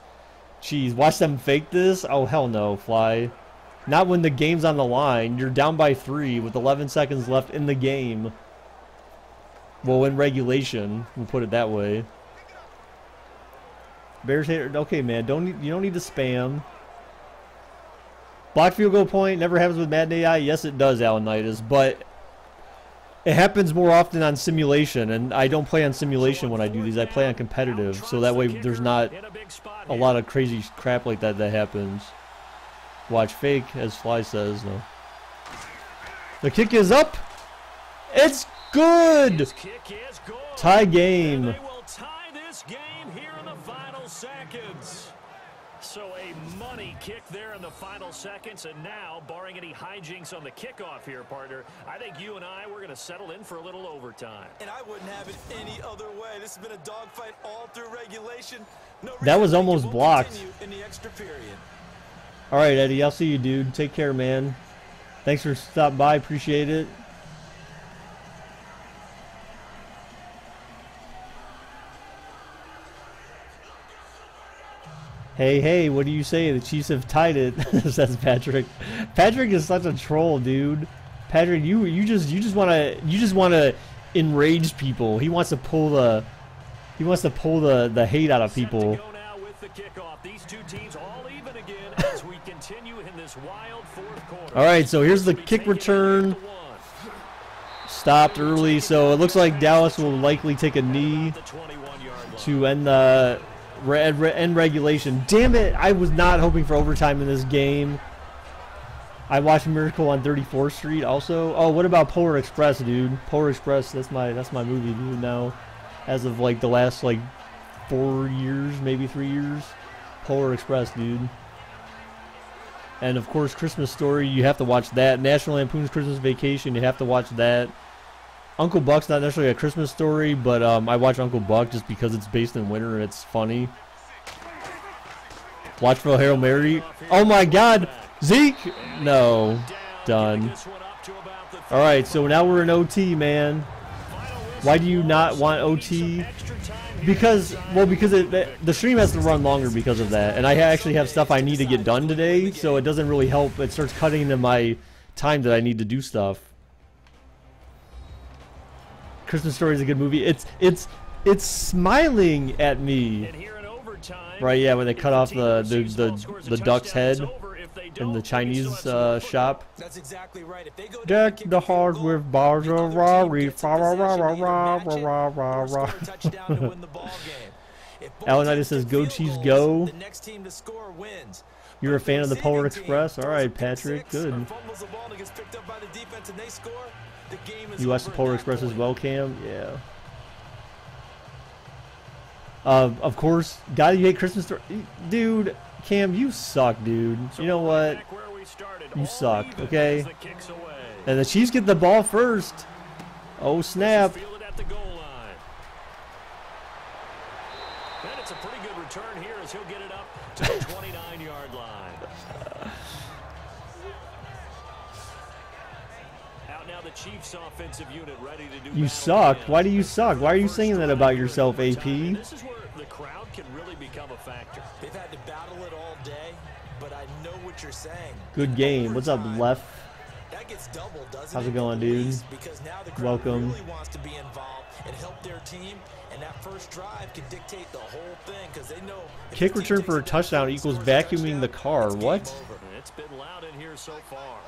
cheese. Watch them fake this. Oh, hell no, Fly. Not when the game's on the line. You're down by 3 with 11 seconds left in the game. Well, in regulation, we'll put it that way. Bears hater. Okay, man, you don't need to spam. Blocked field goal point never happens with Madden AI. Yes, it does, Alanitis, but it happens more often on simulation, and I don't play on simulation when I do these. I play on competitive, so that way there's not a lot of crazy crap like that happens. Watch fake, as Fly says. No. The kick is up. It's good. Tie game. They will tie this game here in the final seconds. So a money kick there in the final seconds, and now, barring any hijinks on the kickoff here, partner, I think you and we're going to settle in for a little overtime. And I wouldn't have it any other way. This has been a dogfight all through regulation. No, that was almost blocked. In the extra period. All right, Eddie, I'll see you, dude. Take care, man. Thanks for stopping by. Appreciate it. Hey, what do you say? The Chiefs have tied it, says Patrick. Patrick is such a troll, dude. Patrick, you just wanna enrage people. He wants to pull the hate out of people. These two teams all even again as we continue in this wild fourth quarter. All right, so here's the kick return. Stopped early, so it looks like Dallas will likely take a knee to end the end regulation. Damn it, I was not hoping for overtime in this game. I watched Miracle on 34th Street also. Oh, what about Polar Express, dude? Polar Express, that's my movie, dude, now. As of like the last like 4 years, maybe 3 years. Polar Express, dude. And of course, Christmas Story, you have to watch that. National Lampoon's Christmas Vacation, you have to watch that. Uncle Buck's not necessarily a Christmas story, but I watch Uncle Buck just because it's based in winter and it's funny. Watch for Hail Mary. Oh my God, Zeke! No, done. All right, so now we're in OT, man. Why do you not want OT? Because the stream has to run longer because of that, and I actually have stuff I need to get done today, so it doesn't really help. It starts cutting into my time that I need to do stuff. Christmas Story is a good movie. It's smiling at me. Right, yeah, when they cut off the duck's head in the Chinese shop. That's exactly right. If they go deck the halls with bars of Rari. Alanitis says, "Go Chiefs, go." The next team to score wins. You're a fan of the Polar Express? All right, Patrick, good. You watch the Polar Express as well, Cam? Yeah. Of course, God, you hate Christmas Story. Dude, Cam, you suck, dude. You know what? You suck, okay? And the Chiefs get the ball first. Oh, snap. It's a pretty good return here as he'll get it up to the 29-yard line. Out now the Chiefs offensive unit ready to do. You suck. Why do you suck? Why are you saying that about yourself, AP? This is where the crowd can really become a factor. They've had to battle it all day, but I know what you're saying. Good game. What's up, Left? That gets double, doesn't How's it going, dude? Because now the crowd Welcome. really wants to be involved and help their team, and that first drive can dictate the whole thing because they know Kick return for a touchdown equals vacuuming the car. What? It's been loud in here so far.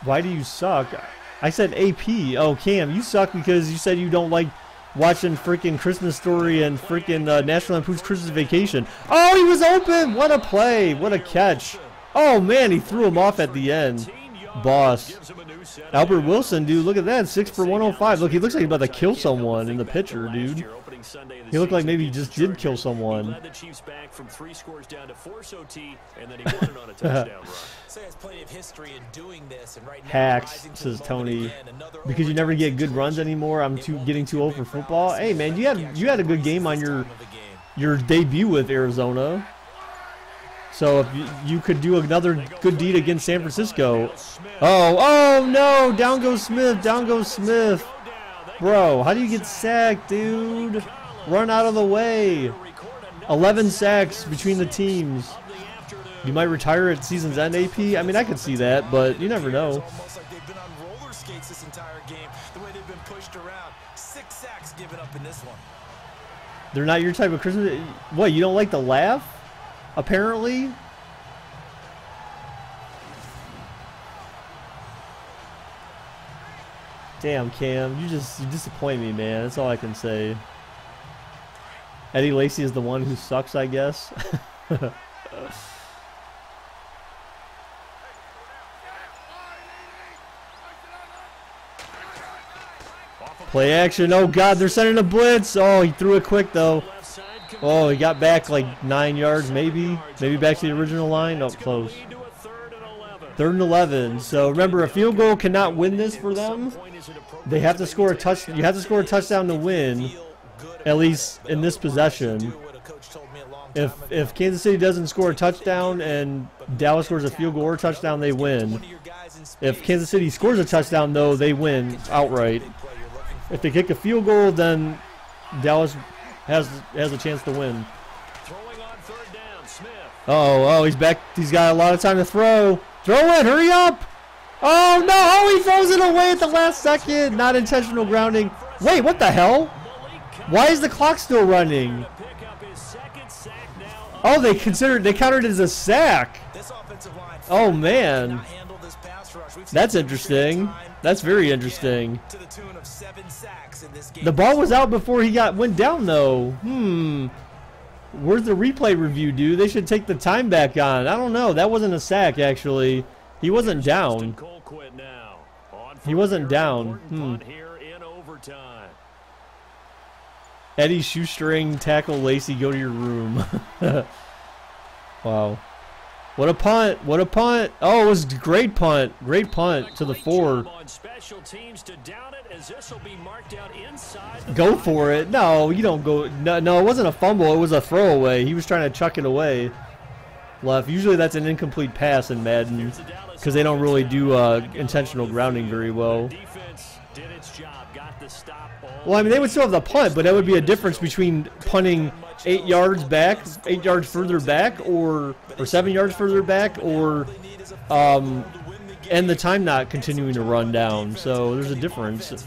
Why do you suck? I said AP. Oh, Cam, you suck because you said you don't like watching freaking Christmas Story and freaking National Lampoon's Christmas Vacation. Oh, he was open. What a play. What a catch. Oh, man, he threw him off at the end. Boss. Albert Wilson, dude, look at that. 6 for 105. Look, he looks like he's about to kill someone in the picture, dude. He looked like maybe he just did kill someone. Hacks, says Tony. Because you never get good runs anymore. I'm getting too old for football. Hey, man, you had a good game on your debut with Arizona. So if you could do another good deed against San Francisco. Oh no, down goes Smith, down goes Smith. Bro, how do you get sacked, dude? Run out of the way. 11 sacks between the teams. You might retire at season's end, AP. I mean, I could see that, but you never know. Almost like they've been on roller skates this entire game. The way they've been pushed around. 6 sacks given up in this one. They're not your type of Christmas. What, you don't like to laugh? Apparently. Damn, Cam, you disappoint me, man. That's all I can say. Eddie Lacy is the one who sucks, I guess. Play action. Oh, God, they're sending a blitz. Oh, he threw it quick, though. Oh, he got back like 9 yards, maybe back to the original line. Oh, close. 3rd and 11. So remember, a field goal cannot win this for them. They have to score a touch. You have to score a touchdown to win, at least in this possession. If Kansas City doesn't score a touchdown and Dallas scores a field goal or a touchdown, they win. If Kansas City scores a touchdown, though, they win outright. If they kick a field goal, then Dallas has a chance to win. Oh, he's back. He's got a lot of time to throw. Throw it, hurry up! Oh no! Oh, he throws it away at the last second. Not intentional grounding. Wait, what the hell? Why is the clock still running? Oh, they counted it as a sack. Oh man, that's interesting. That's very interesting. The ball was out before he went down though. Where's the replay review, dude? They should take the time back on. I don't know. That wasn't a sack, actually. He wasn't down. He wasn't down. Eddie Shoestring, tackle Lacey, go to your room. Wow. What a punt. What a punt. Oh, it was a great punt. Great punt to the 4. Go for it. No, you don't go. No, it wasn't a fumble. It was a throwaway. He was trying to chuck it away. Left. Usually that's an incomplete pass in Madden because they don't really do intentional grounding very well. Well, I mean, they would still have the punt, but that would be a difference between punting 8 yards back, 8 yards further back, or 7 yards further back, or and the time not continuing to run down. So there's a difference.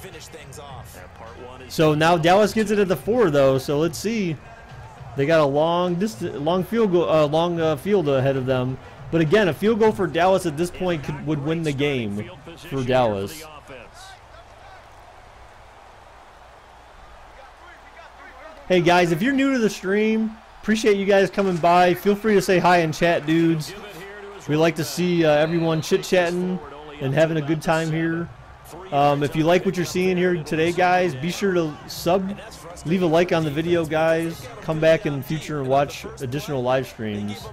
So now Dallas gets it at the 4, though. So let's see. They got a long field goal, long field ahead of them. But again, a field goal for Dallas at this point would win the game for Dallas. Hey guys, if you're new to the stream, appreciate you guys coming by. Feel free to say hi in chat, dudes. We like to see everyone chit-chatting and having a good time here. If you like what you're seeing here today, guys, be sure to leave a like on the video, guys. Come back in the future and watch additional live streams.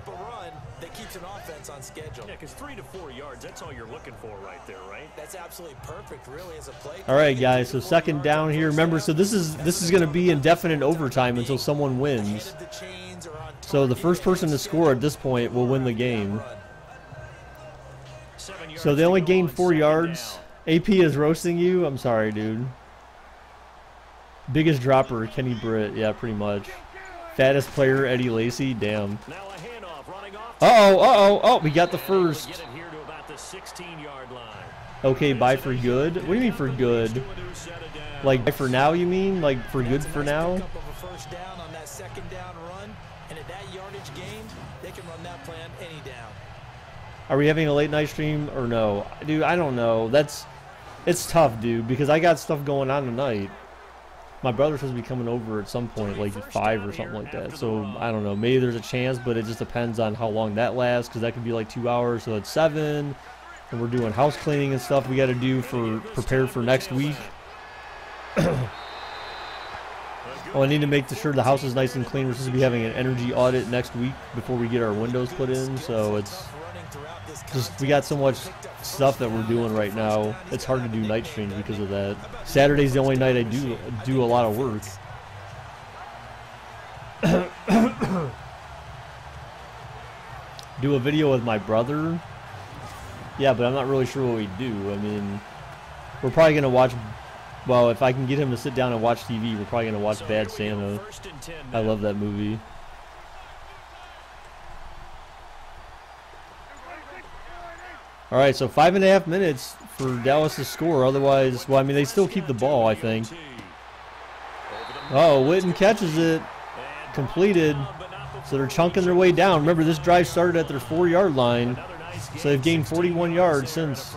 Yeah, because 3 to 4 yards, that's all you're looking for right there, right? That's absolutely perfect, really, as a play. All right, guys, so 2nd down here. Remember, so this is going to be indefinite overtime until someone wins. So the first person to score at this point will win the game. So they only gained 4 yards. AP is roasting you. I'm sorry, dude. Biggest dropper, Kenny Britt. Yeah, pretty much. Fattest player, Eddie Lacy. Damn. Uh-oh, we got the first. Okay, bye for good? What do you mean for good? Like, bye for now, you mean? Like, for good for now? Are we having a late night stream or no? Dude, I don't know. It's tough, dude, because I got stuff going on tonight. My brother's supposed to be coming over at some point, like 5 or something like that. So, I don't know. Maybe there's a chance, but it just depends on how long that lasts, because that could be like 2 hours, so it's 7. And we're doing house cleaning and stuff we got to do prepare for next week. Oh, I need to make sure the house is nice and clean. We're supposed to be having an energy audit next week before we get our windows put in, so it's just, we got so much stuff that we're doing right now. It's hard to do night streams because of that. Saturday's the only night I do a lot of work. Do a video with my brother? Yeah, but I'm not really sure what we do. I mean, we're probably going to watch, well, if I can get him to sit down and watch TV, we're probably going to watch Bad Santa. I love that movie. All right, so 5.5 minutes for Dallas to score. Otherwise, well, I mean, they still keep the ball, I think. Oh, Witten catches it. Completed. So they're chunking their way down. Remember, this drive started at their 4-yard line. So they've gained 41 yards since.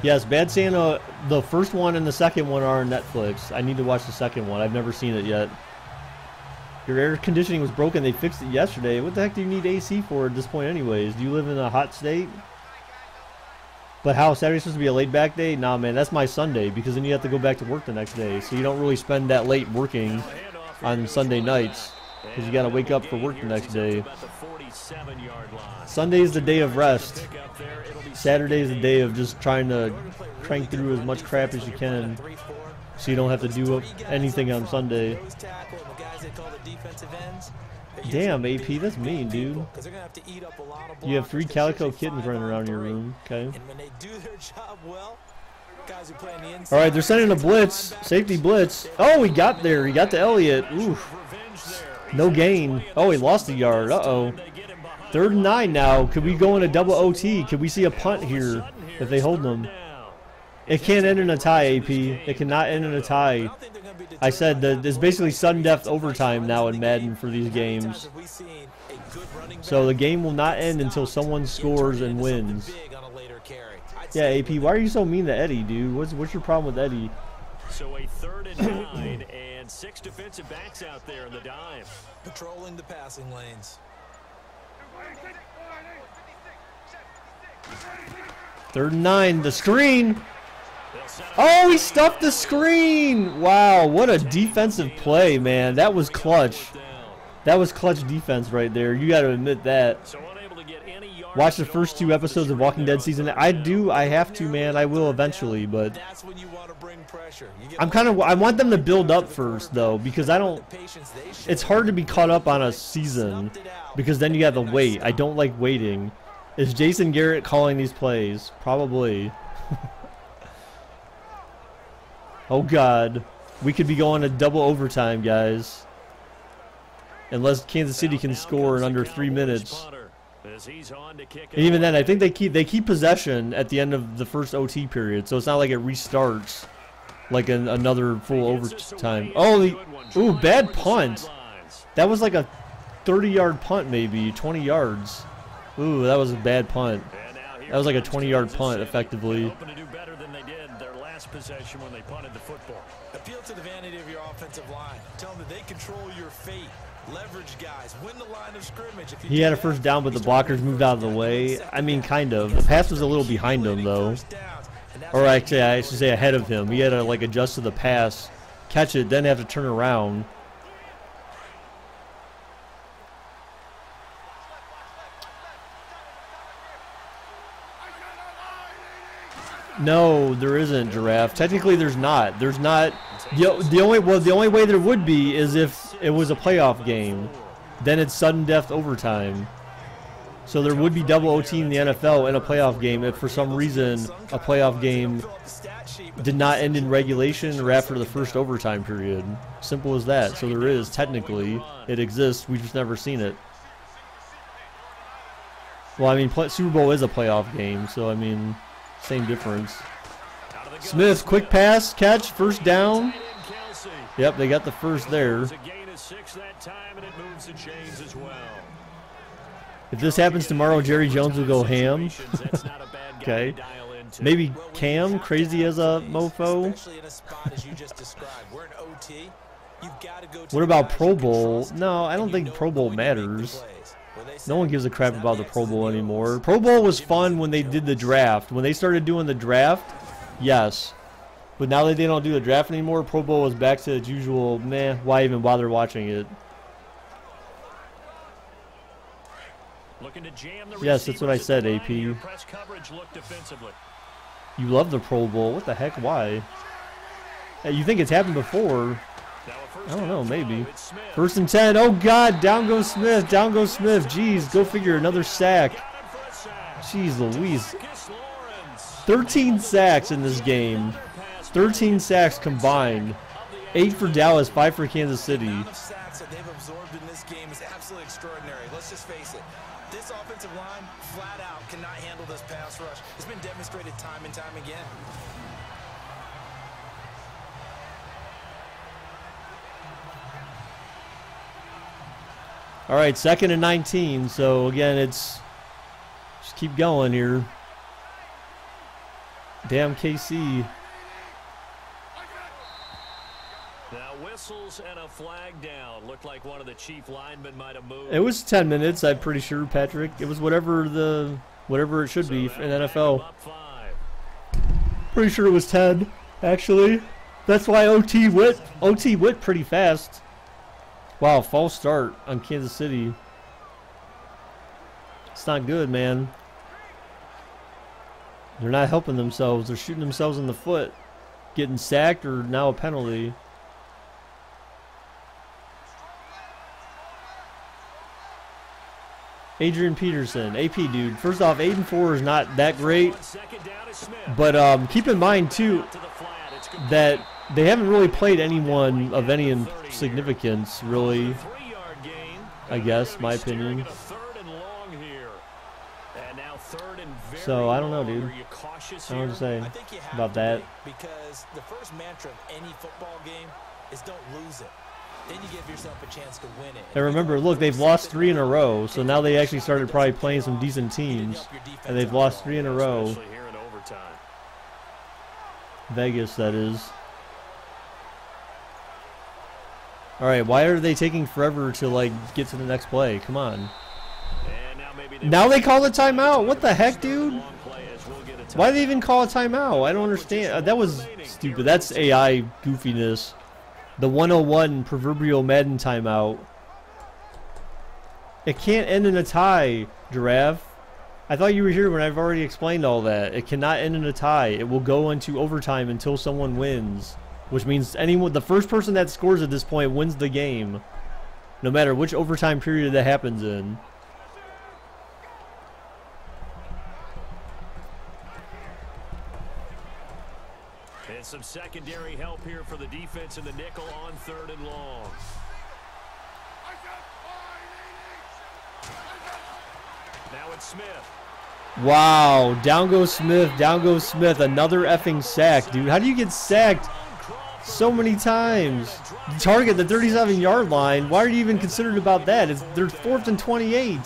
Yes, Bad Santa, the first one and the second one are on Netflix. I need to watch the second one. I've never seen it yet. Your air conditioning was broken. They fixed it yesterday. What the heck do you need AC for at this point anyways? Do you live in a hot state? But how, Saturday's supposed to be a laid back day? Nah, man, that's my Sunday, because then you have to go back to work the next day. So you don't really spend that late working on Sunday nights, because you got to wake up for work the next day. Sunday is the day of rest. Saturday is the day of just trying to crank through as much crap as you can, so you don't have to do anything on Sunday. Damn, AP, that's mean, dude. You have 3 calico kittens running around your room. Okay. All right, they're sending a blitz, safety blitz. Oh, he got there. He got to Elliott. Oof. No gain. Oh, he lost a yard. Uh-oh. 3rd and 9 now. Could we go in a double OT? Could we see a punt here if they hold them? It can't end in a tie, AP. It cannot end in a tie. I said that it's basically sudden death overtime now in Madden for these games. So the game will not end until someone scores and wins. Yeah, AP, why are you so mean to Eddie, dude? What's your problem with Eddie? So a 3rd and 9 and 6 defensive backs out there in the dive. Patrolling the passing lanes. 3rd and 9, the screen. Oh, he stuffed the screen. Wow, what a defensive play, man. That was clutch. That was clutch defense right there. You got to admit that. Watch the first 2 episodes of Walking Dead season. I have to, man. I will eventually, but I want them to build up first, though, because it's hard to be caught up on a season, because then you have to wait. I don't like waiting. Is Jason Garrett calling these plays? Probably. Oh, God. We could be going to double overtime, guys. Unless Kansas City can score in under 3 minutes. And even then, I think they keep possession at the end of the first OT period, so it's not like it restarts like another full overtime. Oh, ooh, bad punt. That was like a 30-yard punt, maybe 20 yards. Ooh, that was a bad punt. That was like a 20-yard punt, effectively. Possession when they punted the football. Appeal to the vanity of your offensive line. Tell them that they control your fate. Leverage guys. Win the line of scrimmage. If you he had a first down, but the blockers moved out of the way. I mean, kind of. The pass was a little behind him, though. Or actually, I should say ahead of him. He had to like adjust to the pass, catch it, then have to turn around. No, there isn't, Giraffe. Technically, there's not. There's not. The only way there would be is if it was a playoff game. Then it's sudden death overtime. So there would be double OT in the NFL in a playoff game if for some reason a playoff game did not end in regulation or after the first overtime period. Simple as that. So there is, technically. It exists. We've just never seen it. Well, I mean, Super Bowl is a playoff game, so I mean... Same difference. Smith, quick pass, catch, first down. Yep, they got the first there. If this happens tomorrow, Jerry Jones will go ham. Okay. Maybe Cam, crazy as a mofo. What about Pro Bowl? No, I don't think Pro Bowl matters. No one gives a crap about the Pro Bowl anymore. Pro Bowl was fun when they did the draft. When they started doing the draft, yes. But now that they don't do the draft anymore, Pro Bowl is back to its usual, meh, why even bother watching it? Yes, that's what I said, AP. You love the Pro Bowl. What the heck? Why? Hey, you think it's happened before? I don't know, maybe. 1st and 10. Oh, God. Down goes Smith. Down goes Smith. Jeez, go figure. Another sack. Jeez Louise. 13 sacks in this game. 13 sacks combined. 8 for Dallas, 5 for Kansas City. The amount of sacks that they've absorbed in this game is absolutely extraordinary. Let's just face it. This offensive line, flat out, cannot handle this pass rush. It's been demonstrated time and time again. All right, 2nd and 19. So, again, it's just keep going here. Damn KC. Now whistles and a flag down. Looked like one of the chief linemen might have moved. It was 10 minutes, I'm pretty sure, Patrick. It was whatever it should be in NFL. Pretty sure it was 10, actually. That's why OT went pretty fast. Wow, false start on Kansas City. It's not good, man. They're not helping themselves. They're shooting themselves in the foot. Getting sacked or now a penalty. Adrian Peterson, AP dude. First off, 8-4 is not that great. But keep in mind, too, that they haven't really played anyone of any significance, really. I guess, my opinion. So, I don't know, dude. I don't know what to say about that. Because the first mantra of any football game is don't lose it. Then you give yourself a chance to win it. And remember, look, they've lost 3 in a row, so now they actually started probably playing some decent teams, and they've lost 3 in a row. Vegas, that is. All right, why are they taking forever to like get to the next play? Come on. Now they call a timeout. What the heck, dude? Why did they even call a timeout? I don't understand. That was stupid. That's AI goofiness. The 101 proverbial Madden timeout. It can't end in a tie, Giraffe. I thought you were here when I've already explained all that. It cannot end in a tie. It will go into overtime until someone wins. Which means the first person that scores at this point wins the game. No matter which overtime period that happens in. And some secondary help here for the defense in the nickel on 3rd and long. Now it's Smith. Wow, down goes Smith, down goes Smith. Another effing sack, dude. How do you get sacked so many times? Target the 37-yard line. Why are you even considered about that? They're 4th and 28.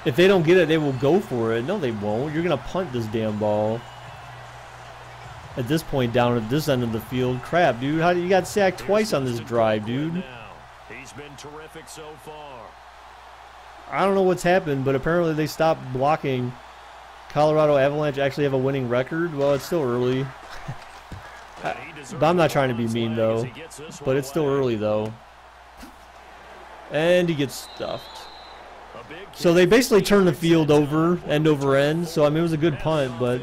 If they don't get it, they will go for it. No, they won't. You're going to punt this damn ball. At this point, down at this end of the field. Crap, dude. How you got sacked twice on this drive, dude? He's been terrific so far. I don't know what's happened, but apparently they stopped blocking. Colorado Avalanche actually have a winning record. Well, it's still early. But I'm not trying to be mean, though. But it's still early, though. And he gets stuffed. So they basically turned the field over, end over end. So, I mean, it was a good punt, but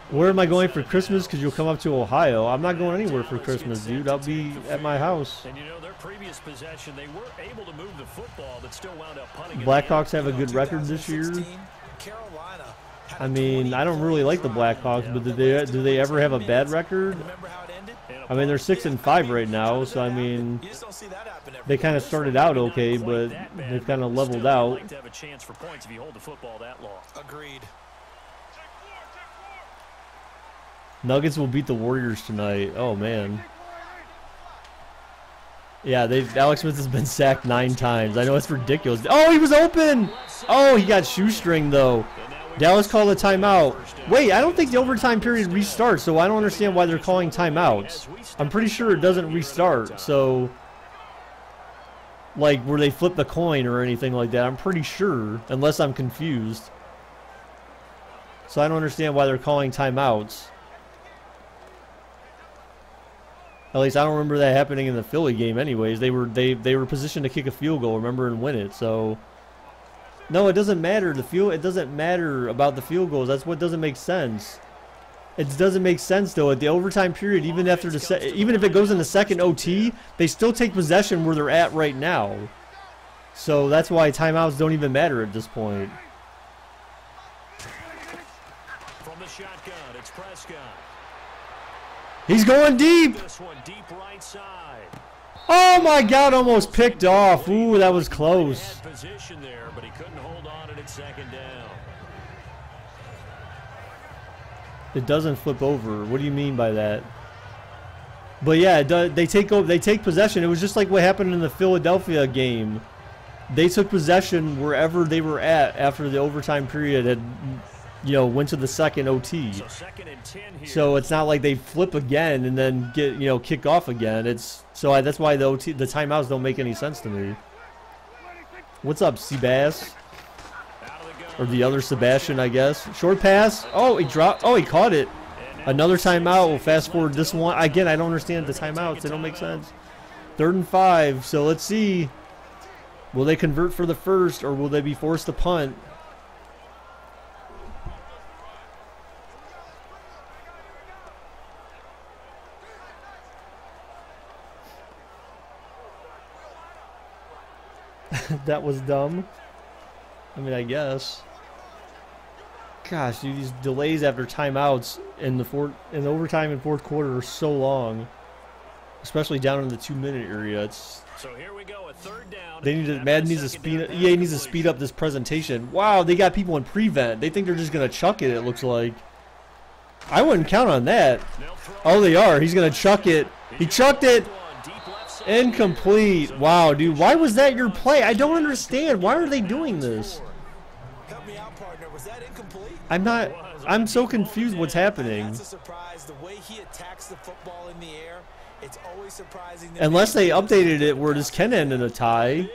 where am I going for Christmas? Because you'll come up to Ohio. I'm not going anywhere for Christmas, dude. I'll be at my house. And you know, their previous possession, they were able to move the football, but still wound up punting. Blackhawks have a good record this year. I mean, I don't really like the Blackhawks, but do they ever have a bad record? I mean, they're 6-5 right now, so I mean, they kind of started out okay, but they've kind of leveled out. Agreed. Nuggets will beat the Warriors tonight. Oh man. Yeah, Alex Smith has been sacked 9 times. I know it's ridiculous. Oh, he was open. Oh, he got shoestring though. Dallas called a timeout. Wait, I don't think the overtime period restarts, so I don't understand why they're calling timeouts. I'm pretty sure it doesn't restart, so like where they flip the coin or anything like that. I'm pretty sure, unless I'm confused. So I don't understand why they're calling timeouts. At least I don't remember that happening in the Philly game anyways. They were positioned to kick a field goal, remember, and win it. So no, it doesn't matter. It doesn't matter about the field goals. That's what doesn't make sense. It doesn't make sense though. At the overtime period, even after even if it goes in the second OT, they still take possession where they're at right now. So that's why timeouts don't even matter at this point. From the shotgun, it's Prescott. He's going deep. This one deep right side. Oh my God, almost picked off. Ooh, that was close. Position there, but he couldn't hold on at 2nd down. It doesn't flip over. What do you mean by that? But yeah, they take possession. It was just like what happened in the Philadelphia game. They took possession wherever they were at after the overtime period had, went to the second OT. So 2nd and 10 here. So it's not like they flip again and then get kick off again. That's why the timeouts don't make any sense to me. What's up, Seabass? Out of the gun, Or the other Sebastian, I guess. Short pass. Oh, he dropped. Oh, he caught it. Another timeout. We'll fast forward this one. Again, I don't understand the timeouts. They don't make sense. 3rd and 5. So let's see. Will they convert for the first, or will they be forced to punt? That was dumb. I mean, I guess. Gosh, dude, these delays after timeouts in the overtime and 4th quarter are so long, especially down in the 2-minute area. It's so here we go, a 3rd down. they need to Madden needs to speed. EA needs to speed up this presentation. Wow, they got people in prevent. They think they're just gonna chuck it. It looks like. I wouldn't count on that. Oh, they are. He's gonna chuck it. He chucked it. Incomplete. Wow, dude. Why was that your play? I don't understand. Why are they doing this? I'm so confused what's happening. Unless they updated it where this can end in a tie.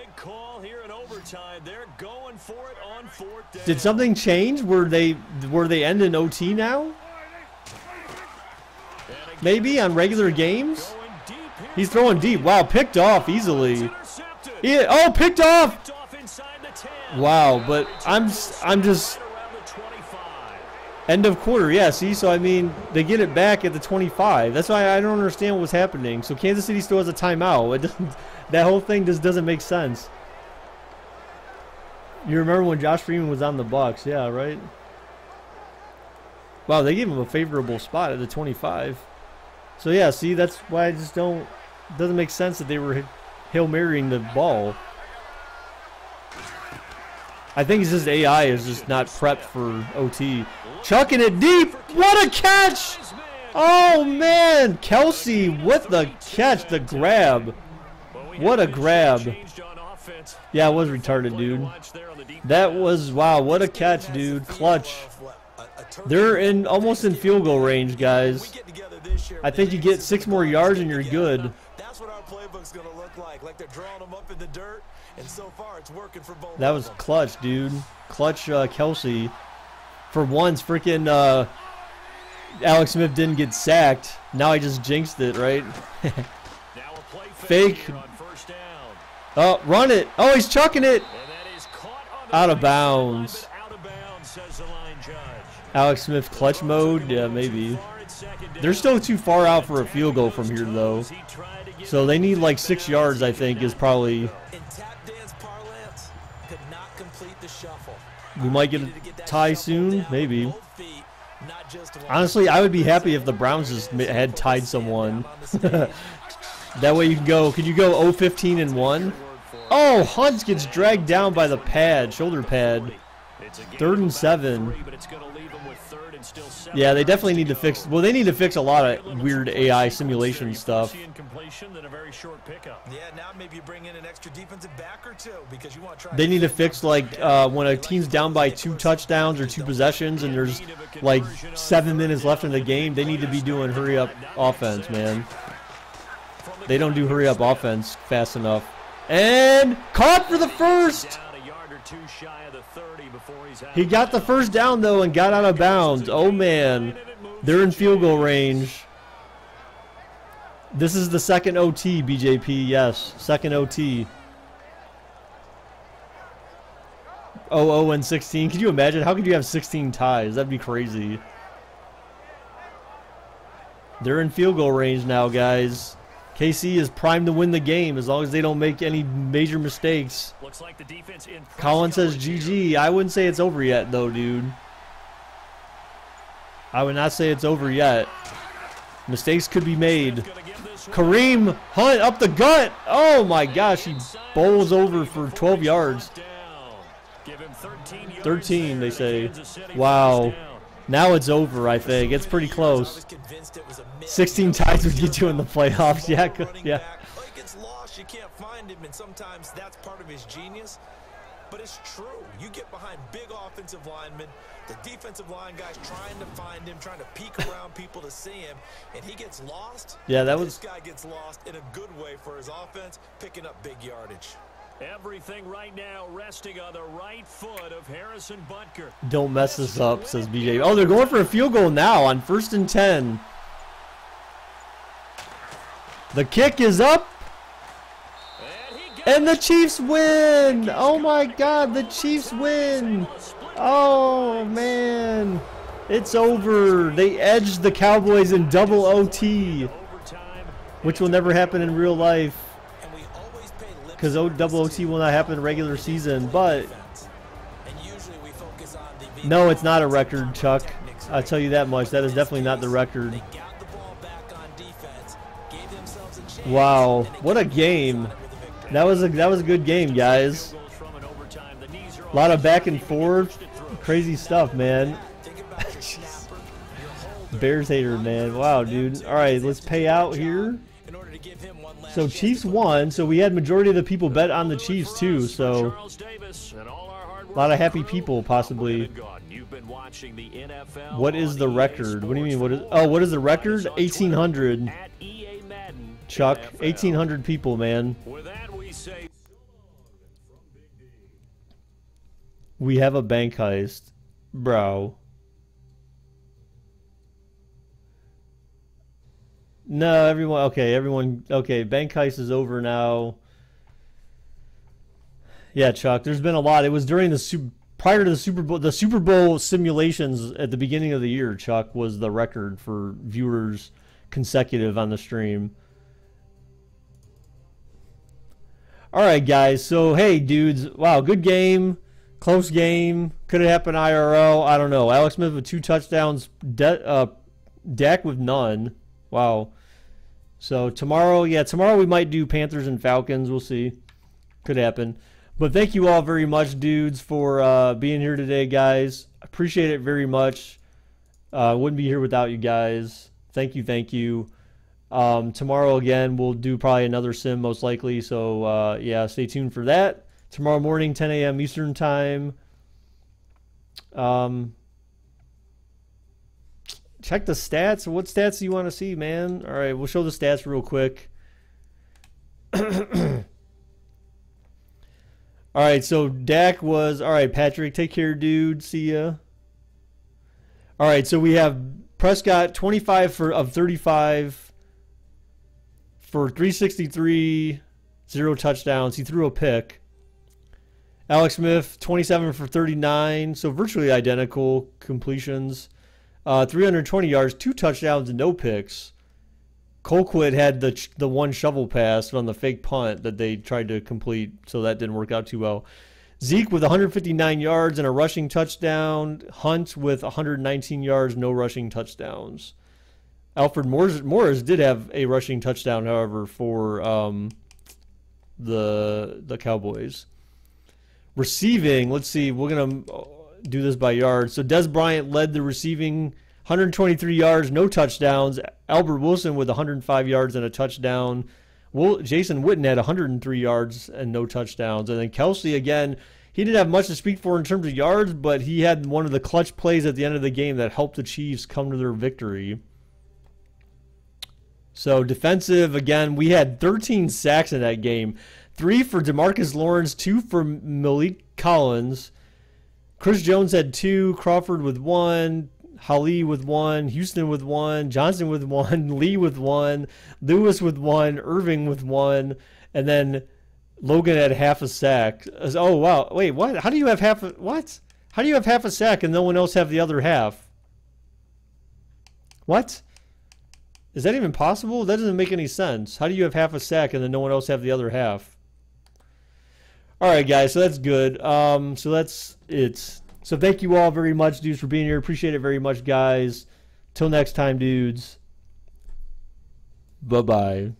Did something change? Were they end in OT now? Maybe on regular games? He's throwing deep. Wow, picked off easily. Picked off. Wow, but I'm just end of quarter. Yeah, see, so I mean, they get it back at the 25. That's why I don't understand what's happening. So Kansas City still has a timeout. It doesn't, that whole thing just doesn't make sense. You remember when Josh Freeman was on the Bucs? Yeah, right? Wow, they gave him a favorable spot at the 25. So yeah, see, that's why I just don't. It doesn't make sense that they were Hail Marying the ball. I think it's just AI is just not prepped for OT. Chucking it deep. What a catch! Oh man, Kelsey with the catch, the grab. What a grab. Yeah, it was retarded, dude. That was, wow, what a catch, dude. Clutch. They're almost in field goal range, guys. I think you get 6 more yards and you're good. That's what our playbook's going to look like they're drawing them up in the dirt, and so far it's working for both. That was clutch, dude. Clutch Kelsey. For once, freaking Alex Smith didn't get sacked. Now I just jinxed it, right? Fake. Oh, run it. Oh, he's chucking it. Out of bounds. Alex Smith clutch mode? Yeah, maybe. They're still too far out for a field goal from here, though. So they need like 6 yards, I think, is probably. We might get a tie soon, maybe. Honestly, I would be happy if the Browns just had tied someone. That way you can go. Could you go 0-15-1? Oh, Hunt gets dragged down by the pad, shoulder pad. 3rd and 7. Yeah, they definitely need to fix. Well, they need to fix a lot of weird AI simulation stuff. They need to fix like when a team's down by 2 touchdowns or 2 possessions and there's like 7 minutes left in the game. They need to be doing hurry up offense, man. They don't do hurry up offense fast enough. And caught for the first. He got the first down, though, and got out of bounds. Oh, man. They're in field goal range. This is the second OT, BJP. Yes, second OT. 0-0-16. Could you imagine? How could you have 16 ties? That'd be crazy. They're in field goal range now, guys. KC is primed to win the game as long as they don't make any major mistakes. Looks like the defense in Colin says GG. I wouldn't say it's over yet, though, dude. I would not say it's over yet. Mistakes could be made. Kareem Hunt up the gut. Oh, my gosh. He bowls over for 12 yards. 13, they say. Wow. Now it's over, I think. It's pretty close. 16 ties would get you in the playoffs. Yeah, yeah. Like it's lost, you can't find him, and sometimes that's part of his genius. But it's true. You get behind big offensive linemen, the defensive line guys trying to find him, trying to peek around people to see him, and he gets lost. Yeah, that was. This guy gets lost in a good way for his offense, picking up big yardage. Everything right now resting on the right foot of Harrison Butker. Don't mess this up, says BJ. Oh, they're going for a field goal now on 1st and 10. The kick is up. And the Chiefs win. Oh, my God. The Chiefs win. Oh, man. It's over. They edged the Cowboys in double OT, which will never happen in real life. Because double OT will not happen in regular season, but no, it's not a record, Chuck. I'll tell you that much. That is definitely not the record. Wow, what a game! That was a good game, guys. A lot of back and forth, crazy stuff, man. Bears hater, man. Wow, dude. All right, let's pay out here. So Chiefs won, so we had majority of the people bet on the Chiefs too, so a lot of happy people possibly. What is the record? What do you mean? What is the record? 1,800. Chuck, 1,800 people, man. We have a bank heist, bro. No, everyone. Okay, bank heist is over now. Yeah, Chuck. There's been a lot. It was during prior to the Super Bowl. The Super Bowl simulations at the beginning of the year, Chuck, was the record for viewers consecutive on the stream. All right, guys. So hey, dudes. Wow, good game. Close game. Could have happened IRL. I don't know. Alex Smith with 2 touchdowns. Dak with none. Wow. So tomorrow we might do Panthers and Falcons. We'll see. Could happen. But thank you all very much, dudes, for being here today, guys. Appreciate it very much. Wouldn't be here without you guys. Thank you. Tomorrow, again, we'll do probably another sim most likely. So, yeah, stay tuned for that. Tomorrow morning, 10 a.m. Eastern Time. Check the stats. What stats do you want to see, man? All right, we'll show the stats real quick. All right, so Dak was... All right, Patrick, take care, dude. See ya. All right, so we have Prescott, 25 of 35 for 363, 0 touchdowns. He threw a pick. Alex Smith, 27 for 39, so virtually identical completions. 320 yards, 2 touchdowns, and no picks. Colquitt had the one shovel pass on the fake punt that they tried to complete, so that didn't work out too well. Zeke with 159 yards and a rushing touchdown. Hunt with 119 yards, no rushing touchdowns. Alfred Morris did have a rushing touchdown, however, for the Cowboys. Receiving, let's see, we're going to do this by yards. So Des Bryant led the receiving, 123 yards, no touchdowns. Albert Wilson with 105 yards and a touchdown. Jason Witten had 103 yards and no touchdowns. And then Kelsey, again, he didn't have much to speak for in terms of yards, but he had one of the clutch plays at the end of the game that helped the Chiefs come to their victory. So defensive, again, we had 13 sacks in that game. 3 for DeMarcus Lawrence, 2 for Malik Collins. Chris Jones had 2, Crawford with 1, Hali with 1, Houston with 1, Johnson with 1, Lee with 1, Lewis with 1, Irving with 1, and then Logan had half a sack. Oh, wow. Wait, what? How do you have half a... What? How do you have half a sack and no one else have the other half? What? Is that even possible? That doesn't make any sense. How do you have half a sack and then no one else have the other half? All right, guys, so that's good. So that's it. So thank you all very much, dudes, for being here. Appreciate it very much, guys. Till next time, dudes. Bye-bye.